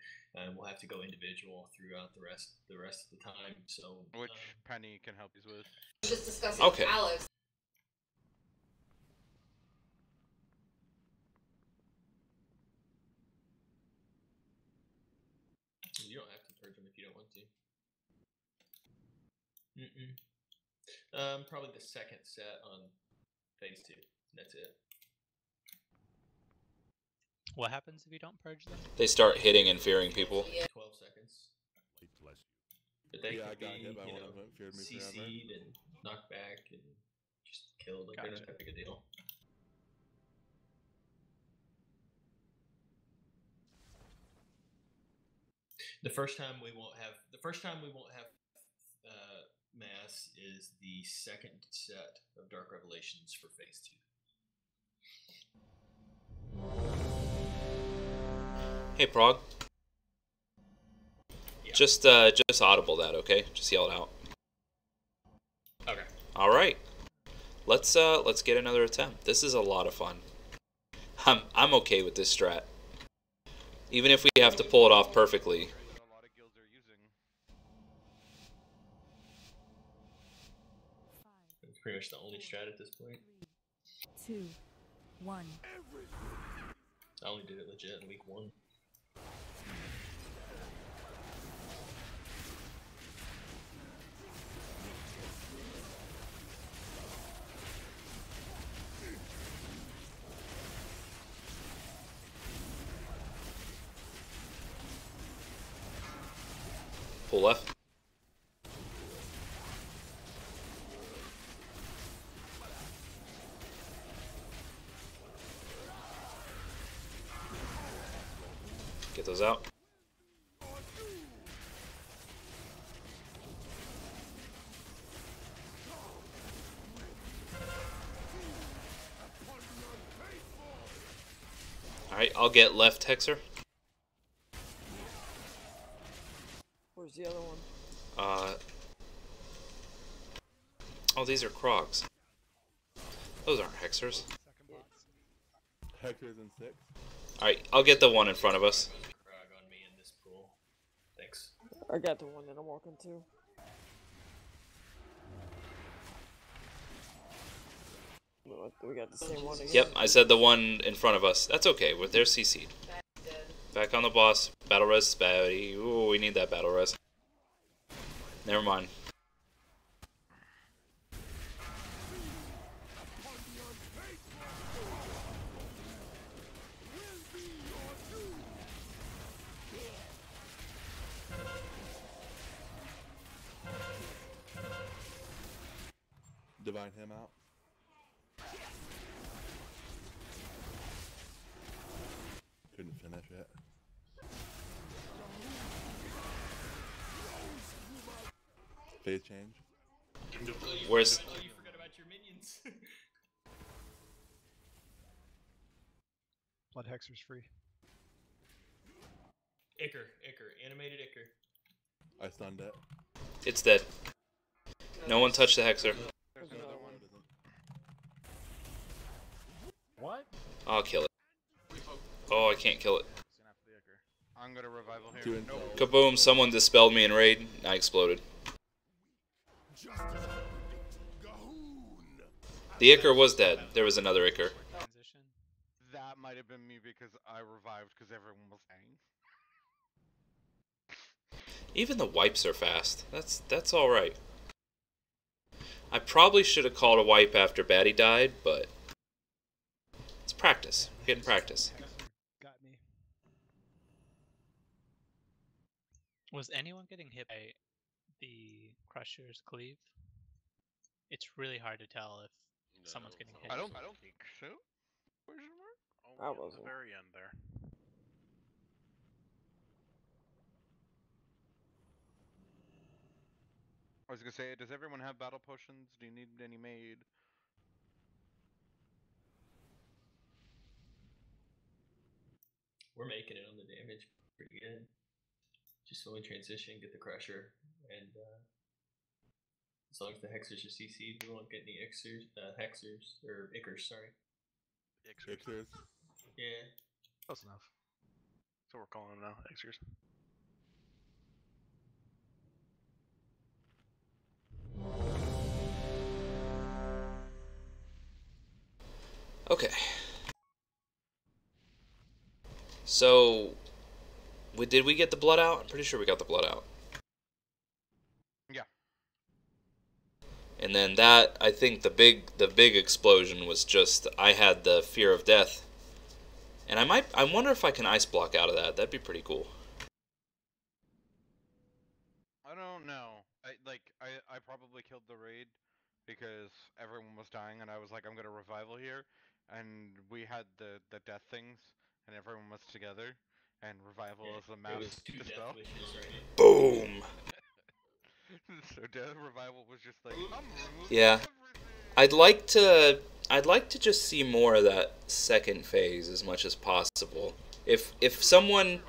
We'll have to go individual throughout the rest of the time. So, which Penny can help you with. Just discussing Okay. with Alex. You don't have to purge them if you don't want to. Probably the second set on phase 2. That's it. What happens if you don't purge them? They start hitting and fearing people. 12 seconds. But they Yeah, I could got be, hit by one of them. Feared me forever. CC'd and knocked back and just killed. Like, they're not that big a deal. The first time we won't have mass is the second set of Dark Revelations for phase 2. Hey, Prog. Yeah. Just audible that, okay? Just yell it out. Okay. All right. Let's get another attempt. This is a lot of fun. I'm okay with this strat. Even if we have to pull it off perfectly. It's pretty much the only strat at this point. 2, 1. I only did it legit in week 1. Pull left. Get those out. Alright, I'll get left Hexer. Where's the other one? Oh, these are Krogs. Those aren't Hexers. Hector's in 6. Alright, I'll get the one in front of us. Krog on me in this pool. Thanks. I got the one that I'm walking to. We got the same one again. Yep, I said the one in front of us. That's okay, they're CC'd. Back on the boss. Battle res is bad. Ooh, we need that battle res. Never mind. Divine him out. Couldn't finish it. Phase change. Where's... Oh, you forgot about your minions. Blood Hexer's free. Icker, animated Icker. I stunned it. It's dead. No one touched the Hexer. There's another one. What? I'll kill it. Oh, I can't kill it. I'm gonna revival here. Nope. Kaboom, someone dispelled me in raid. I exploded. The Icker was dead. There was another Icker. That might have been me because I revived because everyone was hanging. Even the wipes are fast. That's alright. I probably should have called a wipe after Batty died, but it's practice. We're getting practice. Got me. Was anyone getting hit by the Crusher's cleave? It's really hard to tell if someone's getting hit. I don't think so. Question mark? I wasn't. At the very end there. I was gonna say, does everyone have battle potions? Do you need any made? We're making it on the damage pretty good. Just when we transition, get the Crusher, and as long as the Hexers are CC'd, we won't get any Hexers, or Ickers, sorry. Ixers. Yeah. Close enough. So we're calling them now, Xers. Okay. So, did we get the blood out? I'm pretty sure we got the blood out. Yeah. And then that, I think the big explosion was just, I had the fear of death. And I wonder if I can ice block out of that. That'd be pretty cool. I don't know. I probably killed the raid because everyone was dying, and I was like, I'm gonna revival here, and we had the death things, and everyone was together, and revival is a mass dispel. Boom. So death revival was just like, I'm removing Yeah. everything. I'd like to just see more of that second phase as much as possible. If someone,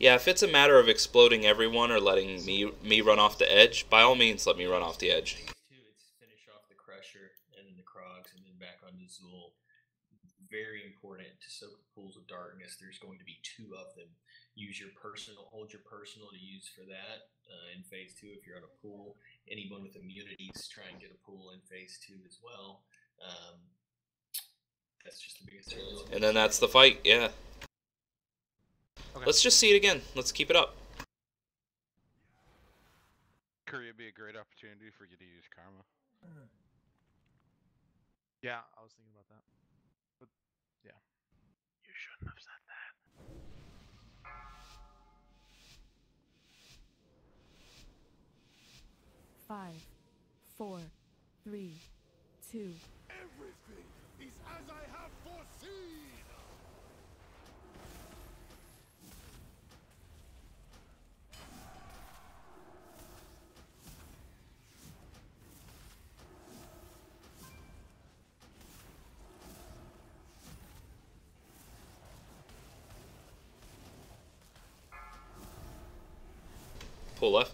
yeah, if it's a matter of exploding everyone or letting me run off the edge, by all means let me run off the edge. Phase 2, it's finish off the Crusher and then the Krogs and then back onto Zool. Very important to soak the pools of darkness. There's going to be 2 of them. Hold your personal to use for that in phase 2 if you're on a pool. Anyone with immunities, try and get a pool in phase 2 as well. That's just the biggest challenge. And then that's the fight, yeah. Okay. Let's just see it again. Let's keep it up. Curry would be a great opportunity for you to use Karma. Yeah, I was thinking about that. But yeah. You shouldn't have said that. Five, 4, 3, 2. Everything is as I have foreseen! Pull left.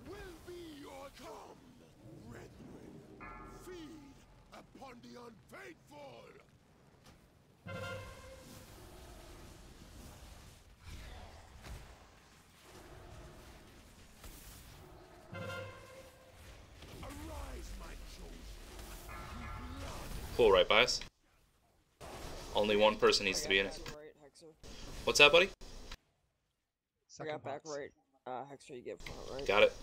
Will be your calm, brethren. Feed upon the unfaithful! Arise, my chosen. Pull right by us. Only one person needs to be in it. Right, Hexer. What's that, buddy? I got back right. Hexer, you get front right. Got it.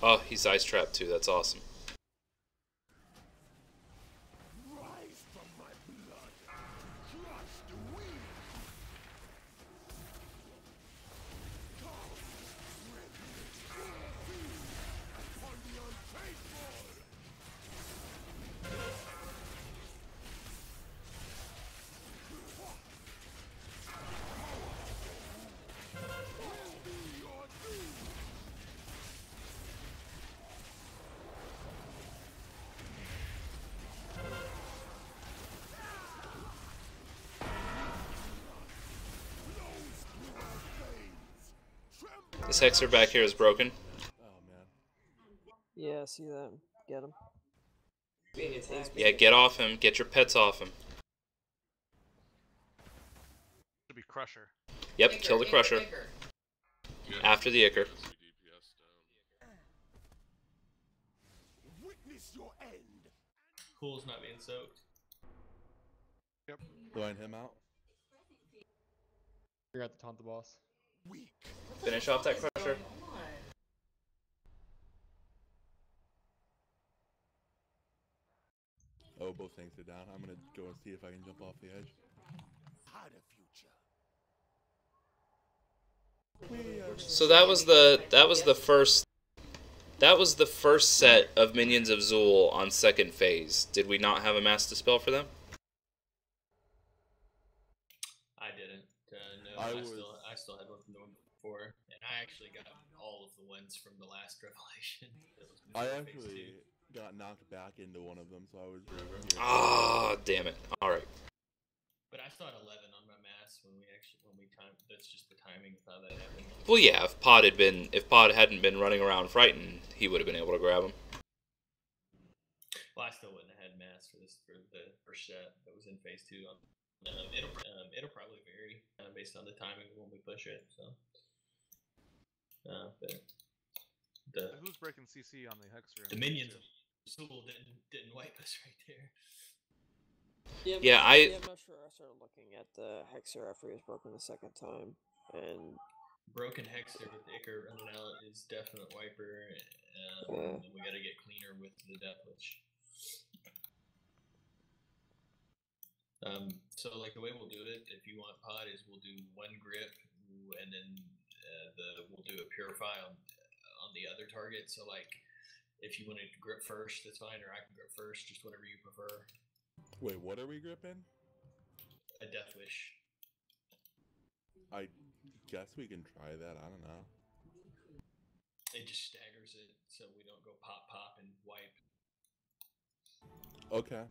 Oh, he's ice trapped too. That's awesome. Rise from my blood. Crush the weak. Come, brethren. Feed upon the unfaithful. Will be your doom. This Hexer back here is broken. Oh man. Yeah, see that. Get him. Yeah, get off him. Get your pets off him. Should be Crusher. Yep, kill the Crusher. After the Icker. Witness your end. Pool's not being soaked. Yep. Line him out. You're at the taunt the boss. Weak. Finish off that Crusher. Oh, both tanks are down. I'm gonna go and see if I can jump off the edge. Had a future. So that was the first set of minions of Zool on second phase. Did we not have a mass dispel for them? I didn't. No, I I still had one from the one before, and I actually got all of the ones from the last revelation. That was I before phase actually got knocked back into one of them, so I was really here. Ah, damn it. Alright. But I still had 11 on my mass when we timed. That's just the timing of how that happened. Well, yeah, if Pod hadn't been running around frightened, he would have been able to grab him. Well, I still wouldn't have had mass for the first set that was in phase 2. It'll probably vary based on the timing when we push it. So, but who's breaking CC on the Hexer? The minions of Zool didn't wipe us right there. Yeah, I'm not sure. I started looking at the Hexer after he was broken the second time, and broken Hexer with Icar running out is definite wiper. And we got to get cleaner with the Death Witch. So like the way we'll do it, if you want Pod, is we'll do one grip, and then we'll do a purify on the other target. So like, if you want to grip first, that's fine, or I can grip first, just whatever you prefer. Wait, what are we gripping? A Death Wish. I guess we can try that. I don't know. It just staggers it, so we don't go pop and wipe. Okay.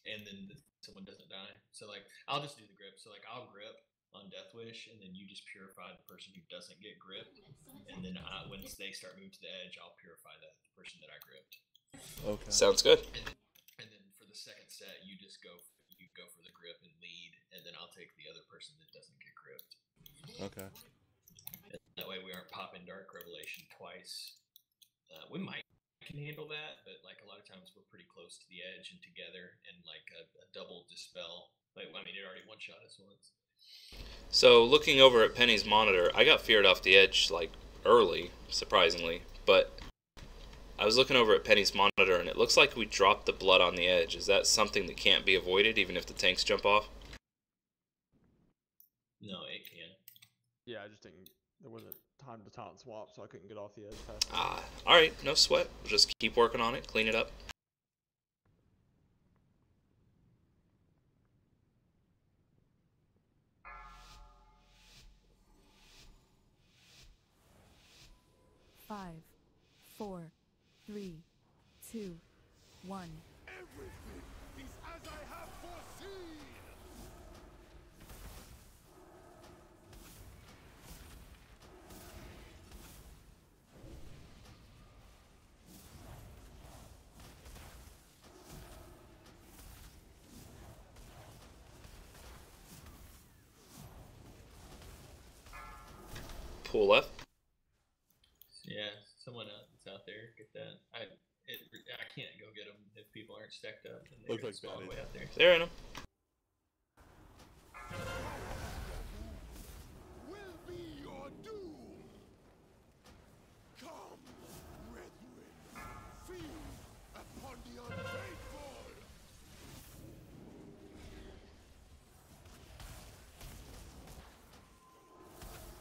And then someone doesn't die. So like, I'll just do the grip. So like, I'll grip on Death Wish, and then you just purify the person who doesn't get gripped. And then once they start moving to the edge, I'll purify the person that I gripped. Okay. Sounds good. And then for the second set, you just go for the grip and lead, and then I'll take the other person that doesn't get gripped. Okay. And that way we aren't popping Dark Revelation twice. We might can handle that, but like a lot of times we're pretty close to the edge and together, and like a double dispel. Like, I mean, it already one-shot us once. So looking over at Penny's monitor, I got feared off the edge like early, surprisingly, but I was looking over at Penny's monitor, and it looks like we dropped the blood on the edge. Is that something that can't be avoided, even if the tanks jump off? No, it can. Yeah, I just didn't. There wasn't time to taunt swap, so I couldn't get off the edge fast. Ah, alright, no sweat. We'll just keep working on it, clean it up. Five, 4, 3, 2, 1. Everything is as I have foreseen. Pull left. Yeah, someone that's out there get that. I can't go get them if people aren't stacked up. And Looks like all the way out there. They're in them. Will be your doom. Come, brethren, feed upon the unfaithful.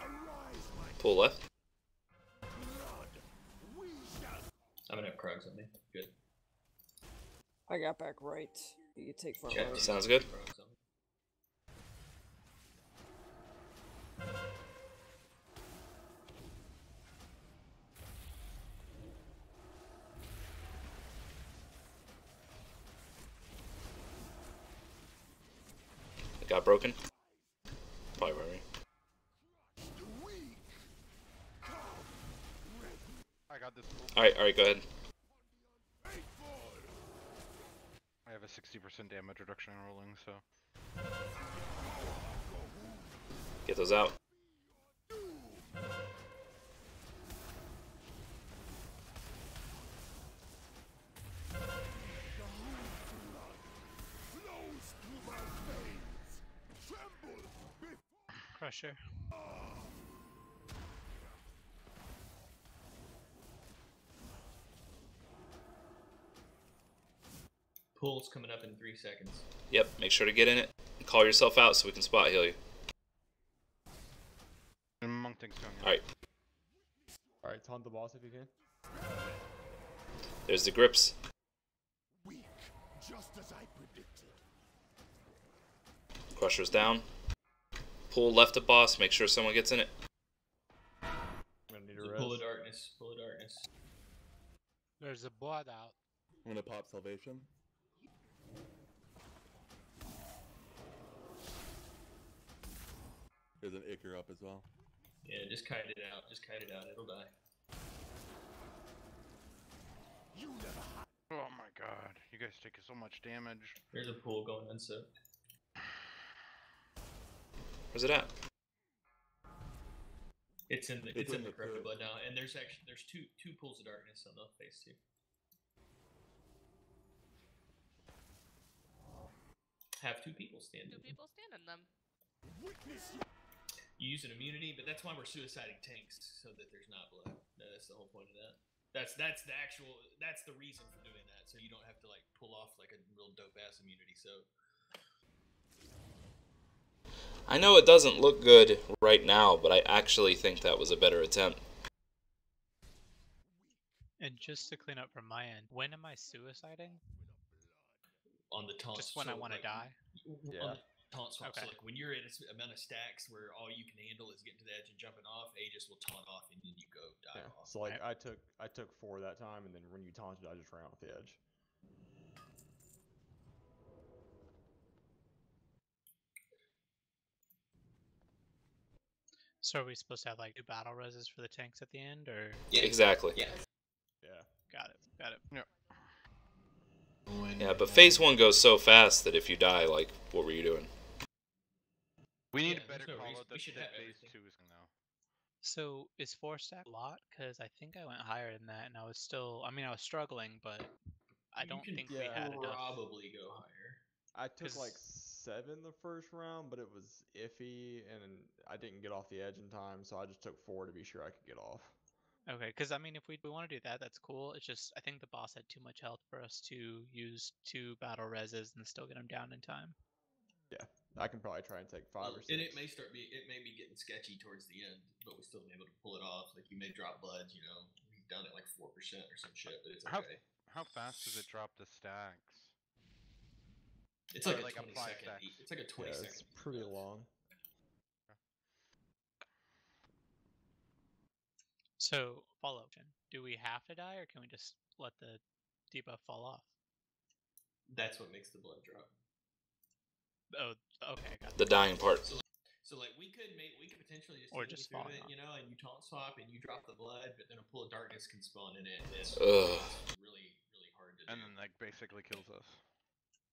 Arise, my Pull left. I'm gonna have Krugs on me. Good. I got back right. You can take front Check. right. Sounds good. Krugs on me. It got broken. Probably right. I got this. Alright, go ahead. I have a 60% damage reduction rolling, so. Get those out. Crusher. Pool's coming up in 3 seconds. Yep, make sure to get in it. And call yourself out so we can spot heal you. Alright. Alright, taunt the boss if you can. There's the grips. Weak, just as I predicted. Crusher's down. Pool left of boss, make sure someone gets in it. I'm gonna need a res. Pull of darkness. Pull of darkness. There's a blood out. I'm gonna pop salvation. There's an Ichor up as well. Yeah, just kite it out. Just kite it out. It'll die. Oh my god, you guys take so much damage. There's a pool going unsoaked. Where's it at? It's in the corrupted blood now, and there's two pools of darkness on the phase 2. Have 2 people stand in 2 people stand in them. You use an immunity, but that's why we're suiciding tanks, so that there's not blood. That's the whole point of that. That's the reason for doing that, so you don't have to like pull off like a real dope ass immunity. So I know it doesn't look good right now, but I actually think that was a better attempt. And just to clean up from my end, when am I suiciding? on the taunt. Just when I want to die? On the taunt swap. Okay. So like when you're at an amount of stacks where all you can handle is getting to the edge and jumping off, Aegis will taunt off and then you go die off. So like I took 4 that time, and then when you taunted, I just ran off the edge. So are we supposed to have like 2 battle reses for the tanks at the end, or? Yeah, exactly. Yeah. Got it. Got it. Yeah. Yeah, but phase 1 goes so fast that if you die, like, what were you doing? We need Yeah, a better there's no call reason. out that We should have phase everything. 2 is now. So is 4 stack a lot? Because I think I went higher than that, and I was still. I mean, I was struggling, but I don't think we had enough. Probably go higher. I took like 7 the first round, but it was iffy, and I didn't get off the edge in time, so I just took 4 to be sure I could get off. Okay, because I mean, if we want to do that, that's cool. It's just I think the boss had too much health for us to use 2 battle reses and still get him down in time. Yeah, I can probably try and take 5 or 6. And it may be getting sketchy towards the end, but we've still been able to pull it off. Like you may drop blood, you know, we've done it like 4% or some shit, but it's okay. How fast does it drop the stacks? It's like, Or a 20 second. stacks? It's like a 20 second. It's pretty long. So follow-up question: do we have to die, or can we just let the debuff fall off? That's what makes the blood drop. Oh, okay, got The dying part. So like we could potentially just Or take just you through spawn it, on. you know, and you taunt swap and you drop the blood, but then a pool of darkness can spawn in it. And it's Ugh. really hard to do. And then like basically kills us.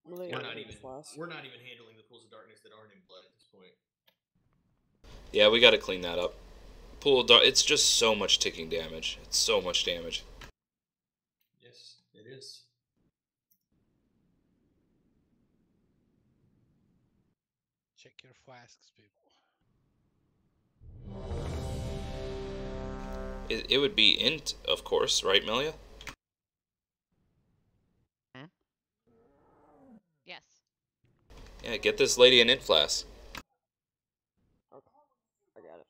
Really We're not not even even flask. we're not even handling the pools of darkness that aren't in blood at this point. Yeah, we gotta clean that up. Pool of Dark, it's just so much ticking damage. It's so much damage. Yes, it is. Check your flasks, people. It would be int, of course, right, Melia? Yes. Yeah, get this lady an int flask. Okay, I got it.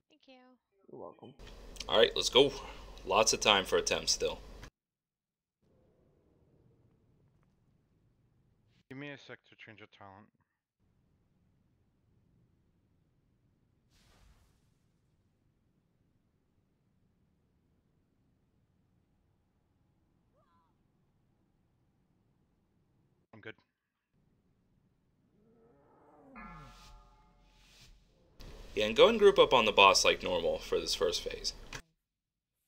Thank you. You're welcome. Alright, let's go. Lots of time for attempts still. Give me a sec to change a talent. I'm good. Yeah, and go and group up on the boss like normal for this first phase.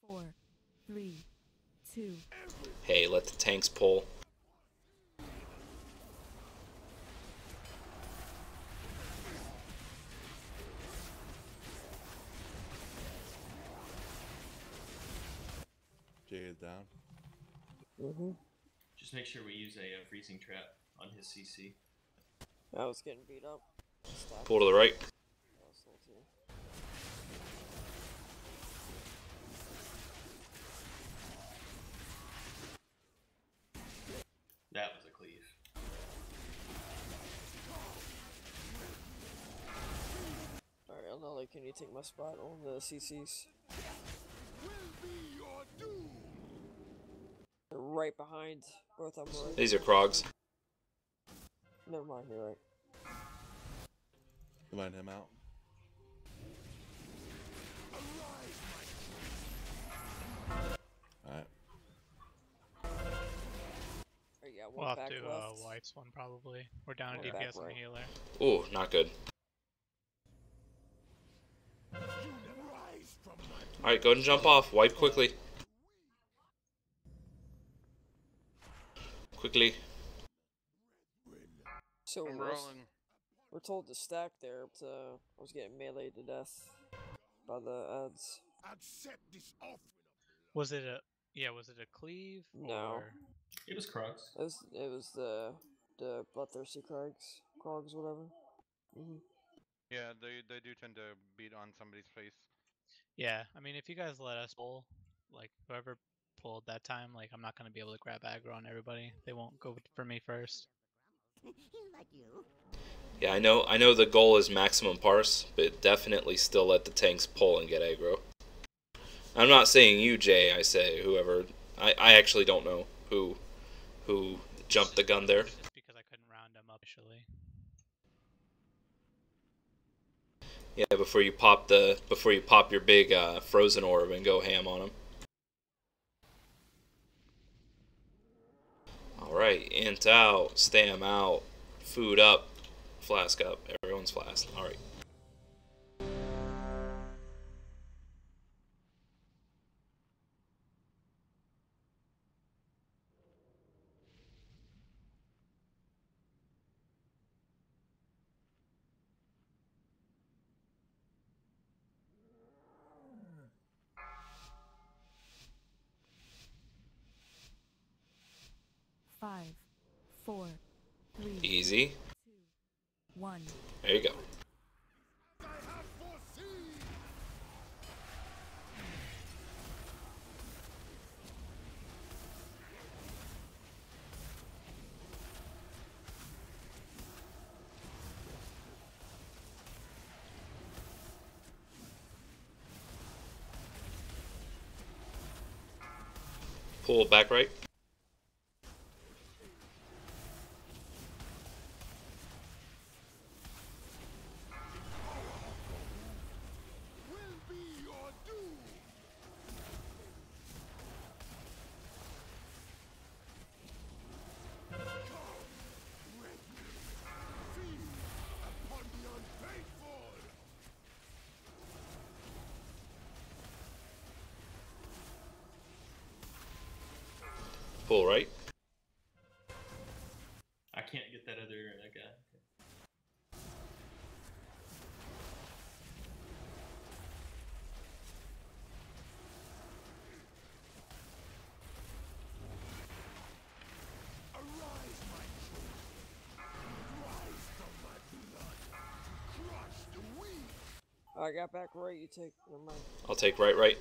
4, 3, 2. Hey, let the tanks pull. Jay is down. Just make sure we use a freezing trap on his CC. I was getting beat up. Pull to the right. Ellie, can you take my spot on the CCs? They're right behind both of them. Right. These are Krogs. Never mind, you're right. Line him out. Alright. Yeah, We'll one have back to left. Wife's one probably. We're down a One DPS back and right. healer. Ooh, not good. Alright, go ahead and jump off. Wipe quickly. Quickly. So I'm rolling. we're told to stack there, but I was getting meleeed to death by the ads. Was it a was it a cleave? No. Or... It was Crocs. It was the bloodthirsty Krogs, whatever. Yeah, they do tend to beat on somebody's face. Yeah, I mean, if you guys let us pull, like whoever pulled that time, like I'm not gonna be able to grab aggro on everybody. They won't go for me first. Like you. Yeah, I know the goal is maximum parse, but definitely still let the tanks pull and get aggro. I'm not saying you, Jay, I say whoever. I actually don't know who jumped the gun there. Just because I couldn't round them up initially. Yeah, before you pop your big frozen orb and go ham on them. All right, int out, stam out, food up, flask up. Everyone's flask. All right. Five, 4, 3, Easy. 2, 1. There you go. Pull back right. Pull right. I can't get that other guy. I got back right. You take. Never mind. I'll take right.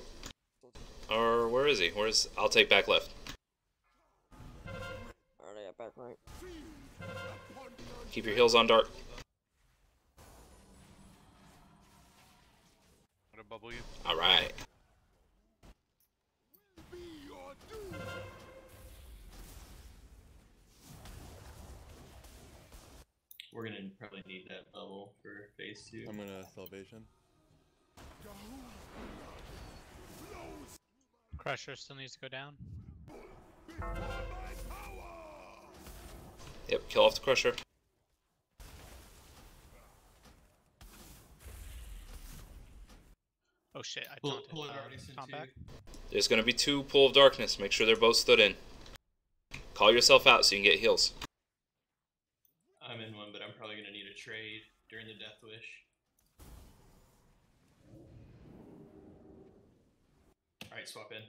Or where is he? I'll take back left. Alright, I got back right. Keep your heels on dark. I'm gonna bubble you. All right. We're gonna probably need that bubble for phase 2. I'm gonna salvation. Crusher still needs to go down. Yep, kill off the crusher. Oh shit, I Pull taunted it already sent Tom to you. back. There's gonna be 2 Pool of Darkness. Make sure they're both stood in. Call yourself out so you can get heals. I'm in one, but I'm probably gonna need a trade during the Death Wish. Alright, swap in.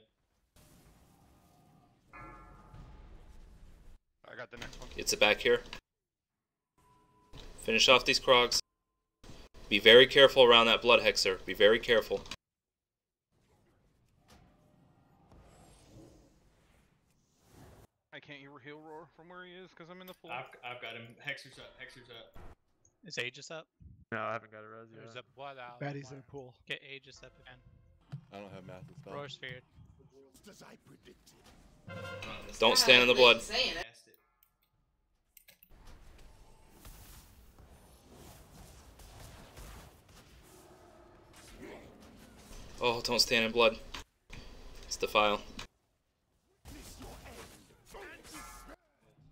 I got the next one. Gets it back here. Finish off these Krogs. Be very careful around that Blood Hexer. Be very careful. I can't hear heal roar from where he is because I'm in the floor. I've got him. Hexer's up. Hexer's up. Is Aegis up? No, I haven't got a res There's yet. a blood out. Baddies in a pool. Get Aegis up again. I don't have massive spell. Roar's feared. As I predicted. Don't stand in the blood. Oh, don't stand in blood. It's defile.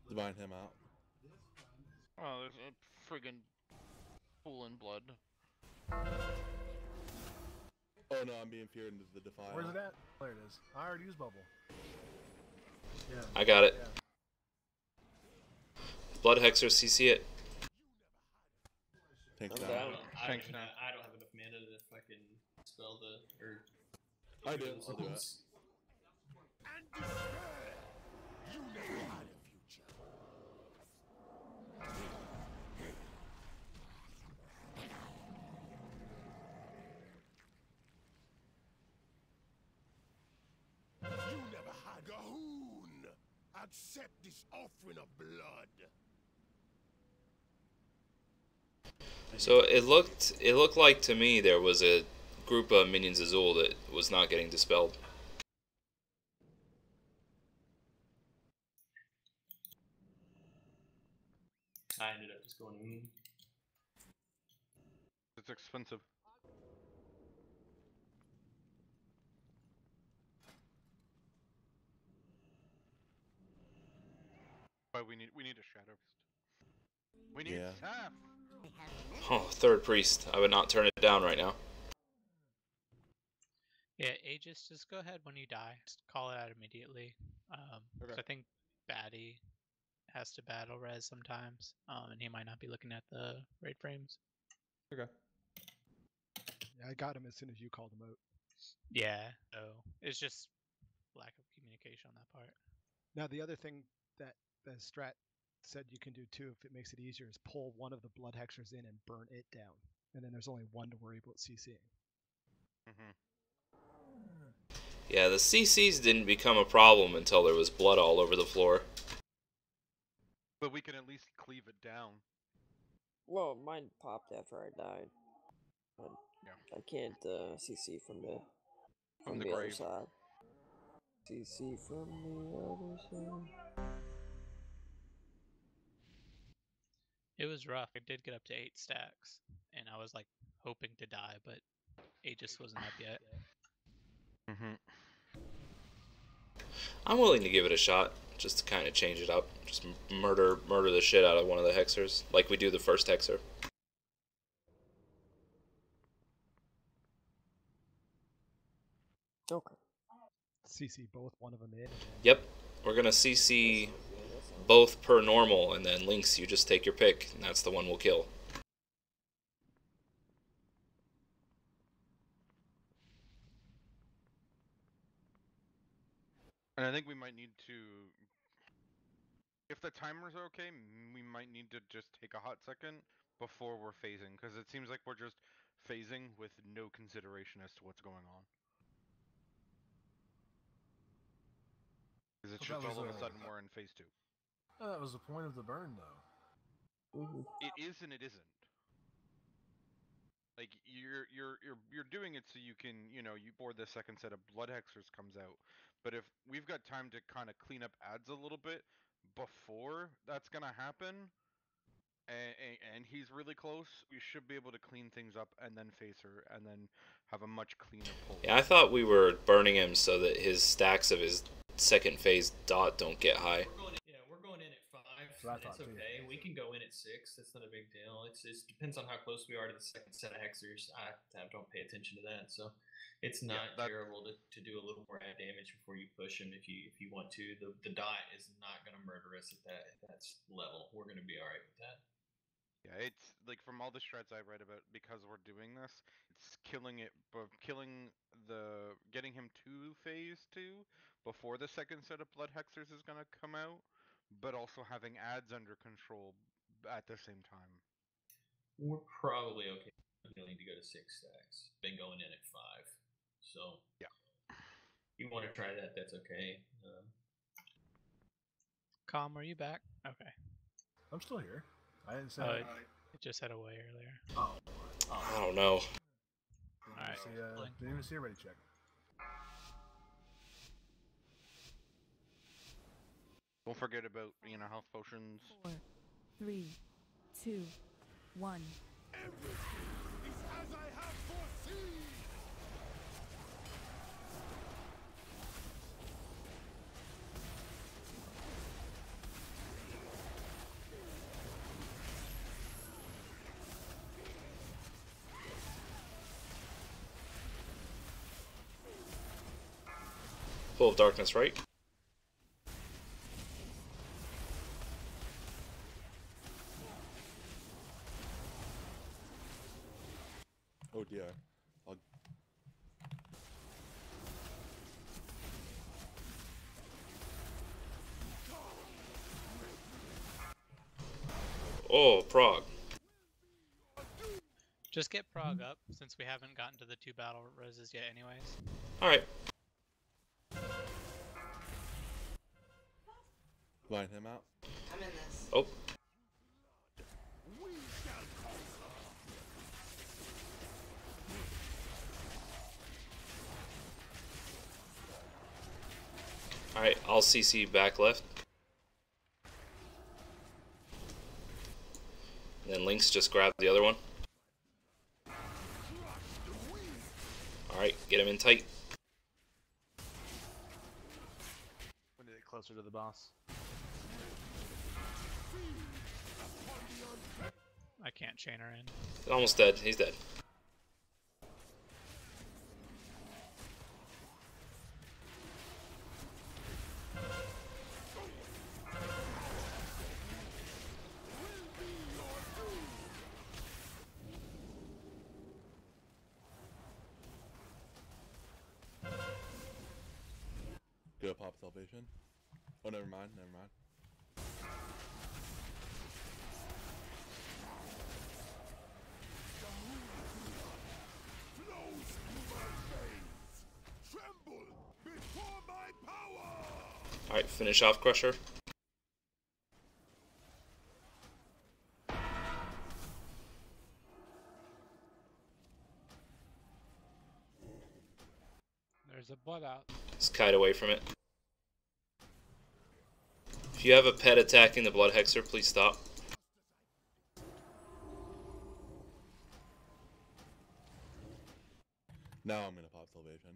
Divine him out. Oh, there's a friggin' pool in blood. Oh no, I'm being feared into the defile. Where's it at? There it is. I already used bubble. Yeah. I got it. Yeah. Blood Hexer, CC it. Thanks, I'm now. down. Thanks, now. I don't have enough mana to fucking spell the or. I do. I'll do it. You never had a future. You never had Gahoon. Accept this offering of blood. So it looked like to me there was a group of minions Azul that was not getting dispelled. I ended up just going. It's expensive. But we need a shadow. We need staff. Oh, third priest. I would not turn it down right now. Yeah, Aegis, just go ahead when you die. Just call it out immediately. 'Cause I think Batty has to battle res sometimes, and he might not be looking at the raid frames. Okay. Yeah, I got him as soon as you called him out. Yeah, so it's just lack of communication on that part. Now the other thing that the strat said you can do too, if it makes it easier, is pull one of the blood hexers in and burn it down, and then there's only one to worry about CCing. Yeah, the CCs didn't become a problem until there was blood all over the floor. But we can at least cleave it down. Well, mine popped after I died. I can't CC from the other grave. side. CC from the other side. It was rough. It did get up to 8 stacks, and I was like hoping to die, but Aegis wasn't up yet. I'm willing to give it a shot, just to kind of change it up. Just murder the shit out of one of the hexers, like we do the first hexer. Okay. CC both, one of them in. Yep, we're gonna CC both per normal, and then Lynx, you just take your pick, and that's the one we'll kill. And I think we might need to, if the timers are okay, we might need to just take a hot second before we're phasing, because it seems like we're just phasing with no consideration as to what's going on. Because it's just all of a sudden we're in phase 2. Oh, that was the point of the burn, though. It is and it isn't. Like you're doing it so you can, you before the second set of blood hexers comes out. But if we've got time to kind of clean up ads a little bit before that's gonna happen, and he's really close, we should be able to clean things up and then face her and then have a much cleaner pull. Yeah, I thought we were burning him so that his stacks of his second phase dot don't get high. We're going in at 5. It's okay. We can go in at 6. That's not a big deal. It depends on how close we are to the second set of hexers. I don't pay attention to that, so it's not terrible to do a little more damage before you push him if you want to. The dot is not going to murder us at that level. We're going to be all right with that. Yeah, it's like from all the strats I've read about, because we're doing this, it's getting him to phase 2 before the second set of blood hexers is gonna come out, but also having ads under control at the same time. We're probably okay. Willing to go to 6 stacks. Been going in at 5, so yeah. You want to try that? That's okay. Calm, are you back? Okay. I'm still here. I didn't say. just had away earlier. I don't know. Alright. Didn't even see a ready check. Don't forget about, you know, health potions. 4, 3, 2, 1. Everything is as I have foreseen. Full of darkness, right? Oh dear. Oh, Prague. Just get Prague up, since we haven't gotten to the 2 battle roses yet anyways. Alright. Line him out. I'm in this. Oh. Alright, I'll CC back left. And then Lynx just grab the other one. Alright, get him in tight. When did it closer to the boss? I can't chain her in. Almost dead. He's dead. Do a pop salvation. Oh, never mind. Never mind. Flows through my veins. Tremble before my power. Alright, finish off Crusher. There's a butt out. Just kite away from it. If you have a pet attacking the Blood Hexer, please stop. Now I'm gonna pop salvation.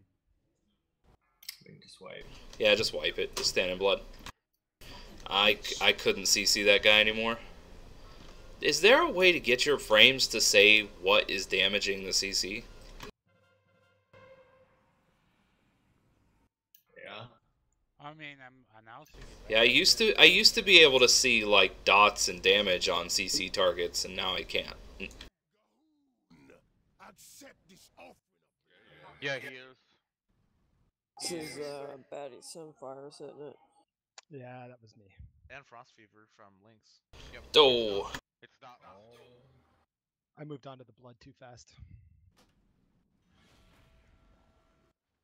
Just wipe. Yeah, just wipe it. Just stand in blood. I couldn't CC that guy anymore. Is there a way to get your frames to say what is damaging the CC? Yeah. I mean, I'm announcing it. Yeah, I used to be able to see like dots and damage on CC targets, and now I can't. Yeah, he is. This is Batty Sunfire, isn't it? Yeah, that was me. And Frost Fever from Lynx. Yep. Oh. It's not. I moved on to the blood too fast.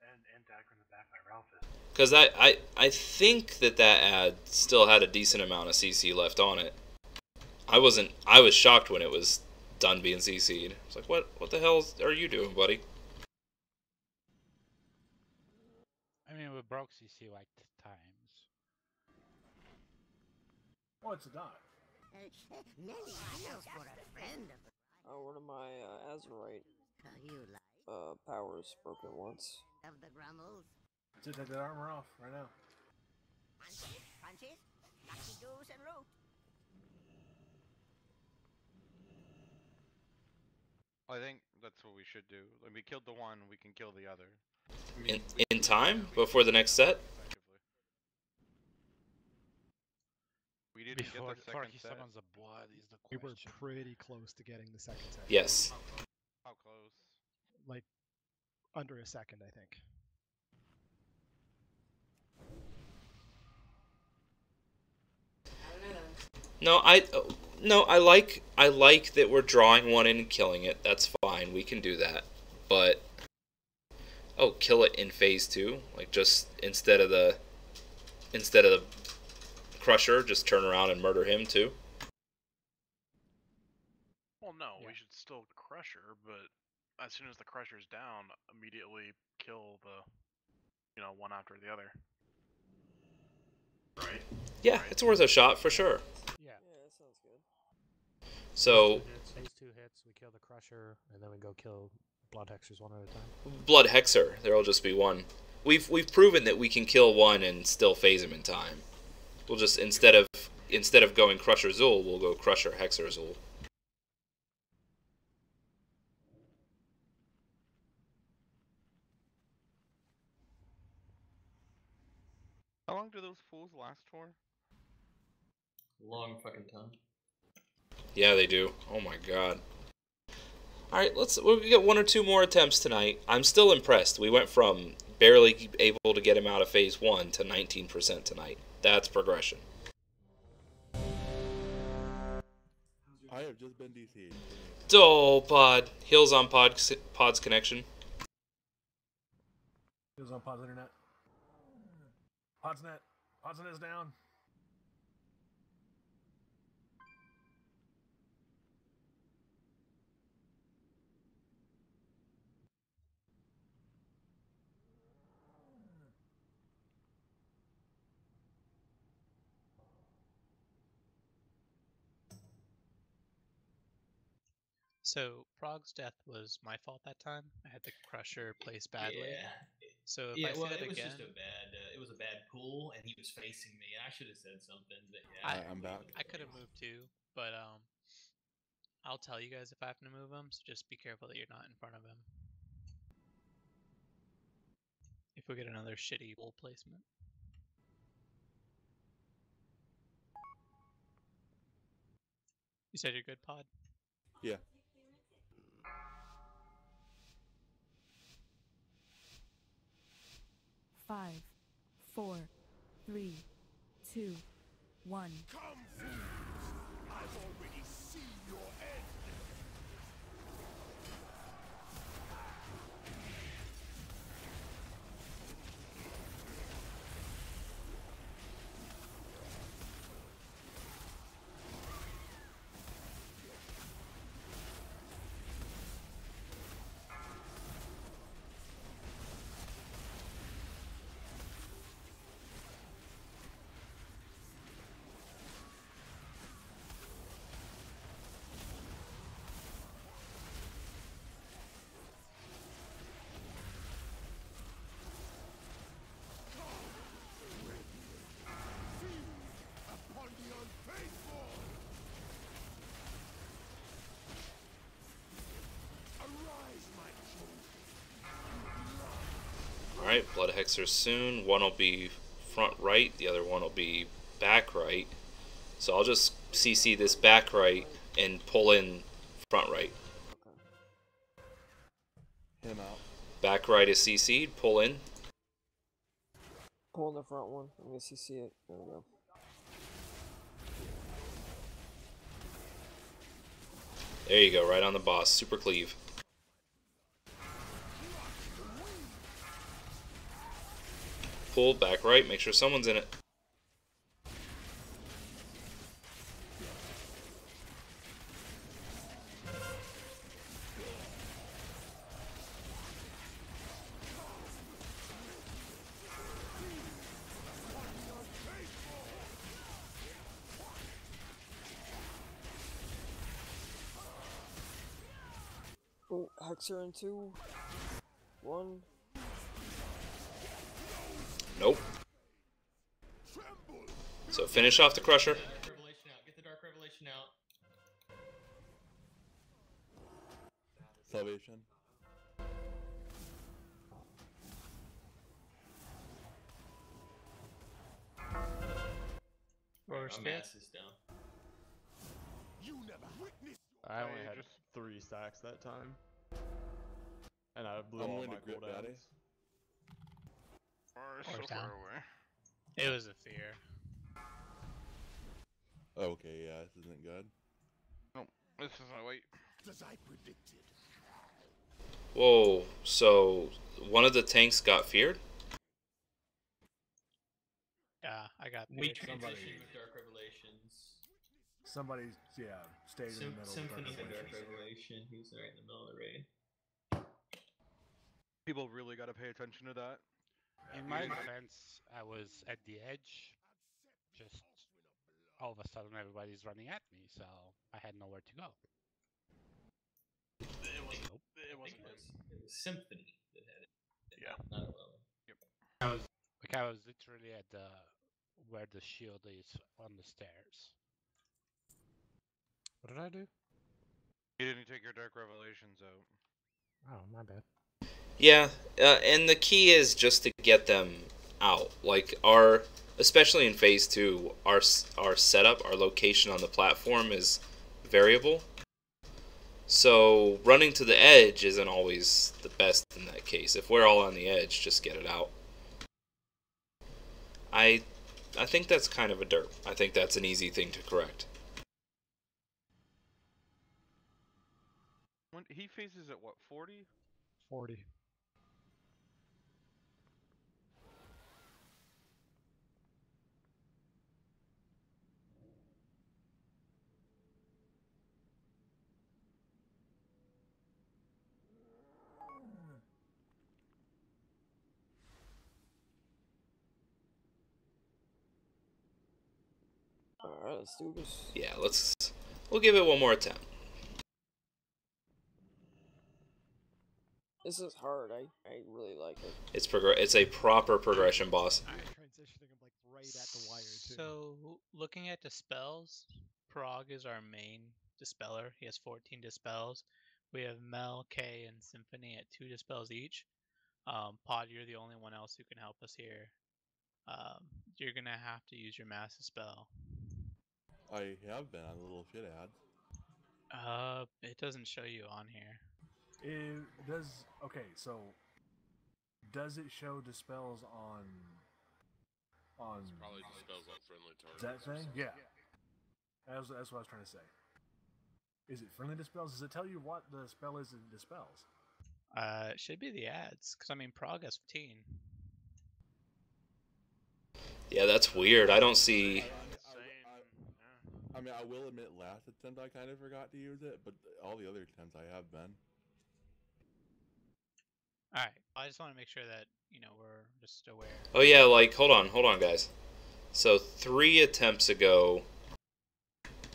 And dagger in the back by Ralphus. Because I think that ad still had a decent amount of CC left on it. I was shocked when it was done being CC'd. I was like, what the hell are you doing, buddy? I mean, we broke CC like times. Oh, it's a dot. Nelly knows for a friend of the One of my Azurite you like powers broken once. of the Grummels. Just take that armor off right now. Punches, lucky goose and root. I think that's what we should do. When we killed the one, we can kill the other. In time? Before the next set? We didn't Before get the second he set. summons a blood is the We question. were pretty close to getting the second set. Yes. How close? Like, under a second, I think. No, I like that we're drawing one in and killing it. That's fine. We can do that. But kill it in phase 2. Like just instead of the Crusher, just turn around and murder him too. Well, no, we should still crush her, but as soon as the crusher's down, immediately kill the, one after the other. Right? Yeah, it's worth a shot for sure. Yeah. Yeah, that sounds good. So, Phase 2 hits, we kill the Crusher, and then we go kill Blood Hexers one at a time. Blood Hexer, there'll just be one. We've proven that we can kill one and still phase him in time. We'll just instead of going Crusher Zul, we'll go Crusher Hexer Zul. How long do those fools last for? Long fucking time. Yeah, they do. Oh my god. Alright, we'll get 1 or 2 more attempts tonight. I'm still impressed. We went from barely able to get him out of phase 1 to 19% tonight. That's progression. I have just been DC'd. Oh, pod. Heals on pod's connection. Heals on pod's internet. Pod's net. Pod's net is down. So Prog's death was my fault that time. I had the Crusher placed badly. Yeah. So if Yeah, I well, say that it was again, just a bad. It was a bad pool, and he was facing me. I should have said something, but yeah. I'm back. I could have moved too, but I'll tell you guys if I have to move him. So just be careful that you're not in front of him. If we get another shitty pool placement. You said you're good, Pod? Yeah. Five, 4, 3, 2, 1. Come, fools! I've already seen your end! Upon the unfaithful! Arise, my children! Alright, Blood Hexer soon. One will be front right, the other one will be back right. So I'll just CC this back right and pull in front right. Him out. Back right is CC'd, pull in. Pull in the front one. I'm gonna CC it. There we go. There you go, right on the boss. Super cleave. Pull back right, make sure someone's in it. Oh, Hexer in 2, 1. Nope. So finish off the Crusher. Dark Revelation out. Get the Dark Revelation out. Salvation. My mass is down. You never witnessed. I only had 3 stacks that time. And I blew all my cooldowns. So far away. It was a fear. Okay, yeah, this isn't good. No, this is my wait. As I predicted. Whoa, so one of the tanks got feared? Yeah, I got We feared. transitioned with Dark Revelations. Somebody, stayed in the middle. Symphony of had Dark Dark Revelation. He was right in the middle of the raid. People really got to pay attention to that. In my defense, I was at the edge. Just all of a sudden, everybody's running at me, so I had nowhere to go. It wasn't It was Symphony that had it. Yeah. Not alone. I was literally at the where the shield is on the stairs. What did I do? You didn't take your Dark Revelations out. Oh, my bad. Yeah, and the key is just to get them out. Like especially in phase 2, our setup, our location on the platform is variable. So running to the edge isn't always the best in that case. If we're all on the edge, just get it out. I think that's kind of a derp. I think that's an easy thing to correct. When he phases at what, 40? 40. Alright, let's do this. Yeah, we'll give it one more attempt. This is hard. I really like it. It's a proper progression boss. Transitioning him like right at the wire too. So, looking at dispels, Prague is our main dispeller. He has 14 dispels. We have Mel, K, and Symphony at 2 dispels each. Pod, you're the only one else who can help us here. You're gonna have to use your mass dispel. I have been on the little shit ads. It doesn't show you on here. It does. Okay, so does it show dispels on? It's probably dispels on friendly targets. That thing? Yeah. That's what I was trying to say. Is it friendly dispels? Does it tell you what the spell is in dispels? It should be the ads, because I mean, Prague has 15. Yeah, that's weird. I don't see. I mean, I will admit, last attempt I kind of forgot to use it, but all the other attempts I have been. Alright, I just want to make sure that, we're just aware. Oh yeah, like, hold on, guys. So 3 attempts ago,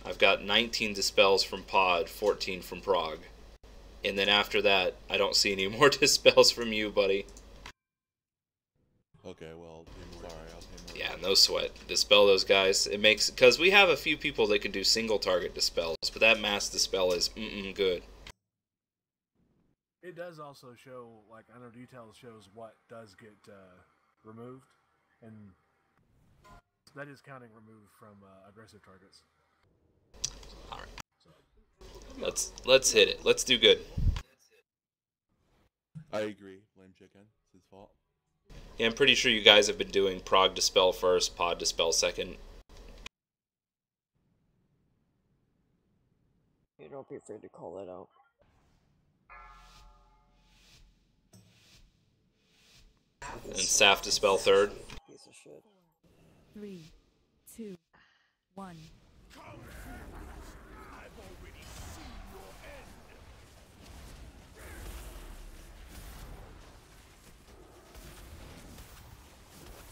I've got 19 dispels from Pod, 14 from Prague. And then after that, I don't see any more dispels from you, buddy. Okay, well, sorry, I'll pay more. Yeah, no sweat. Dispel those guys. It makes, because we have a few people that can do single target dispels, but that mass dispel is good. It does also show, like, under details shows what does get removed, and that is counting removed from aggressive targets. All right. Let's hit it. Let's do good. I agree. Blame Chicken. It's his fault. Yeah, I'm pretty sure you guys have been doing Prague dispel first, Pod dispel second. You don't be afraid to call that out. And Saf dispel third. Piece of shit. 3, 2, 1.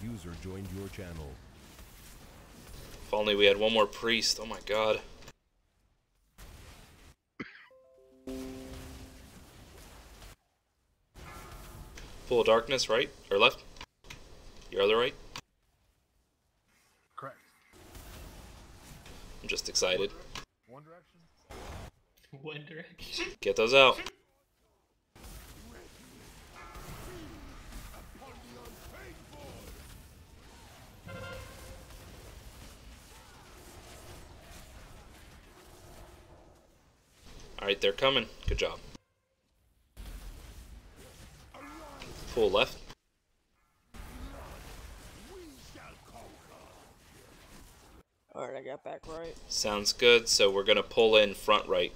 User joined your channel. If only we had one more priest. Oh my god. Pool of darkness, right? Or left? Your other right? Correct. I'm just excited. One direction? One direction. Get those out. Alright, they're coming. Good job. Pull left. Alright, I got back right. Sounds good, so we're gonna pull in front right.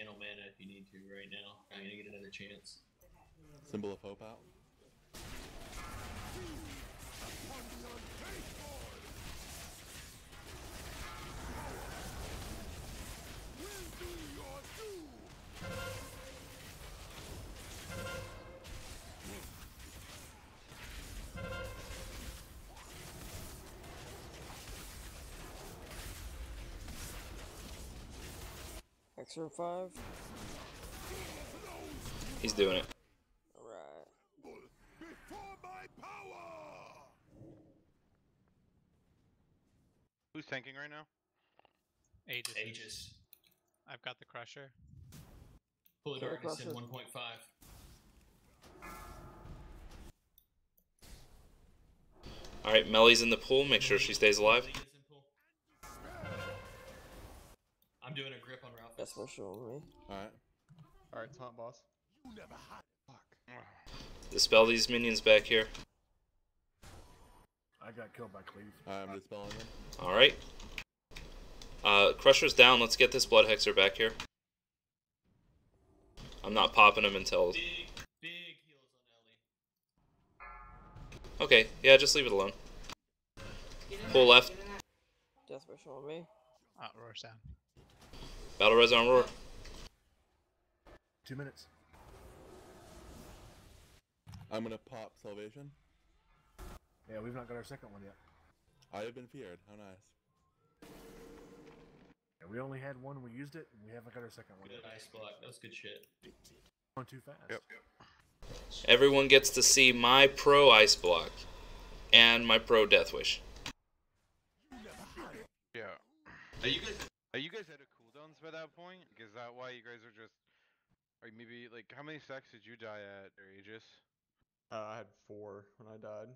channel mana if you need to right now. I'm gonna get another chance. Symbol of hope out. Extra 5. He's doing it. Alright. Who's tanking right now? Aegis. I've got the Crusher. Pool of Kill the Darkness in Crusher. 1.5. Alright, Melly's in the pool. Make sure she stays alive. I'm doing a grip on Ralph. That's what showing me. Alright. Alright, taunt boss. Dispel these minions back here. I got killed by Cleave. I'm dispelling them. Alright. Crusher's down. Let's get this Blood Hexer back here. I'm not popping him until... Big heals on Ellie. Okay, yeah, just leave it alone. Pull left. Death wish on me. Roar's down. Battle Res on Roar. 2 minutes. I'm gonna pop Salvation. Yeah, we've not got our second one yet. I have been feared. How nice. Yeah, we only had one, we used it, and we haven't got our second one Good yet. ice block. That was good shit. Going too fast. Yep. Everyone gets to see my pro Ice Block. And my pro Death Wish. Yeah. Are you guys out of cooldowns by that point? Is that why you guys are just... Or maybe, like, how many stacks did you die at, Aegis? I had 4 when I died.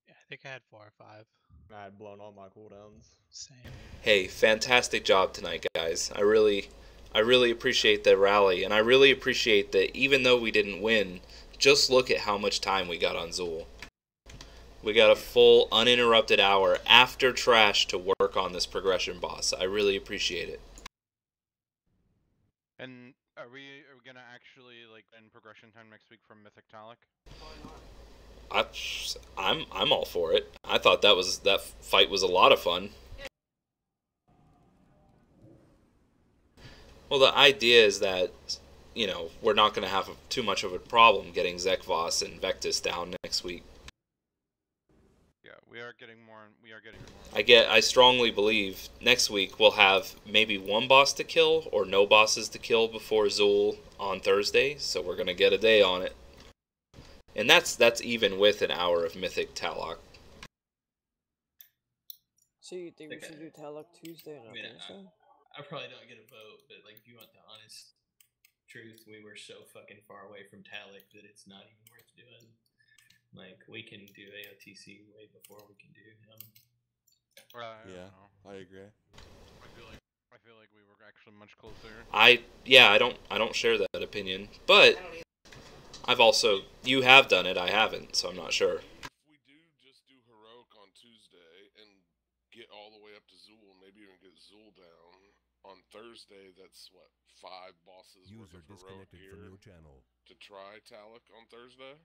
Yeah, I think I had 4 or 5. I had blown all my cooldowns. Same. Hey, fantastic job tonight, guys. I really appreciate the rally, and I really appreciate that even though we didn't win, just look at how much time we got on Zool. We got a full, uninterrupted hour after trash to work on this progression boss. I really appreciate it. And are we gonna actually, like, end progression time next week from Mythic Talic? I'm all for it. I thought that fight was a lot of fun. Well, the idea is that, you know, we're not going to have too much of a problem getting Zekvos and Vectis down next week. Yeah, we are getting more. I strongly believe next week we'll have maybe one boss to kill or no bosses to kill before Zool on Thursday, so we're going to get a day on it. And that's even with an hour of Mythic Talok. So you think we should do Talok Tuesday and not Thursday? I probably don't get a vote, but like, if you want the honest truth, we were so fucking far away from Talok that it's not even worth doing. Like, we can do AOTC way before we can do him. Yeah, I agree. I feel like we were actually much closer. I don't share that opinion, but you have done it, I haven't, so I'm not sure. If we do just do Heroic on Tuesday and get all the way up to Zool, maybe even get Zool down on Thursday, that's what, 5 bosses worth of Heroic gear from your channel. to try Talok on Thursday?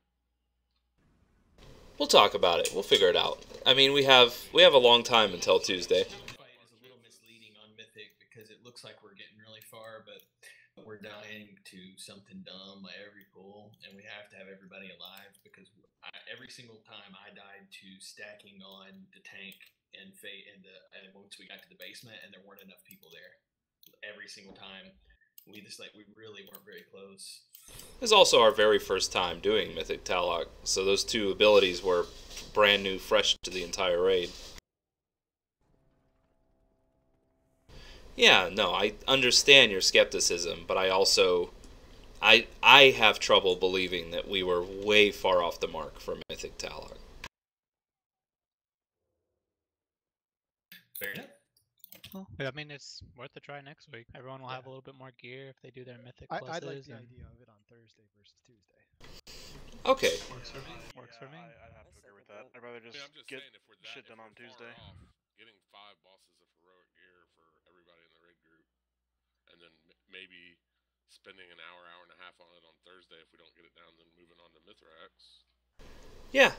We'll talk about it. We'll figure it out. I mean, we have a long time until Tuesday. Fight is a little misleading on Mythic because it looks like we're getting really far, but we're dying to something dumb like every pool, and we have to have everybody alive because every single time I died to stacking on the tank and once we got to the basement and there weren't enough people there. Every single time, we really weren't very close. This is also our very first time doing Mythic Talok, so those two abilities were brand new, fresh to the entire raid. Yeah, no, I understand your skepticism, but I also... I have trouble believing that we were way far off the mark for Mythic Talok. Fair enough. Well, I mean, it's worth a try next week. Everyone will have a little bit more gear if they do their Mythic pluses. I'd like the idea of it on Thursday versus Tuesday. Okay. Works for me. Works for me. I'd have to agree with that. I'd rather just get shit done on Tuesday. Getting 5 bosses of Heroic gear for everybody in the raid group, and then maybe spending an hour, hour and a half on it on Thursday. If we don't get it down, then moving on to Mithrax. Yeah.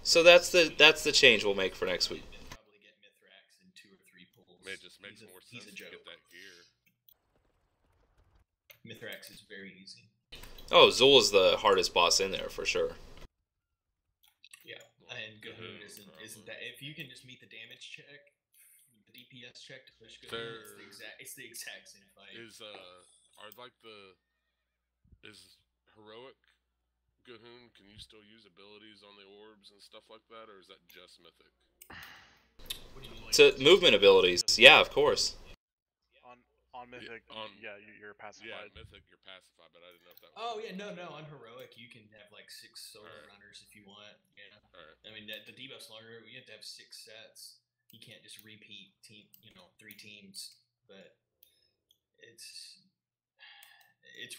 So that's the change we'll make for next week. Probably get Mithrax in 2 or 3 pulls. I mean, it just makes more sense to get that gear. Mithrax is very easy. Oh, Zul is the hardest boss in there for sure. Yeah, and Gahoon isn't that. If you can just meet the damage check, the DPS check to push Gahoon, it's the exact same fight. Is Heroic Gahoon, can you still use abilities on the orbs and stuff like that, or is that just Mythic? To movement abilities, yeah, of course. On Mythic, you're pacified. Yeah, Mythic, you're pacified, but I didn't know if that was... Oh, yeah, no, on Heroic, you can have like 6 solo runners if you want. Yeah. Alright. I mean, the debuff longer, you have to have 6 sets. You can't just repeat 3 teams, but it's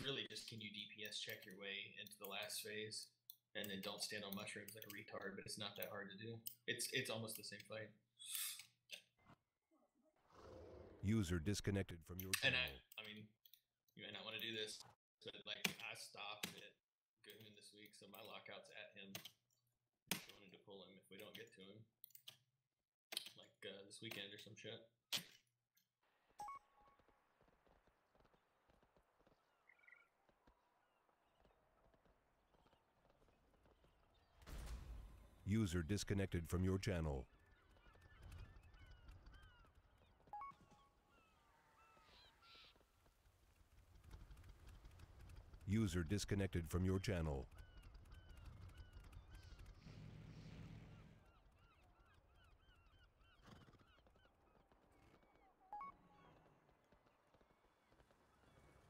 really just, can you DPS check your way into the last phase, and then don't stand on mushrooms like a retard, but it's not that hard to do. It's almost the same fight. User disconnected from your channel. And I mean, you may not want to do this, but like, I stopped at Gahoon this week, so my lockout's at him. If you wanted to pull him if we don't get to him, like this weekend or some shit. User disconnected from your channel. User disconnected from your channel.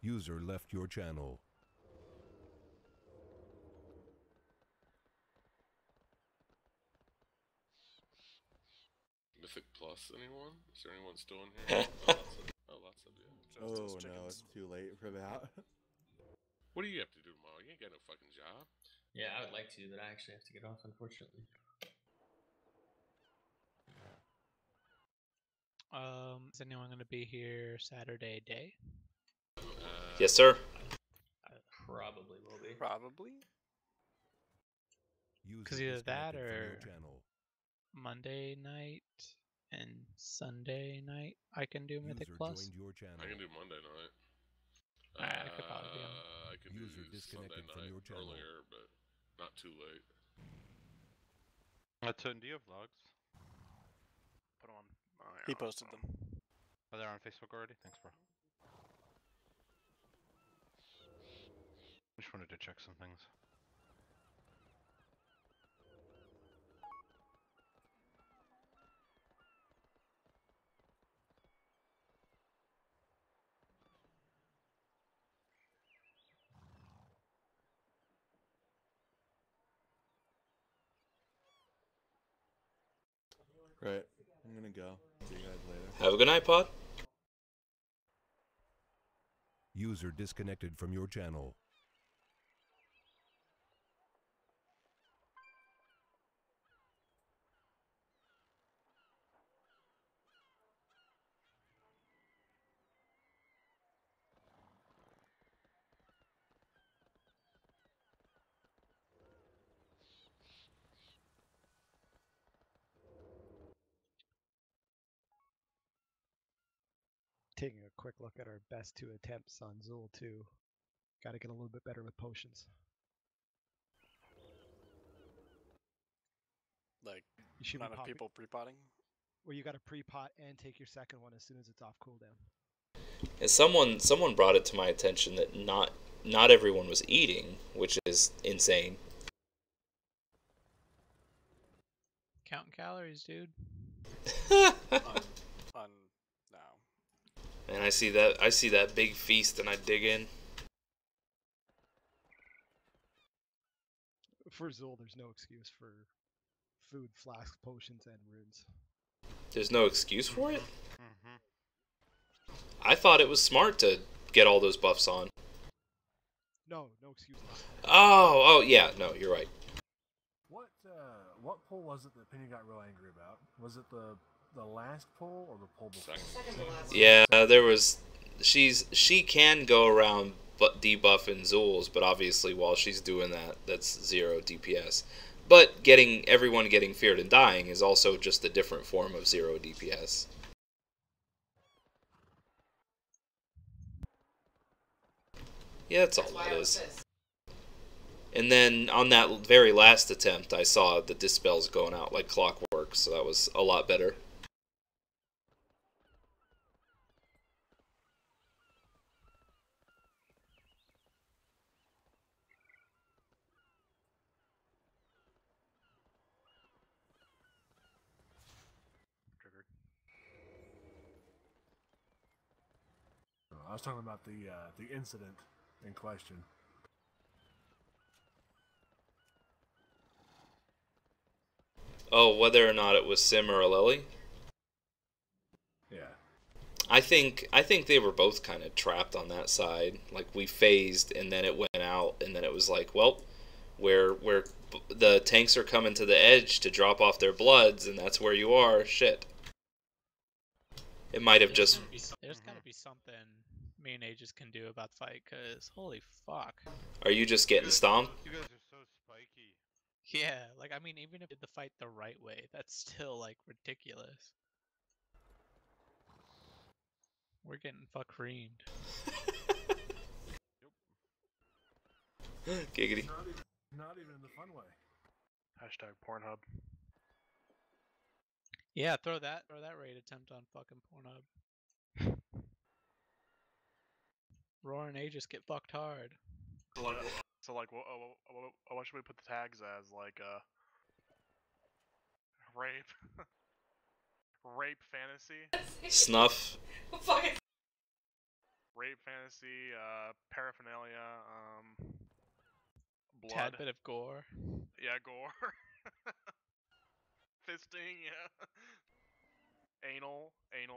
User left your channel. Mythic Plus, anyone? Is there anyone still in here? Lots of you. Oh no, it's too late for that. What do you have to do tomorrow? You ain't got no fucking job. Yeah, I would like to, but I actually have to get off, unfortunately. Is anyone going to be here Saturday day? Yes, sir. I probably will be. Probably. Because either that or Monday night and Sunday night I can do Mythic Plus. I can do Monday night. I could probably be on. I could do Sunday night earlier, but not too late. Tone, do you have logs? Put them on. He posted them. Are they on Facebook already? Thanks, bro. Just wanted to check some things. Right. I'm gonna go. See you guys later. Have a good night, Pod. User disconnected from your channel. Taking a quick look at our best 2 attempts on Zul 2. Got to get a little bit better with potions. Like, you should amount of people pre-potting? Well, you got to pre-pot and take your second one as soon as it's off cooldown. And someone brought it to my attention that not everyone was eating, which is insane. Counting calories, dude. No. And I see that big feast and I dig in. For Zul, there's no excuse for food, flasks, potions, and runes. There's no excuse for it? I thought it was smart to get all those buffs on. No excuse. Oh, yeah, no, you're right. What pull was it that Penny got real angry about? Was it the last pull or the pull before? Yeah, there was she can go around debuffing Zools, but obviously while she's doing that, that's 0 DPS. But everyone getting feared and dying is also just a different form of 0 DPS. Yeah, that's all that is. And then on that very last attempt, I saw the dispels going out like clockwork, so that was a lot better. I was talking about the incident in question. Oh, whether or not it was Sim or a Lily? Yeah. I think they were both kind of trapped on that side. Like, we phased, and then it went out, and then it was like, well, where the tanks are coming to the edge to drop off their bloods, and that's where you are. Shit. It might have just... There's gotta be something me and Aegis can do about the fight, cause holy fuck. Are you just getting stomped? You guys are so spiky. Yeah, like, I mean, even if you did the fight the right way, that's still, like, ridiculous. We're getting fuck reamed. Giggity. Not even in the fun way. Hashtag Pornhub. Yeah, throw that raid attempt on fucking Pornhub. Roar and Aegis get fucked hard. So like, what should we put the tags as? Like, rape, rape fantasy, Snuff. rape fantasy, paraphernalia, blood. Tad bit of gore. Yeah, gore. Fisting, yeah. Anal.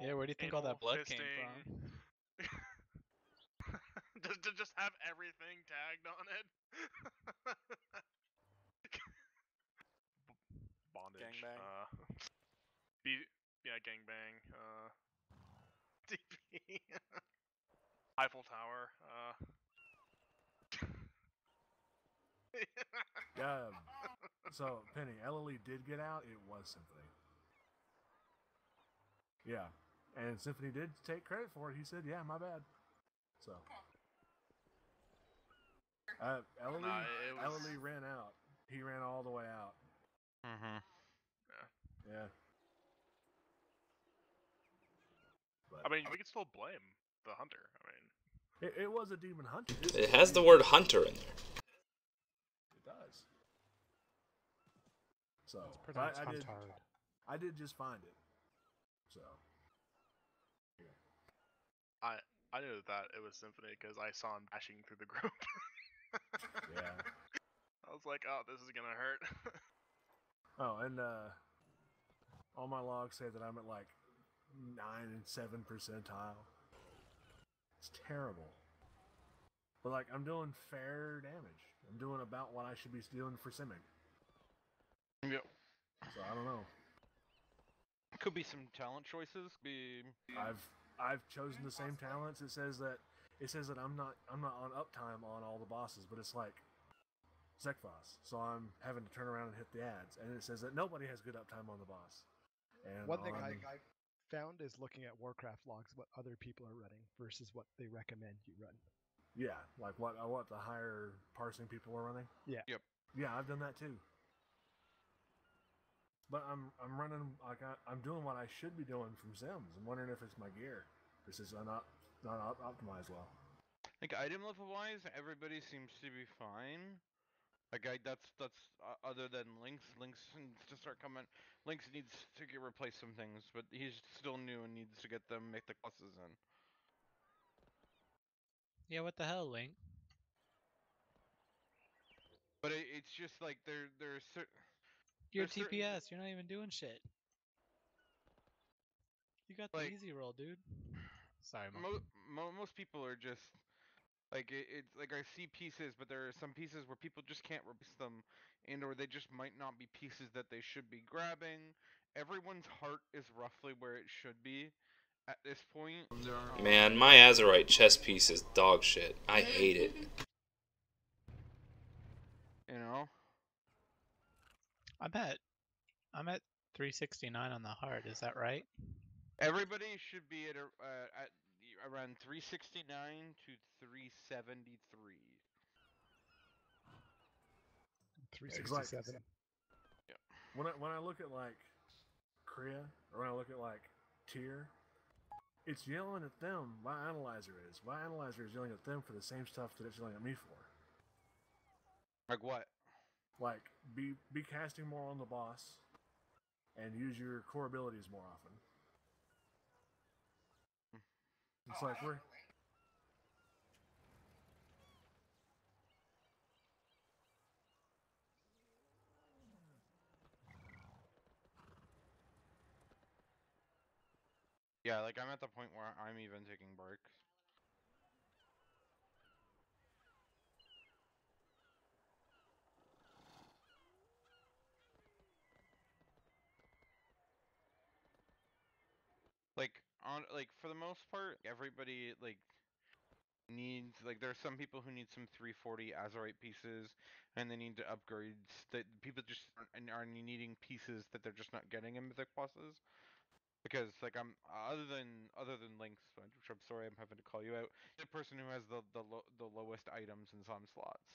Yeah, where do you think all that blood came fisting. from? just have everything tagged on it. Bondage. Gangbang. Yeah, gangbang. DP. Eiffel Tower. Yeah. So Penny, LLE did get out. It was Symphony. Yeah, and Symphony did take credit for it. He said, "Yeah, my bad." So, LLE ran out. He ran all the way out. Mm-hmm. Yeah. But, I mean, we can still blame the hunter. I mean, it was a demon hunter. It has the word hunter in there. It does. So I did just find it. So I knew that it was Symphony because I saw him dashing through the group. Yeah. I was like, oh, this is gonna hurt. Oh, and all my logs say that I'm at like 9 and 7 percentile. It's terrible. But like, I'm doing fair damage. I'm doing about what I should be doing for simming. Yep. So I don't know. Could be some talent choices. I've chosen the same talents. It says that I'm not on uptime on all the bosses, but it's like Zekphos. So I'm having to turn around and hit the ads, and it says that nobody has good uptime on the boss. And one thing I found is looking at Warcraft logs, what other people are running versus what they recommend you run. Yeah, like what the higher parsing people are running. Yeah. Yep. Yeah, I've done that too. But I'm running like I'm doing what I should be doing from Sims. I'm wondering if it's my gear. This is not optimized well. Like item level wise, everybody seems to be fine. Like that's other than Lynx. Lynx needs to start coming. Lynx needs to replace some things, but he's still new and needs to get them make the classes in. Yeah, what the hell, Link? But it's just like there's certain. You're TPS. You're not even doing shit. You got the easy roll, dude. Sorry, most people are just like it's like I see pieces, but there are some pieces where people just can't replace them, or they just might not be pieces that they should be grabbing. Everyone's heart is roughly where it should be, at this point. Man, my Azurite chest piece is dog shit. I hate it. You know? I'm at 369 on the hard. Is that right? Everybody should be at around 369 to 373. 367. Yeah. When I look at like Kriya, or when I look at like Tyr, it's yelling at them why Analyzer is. Why Analyzer is yelling at them for the same stuff that it's yelling at me for. Like what? Like be casting more on the boss and use your core abilities more often. It's like we're Yeah, like I'm at the point where I'm even taking breaks. Like for the most part, everybody needs, like, there's some people who need some 340 Azurite pieces, and they need to upgrades that people just are needing pieces that they're just not getting in mythic bosses. Because like I'm other than Lynx, which I'm sorry I'm having to call you out, the person who has the lowest items in some slots.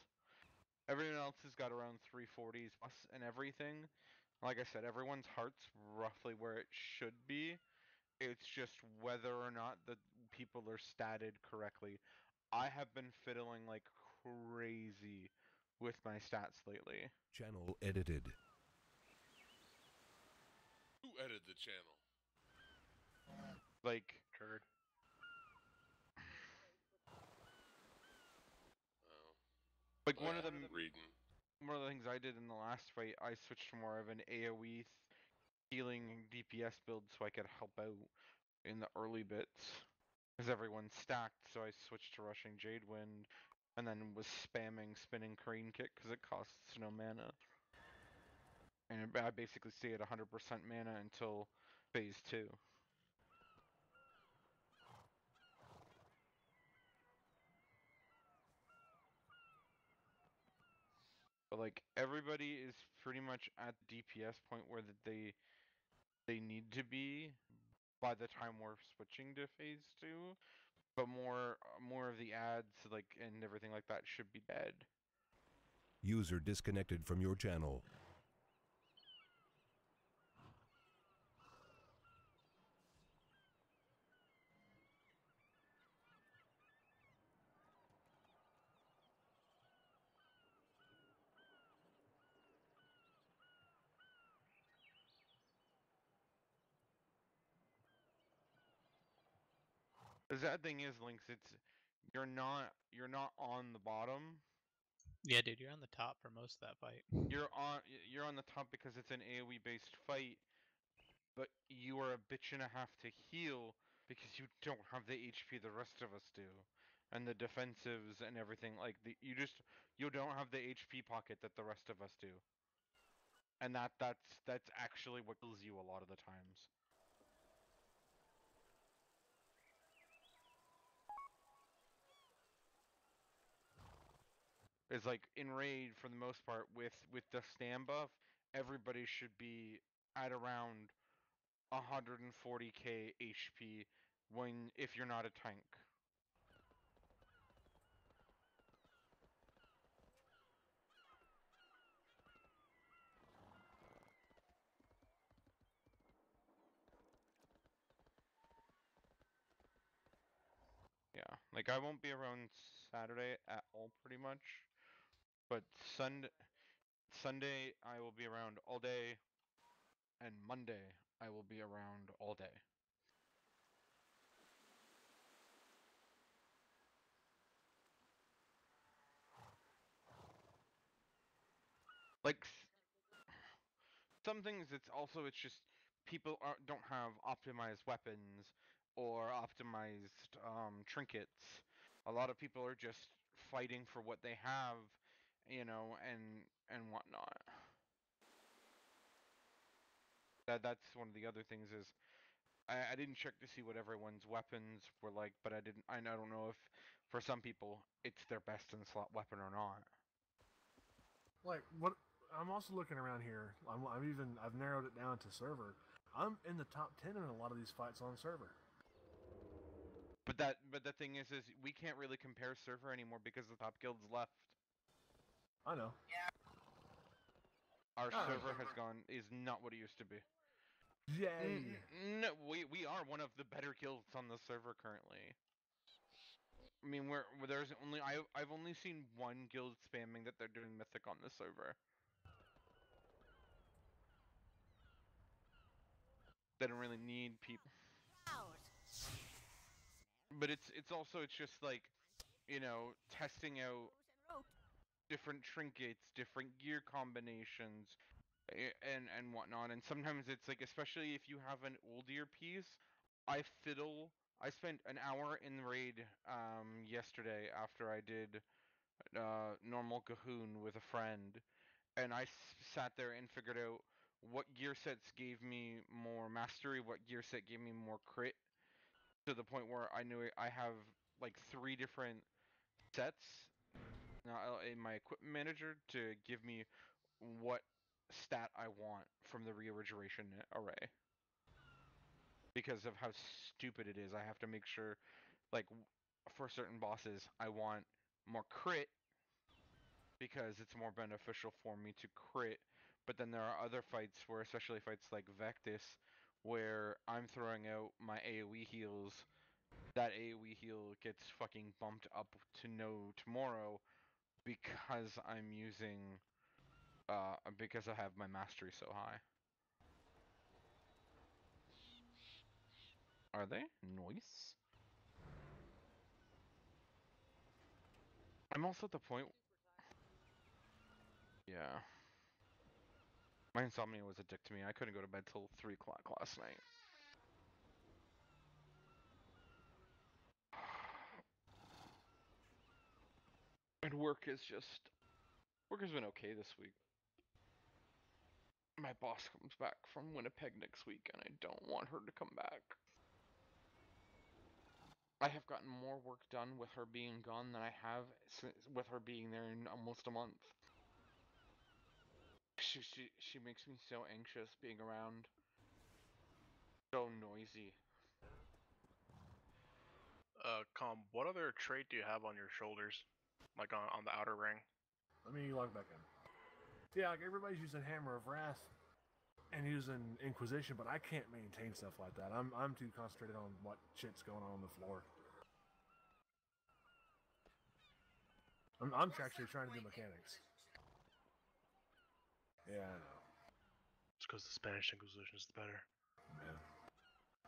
Everyone else has got around 340s plus and everything. Like I said, everyone's heart's roughly where it should be. It's just whether or not the people are statted correctly. I have been fiddling like crazy with my stats lately. Channel edited. Who edited the channel? Like Turd. Like one of the things I did in the last fight, I switched to more of an AoE healing DPS build so I could help out in the early bits. Because everyone's stacked, so I switched to rushing Jadewind, and then was spamming spinning Crane Kick because it costs no mana. And I basically stay at 100% mana until phase 2. But like everybody is pretty much at the DPS point where they need to be by the time we're switching to phase 2. But more of the ads and everything like that should be dead. User disconnected from your channel. The sad thing is, Lynx, you're not on the bottom. Yeah, dude, you're on the top for most of that fight. You're on the top because it's an AoE based fight, but you are a bitch and a half to heal because you don't have the HP the rest of us do, and the defensives and everything. You don't have the HP pocket that the rest of us do, and that's actually what kills you a lot of the times. Is like in raid for the most part with the stand buff, everybody should be at around 140k HP if you're not a tank. Yeah, like I won't be around Saturday at all pretty much, but Sunday I will be around all day, and Monday I will be around all day. Like some things, it's just people don't have optimized weapons or optimized trinkets. A lot of people are just fighting for what they have, and whatnot. That's one of the other things is I didn't check to see what everyone's weapons were like, but I don't know if for some people it's their best in slot weapon or not. Like what? I'm also looking around here. I've narrowed it down to server. I'm in the top 10 in a lot of these fights on server. But the thing is we can't really compare server anymore because the top guilds left. I know. Our server is not what it used to be. Yay! No, we are one of the better guilds on the server currently. I mean, I've only seen one guild spamming that they're doing mythic on the server. They don't really need people. But it's just like, testing out different trinkets, different gear combinations, and whatnot. And sometimes it's like, especially if you have an Uldir piece, I spent an hour in raid yesterday after I did normal Cahoon with a friend, and I sat there and figured out what gear sets gave me more mastery, what gear set gave me more crit, to the point where I knew I have like 3 different sets in my equipment manager to give me what stat I want from the refrigeration array. Because of how stupid it is, I have to make sure, like, for certain bosses, I want more crit because it's more beneficial for me to crit. But then there are other fights where, especially fights like Vectis, where I'm throwing out my AoE heals. That AoE heal gets fucking bumped up to no tomorrow because I'm using, because I have my mastery so high. Are they? Nice. I'm also at the point... Yeah. My insomnia was a dick to me. I couldn't go to bed till 3 o'clock last night. And work has been okay this week. My boss comes back from Winnipeg next week, and I don't want her to come back. I have gotten more work done with her being gone than I have with her being there in almost a month. She makes me so anxious being around. So noisy. Com, what other trait do you have on your shoulders? Like on the outer ring? Let me log back in. Yeah, like everybody's using Hammer of Wrath and using Inquisition, but I can't maintain stuff like that. I'm too concentrated on what shit's going on the floor. I'm actually trying to do mechanics. Yeah, I know. It's because the Spanish Inquisition is better. Yeah.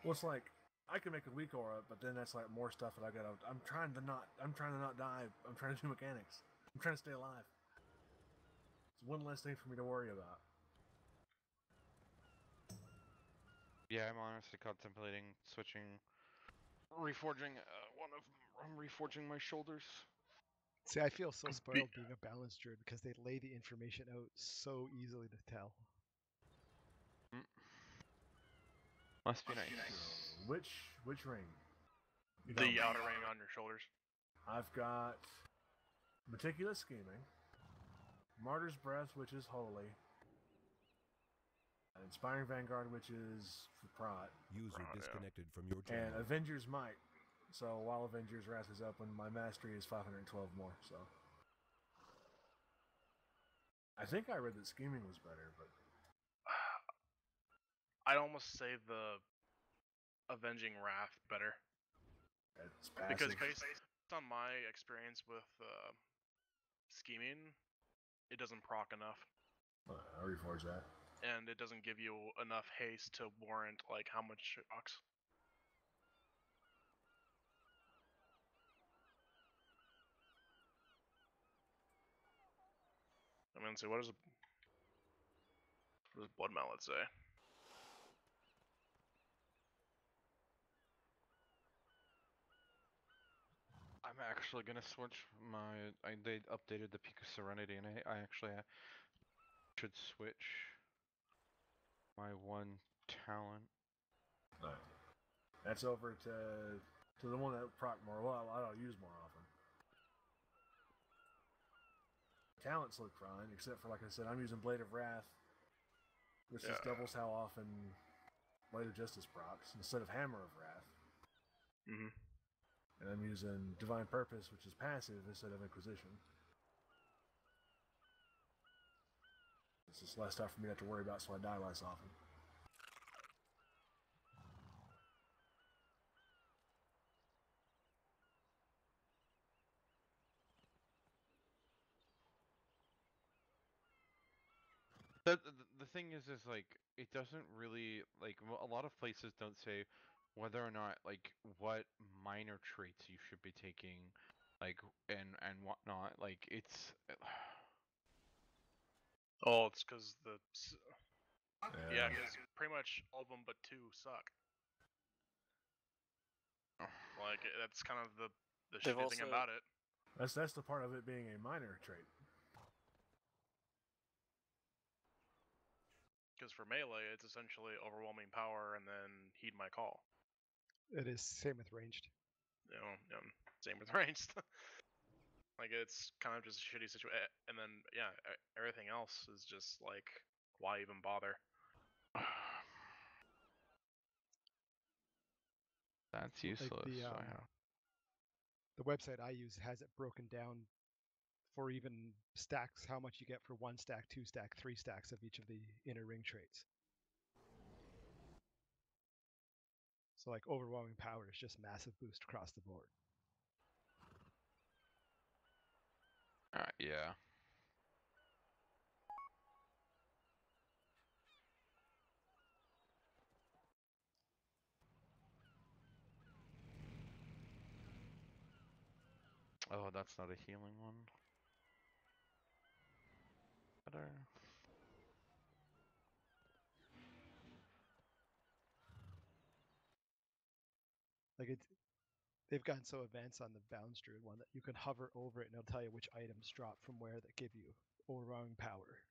Well, it's like I can make a weak aura, but then that's like more stuff that I gotta. I'm trying to not die. I'm trying to do mechanics. I'm trying to stay alive. It's one less thing for me to worry about. Yeah, I'm honestly contemplating reforging I'm reforging my shoulders. See, I feel so spoiled being a balanced druid because they lay the information out so easily to tell. Must be nice. So, which ring? The outer ring on your shoulders. I've got Meticulous Scheming, Martyr's Breath, which is holy, Inspiring Vanguard, which is for Prot. User disconnected from your channel. And Avenger's Might. So while Avenger's Wrath is open, my mastery is 512 more. So I think I read that Scheming was better, but I'd almost say the Avenging Wrath better. It's passive. Because based on my experience with Scheming, it doesn't proc enough. I'll reforge that. And it doesn't give you enough haste to warrant like how much it procs. I mean, so what does Blood Mallet say? I'm actually gonna switch they updated the Peak of Serenity, and I actually should switch my one talent. That's over to the one that proc more well. I'll use more often. Talents look fine, except for, like I said, I'm using Blade of Wrath, which just doubles how often Blade of Justice procs instead of Hammer of Wrath. Mm-hmm. And I'm using Divine Purpose, which is passive, instead of Inquisition. It's just less stuff for me to have to worry about, so I die less often. The thing is like it doesn't really like a lot of places don't say whether or not like what minor traits you should be taking, like and whatnot. Like it's. Oh, it's because yeah, because pretty much all of them but 2 suck. Like that's kind of the shitty thing about it. That's the part of it being a minor trait. Because for melee, it's essentially overwhelming power and then heed my call. It is same with ranged. Same with ranged. Like it's kind of just a shitty situation, and then yeah, everything else is just like, why even bother? That's useless. Like the website I use has it broken down for even stacks, how much you get for 1 stack, 2 stack, 3 stacks of each of the inner ring traits. So like overwhelming power is just massive boost across the board. Yeah. Oh, that's not a healing one. Better. Like they've gotten so advanced on the Bounce Druid one that you can hover over it and it'll tell you which items drop from where that give you overwhelming power.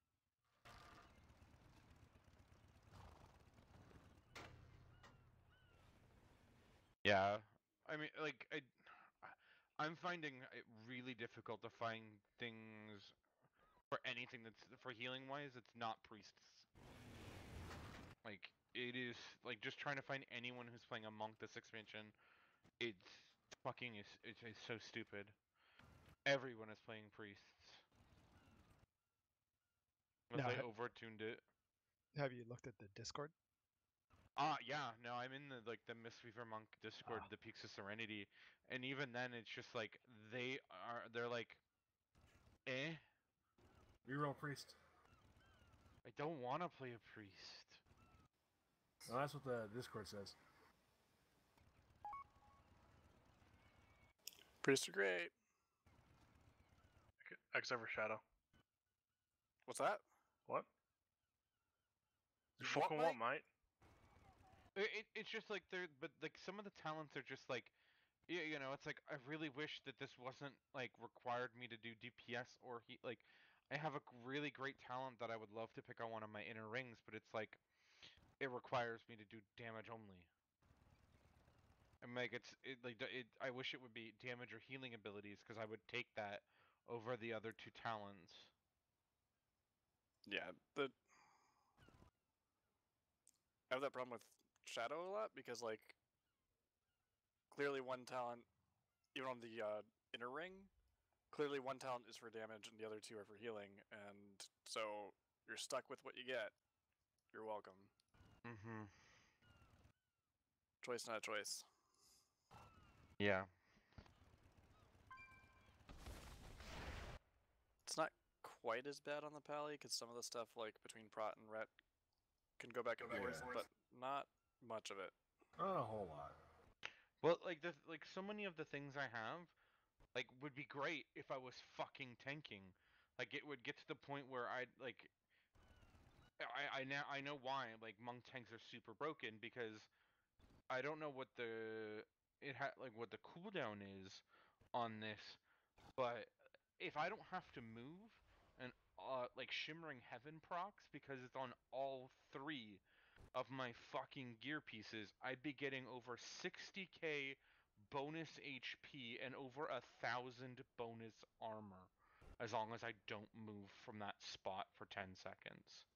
Yeah, I mean, like I'm finding it really difficult to find things for anything that's for healing wise. It's not priests. Like it is like just trying to find anyone who's playing a monk this expansion. It's fucking it's so stupid. Everyone is playing priests. Unless they overtuned it. Have you looked at the Discord? Yeah, no, I'm in the Mistweaver Monk Discord, the Peaks of Serenity, and even then it's just like they're like Reroll priest. I don't want to play a priest. Well, that's what the Discord says. Priests are great. Except for Shadow. What's that? What? You fucking what, mate? It's just like but like some of the talents are just like, you know, it's like I really wish that this wasn't like required me to do DPS or like I have a really great talent that I would love to pick on one of my inner rings, but it's like it requires me to do damage only. And like I wish it would be damage or healing abilities because I would take that over the other 2 talents. Yeah, I have that problem with Shadow a lot because like clearly one talent, even on the inner ring, clearly one talent is for damage and the other 2 are for healing, and so you're stuck with what you get. You're welcome. Mm-hmm. Choice, not a choice. Yeah. It's not quite as bad on the Pally because some of the stuff like between Prot and Ret can go back and forth, but not much of it. Not a whole lot. Well, like so many of the things I have, like would be great if I was fucking tanking. Like it would get to the point where I'd like. I know why like monk tanks are super broken because I don't know what what the cooldown is on this, but if I don't have to move and like Shimmering Heaven procs because it's on all 3, of my fucking gear pieces, I'd be getting over 60k bonus HP and over 1,000 bonus armor, as long as I don't move from that spot for 10 seconds.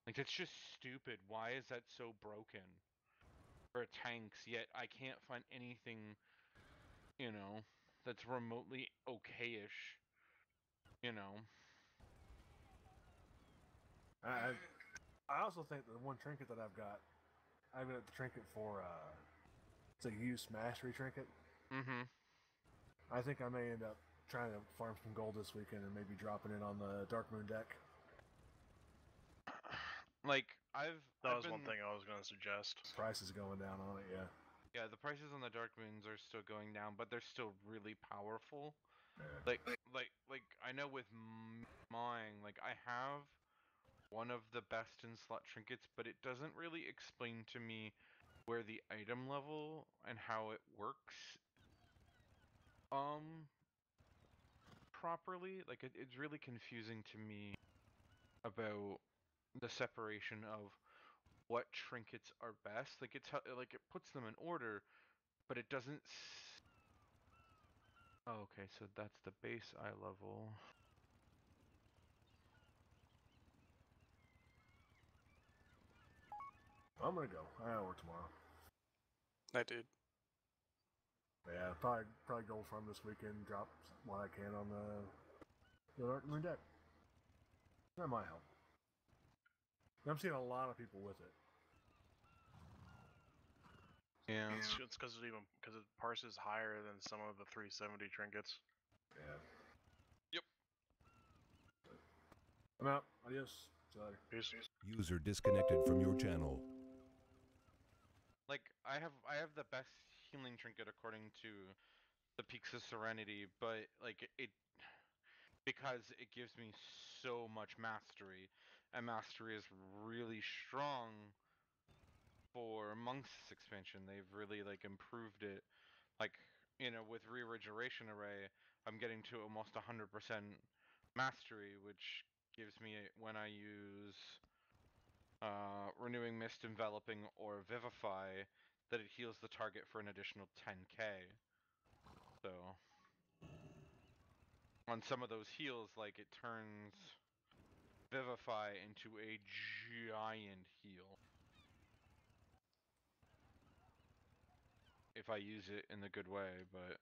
Like, that's just stupid. Why is that so broken? For tanks, yet I can't find anything, you know, that's remotely okay-ish, you know. I also think the one trinket that I've got the trinket for, it's a use mastery trinket. Mm-hmm. I think I may end up trying to farm some gold this weekend and maybe dropping it on the Dark Moon deck. Like, That was one thing I was going to suggest. Price is going down on it, yeah. Yeah, the prices on the Dark Moons are still going down, but they're still really powerful. Yeah. Like I know with mine, like I have one of the best in slot trinkets, but it doesn't really explain to me where the item level and how it works properly. Like it's really confusing to me about the separation of what trinkets are best. Like like it puts them in order, but it doesn't oh, okay, so that's the base eye level. I'm gonna go. I gotta work tomorrow. Night, dude. Yeah, probably go farm this weekend. Drop what I can on the Dark Moon deck. That might help. I'm seeing a lot of people with it. Yeah. It's because the parse is higher than some of the 370 trinkets. Yeah. Yep. I'm out. Adios. See you later. Peace. User disconnected from your channel. Like I have the best healing trinket according to the Peaks of Serenity, but like it because it gives me so much mastery, and mastery is really strong for Monks expansion. They've really like improved it. Like, you know, with Regeneration Array, I'm getting to almost 100% mastery, which gives me when I use Renewing Mist, Enveloping, or Vivify, that it heals the target for an additional 10k. So on some of those heals, like it turns Vivify into a giant heal if I use it in the good way, but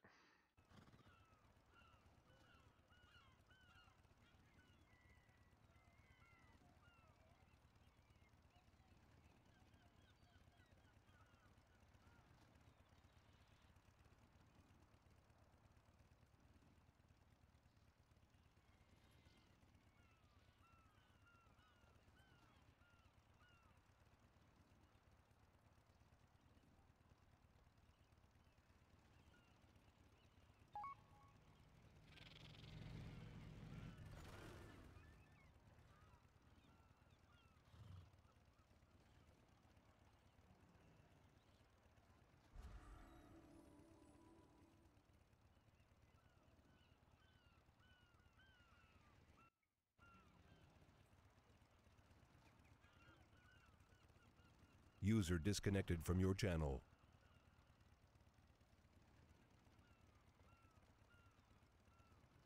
User disconnected from your channel.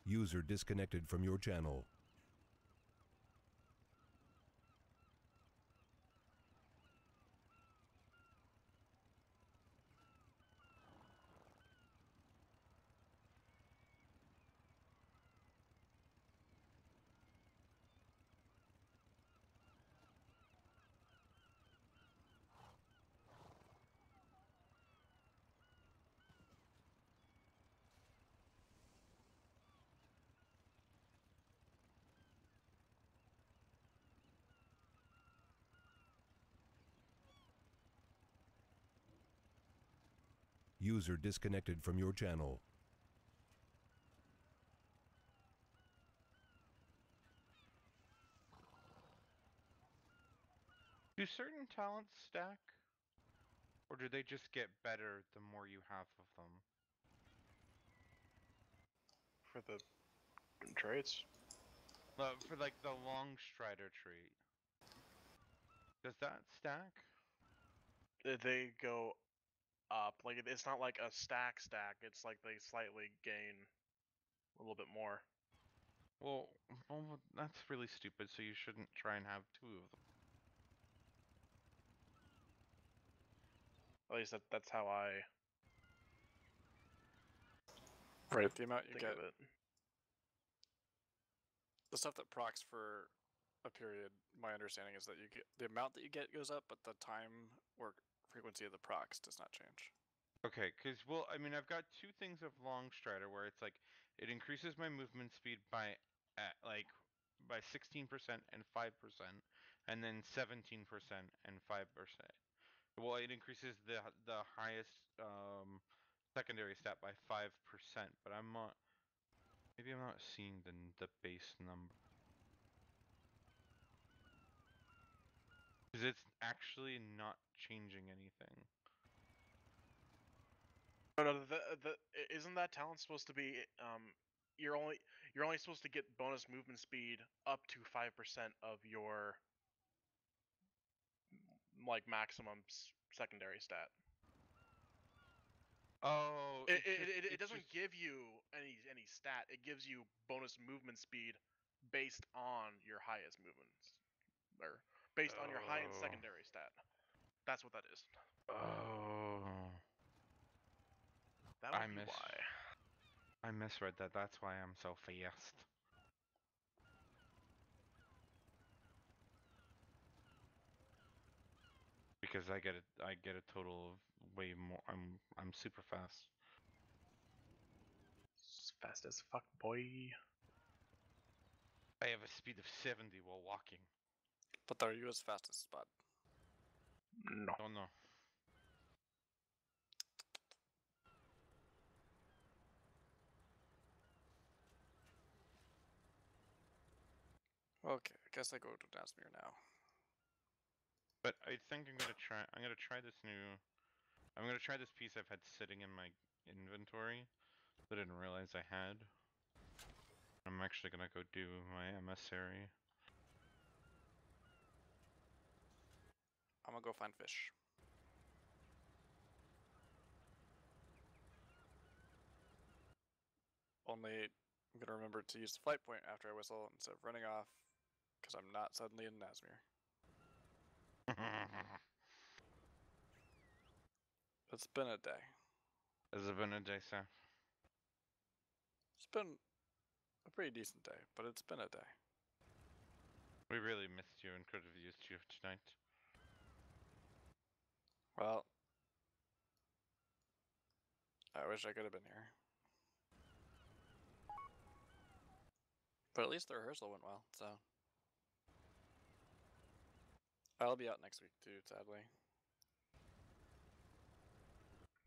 User disconnected from your channel. User disconnected from your channel. do certain talents stack? Or do they just get better the more you have of them? For the traits? For like the Long Strider trait. Does that stack? They go up. Like it's not like a stack. It's like they slightly gain a little bit more. Well, that's really stupid. So you shouldn't try and have 2 of them. At least that's how I. Right, the amount you think get. of it. The stuff that procs for a period, my understanding is that you get the amount that you get goes up, but the time or frequency of the procs does not change. Okay, because, well, I mean, I've got 2 things of Long Strider where it's like, it increases my movement speed by, by 16% and 5%, and then 17% and 5%. Well, it increases the highest secondary stat by 5%, but I'm not, maybe I'm not seeing the base number. Because it's actually not changing anything. No, isn't that talent supposed to be you're only supposed to get bonus movement speed up to 5% of your like maximum secondary stat. Oh, it doesn't give you any stat. It gives you bonus movement speed based on your highest movements or based on your highest secondary stat. That's what that is. Oh. That would be why. I misread that. That's why I'm so fast. Because I get a total of way more. I'm super fast. Fast as fuck, boy. I have a speed of 70 while walking. But are you as fast as Spud? No. Don't know. Okay, I guess I go to Nasmir now. But I think I'm gonna try this new. I'm gonna try this piece I've had sitting in my inventory that I didn't realize I had. I'm actually gonna go do my emissary. I'm gonna go find fish. Only I'm gonna remember to use the flight point after I whistle instead of running off, because I'm not suddenly in Nasmir. It's been a day. Has it been a day, sir? It's been a pretty decent day, but it's been a day. We really missed you and could have used you tonight. Well, I wish I could have been here. But at least the rehearsal went well, so. I'll be out next week too, sadly.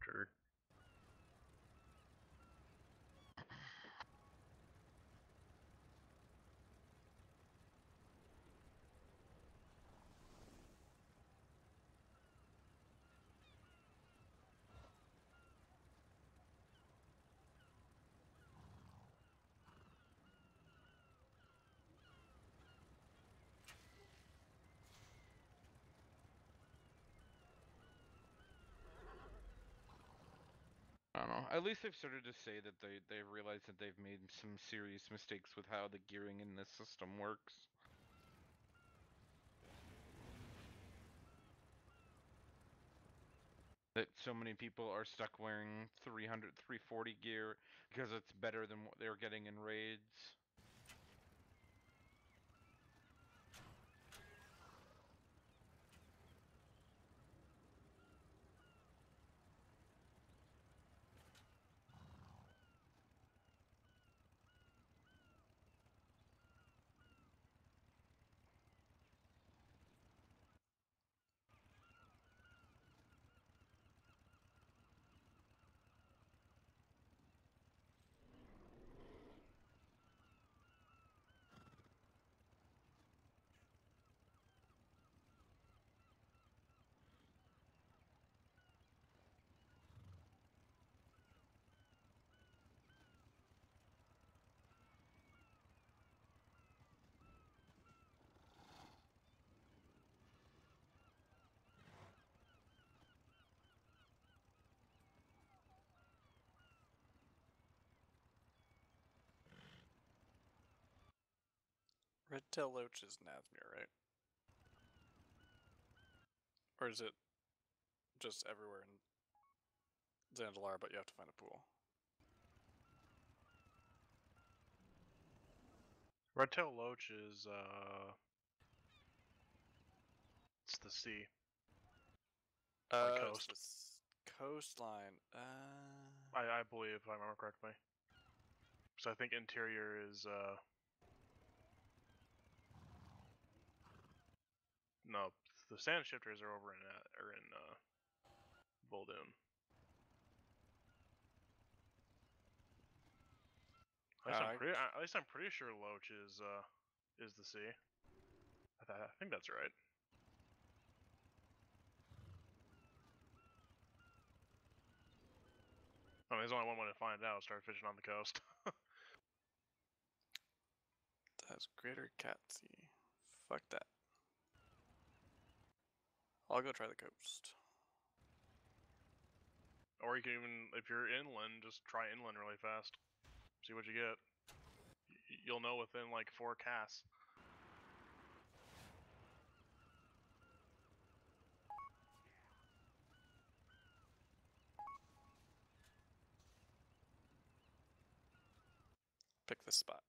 Sure. I don't know. At least they've started to say that they've realized that they've made some serious mistakes with how the gearing in this system works. That so many people are stuck wearing 300, 340 gear because it's better than what they're getting in raids. Red-tailed loach is Nazmir, right? Or is it just everywhere in Zandalar, but you have to find a pool? Red-tailed loach is it's the sea. Like coast. It's the coastline. I believe, if I remember correctly. So I think interior is no, the sand shifters are over in Voldoon. At least I'm pretty sure Loach is the sea. I think that's right. I mean, there's only one way to find out. Start fishing on the coast. That's Greater Catsea. Fuck that. I'll go try the coast. Or you can even, if you're inland, just try inland really fast. See what you get. You'll know within like 4 casts. Pick this spot.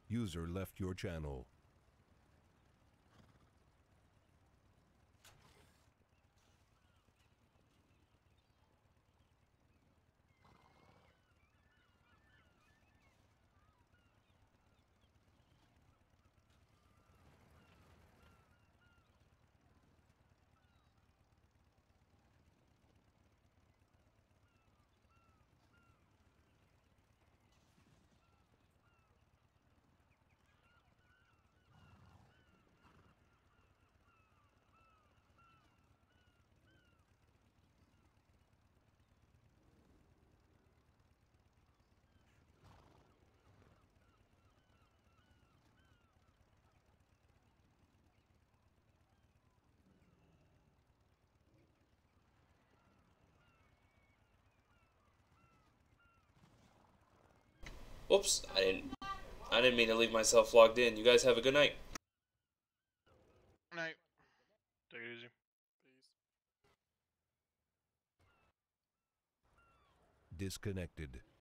User left your channel. Whoops, I didn't mean to leave myself logged in. You guys have a good night. Night. Take it easy. Disconnected.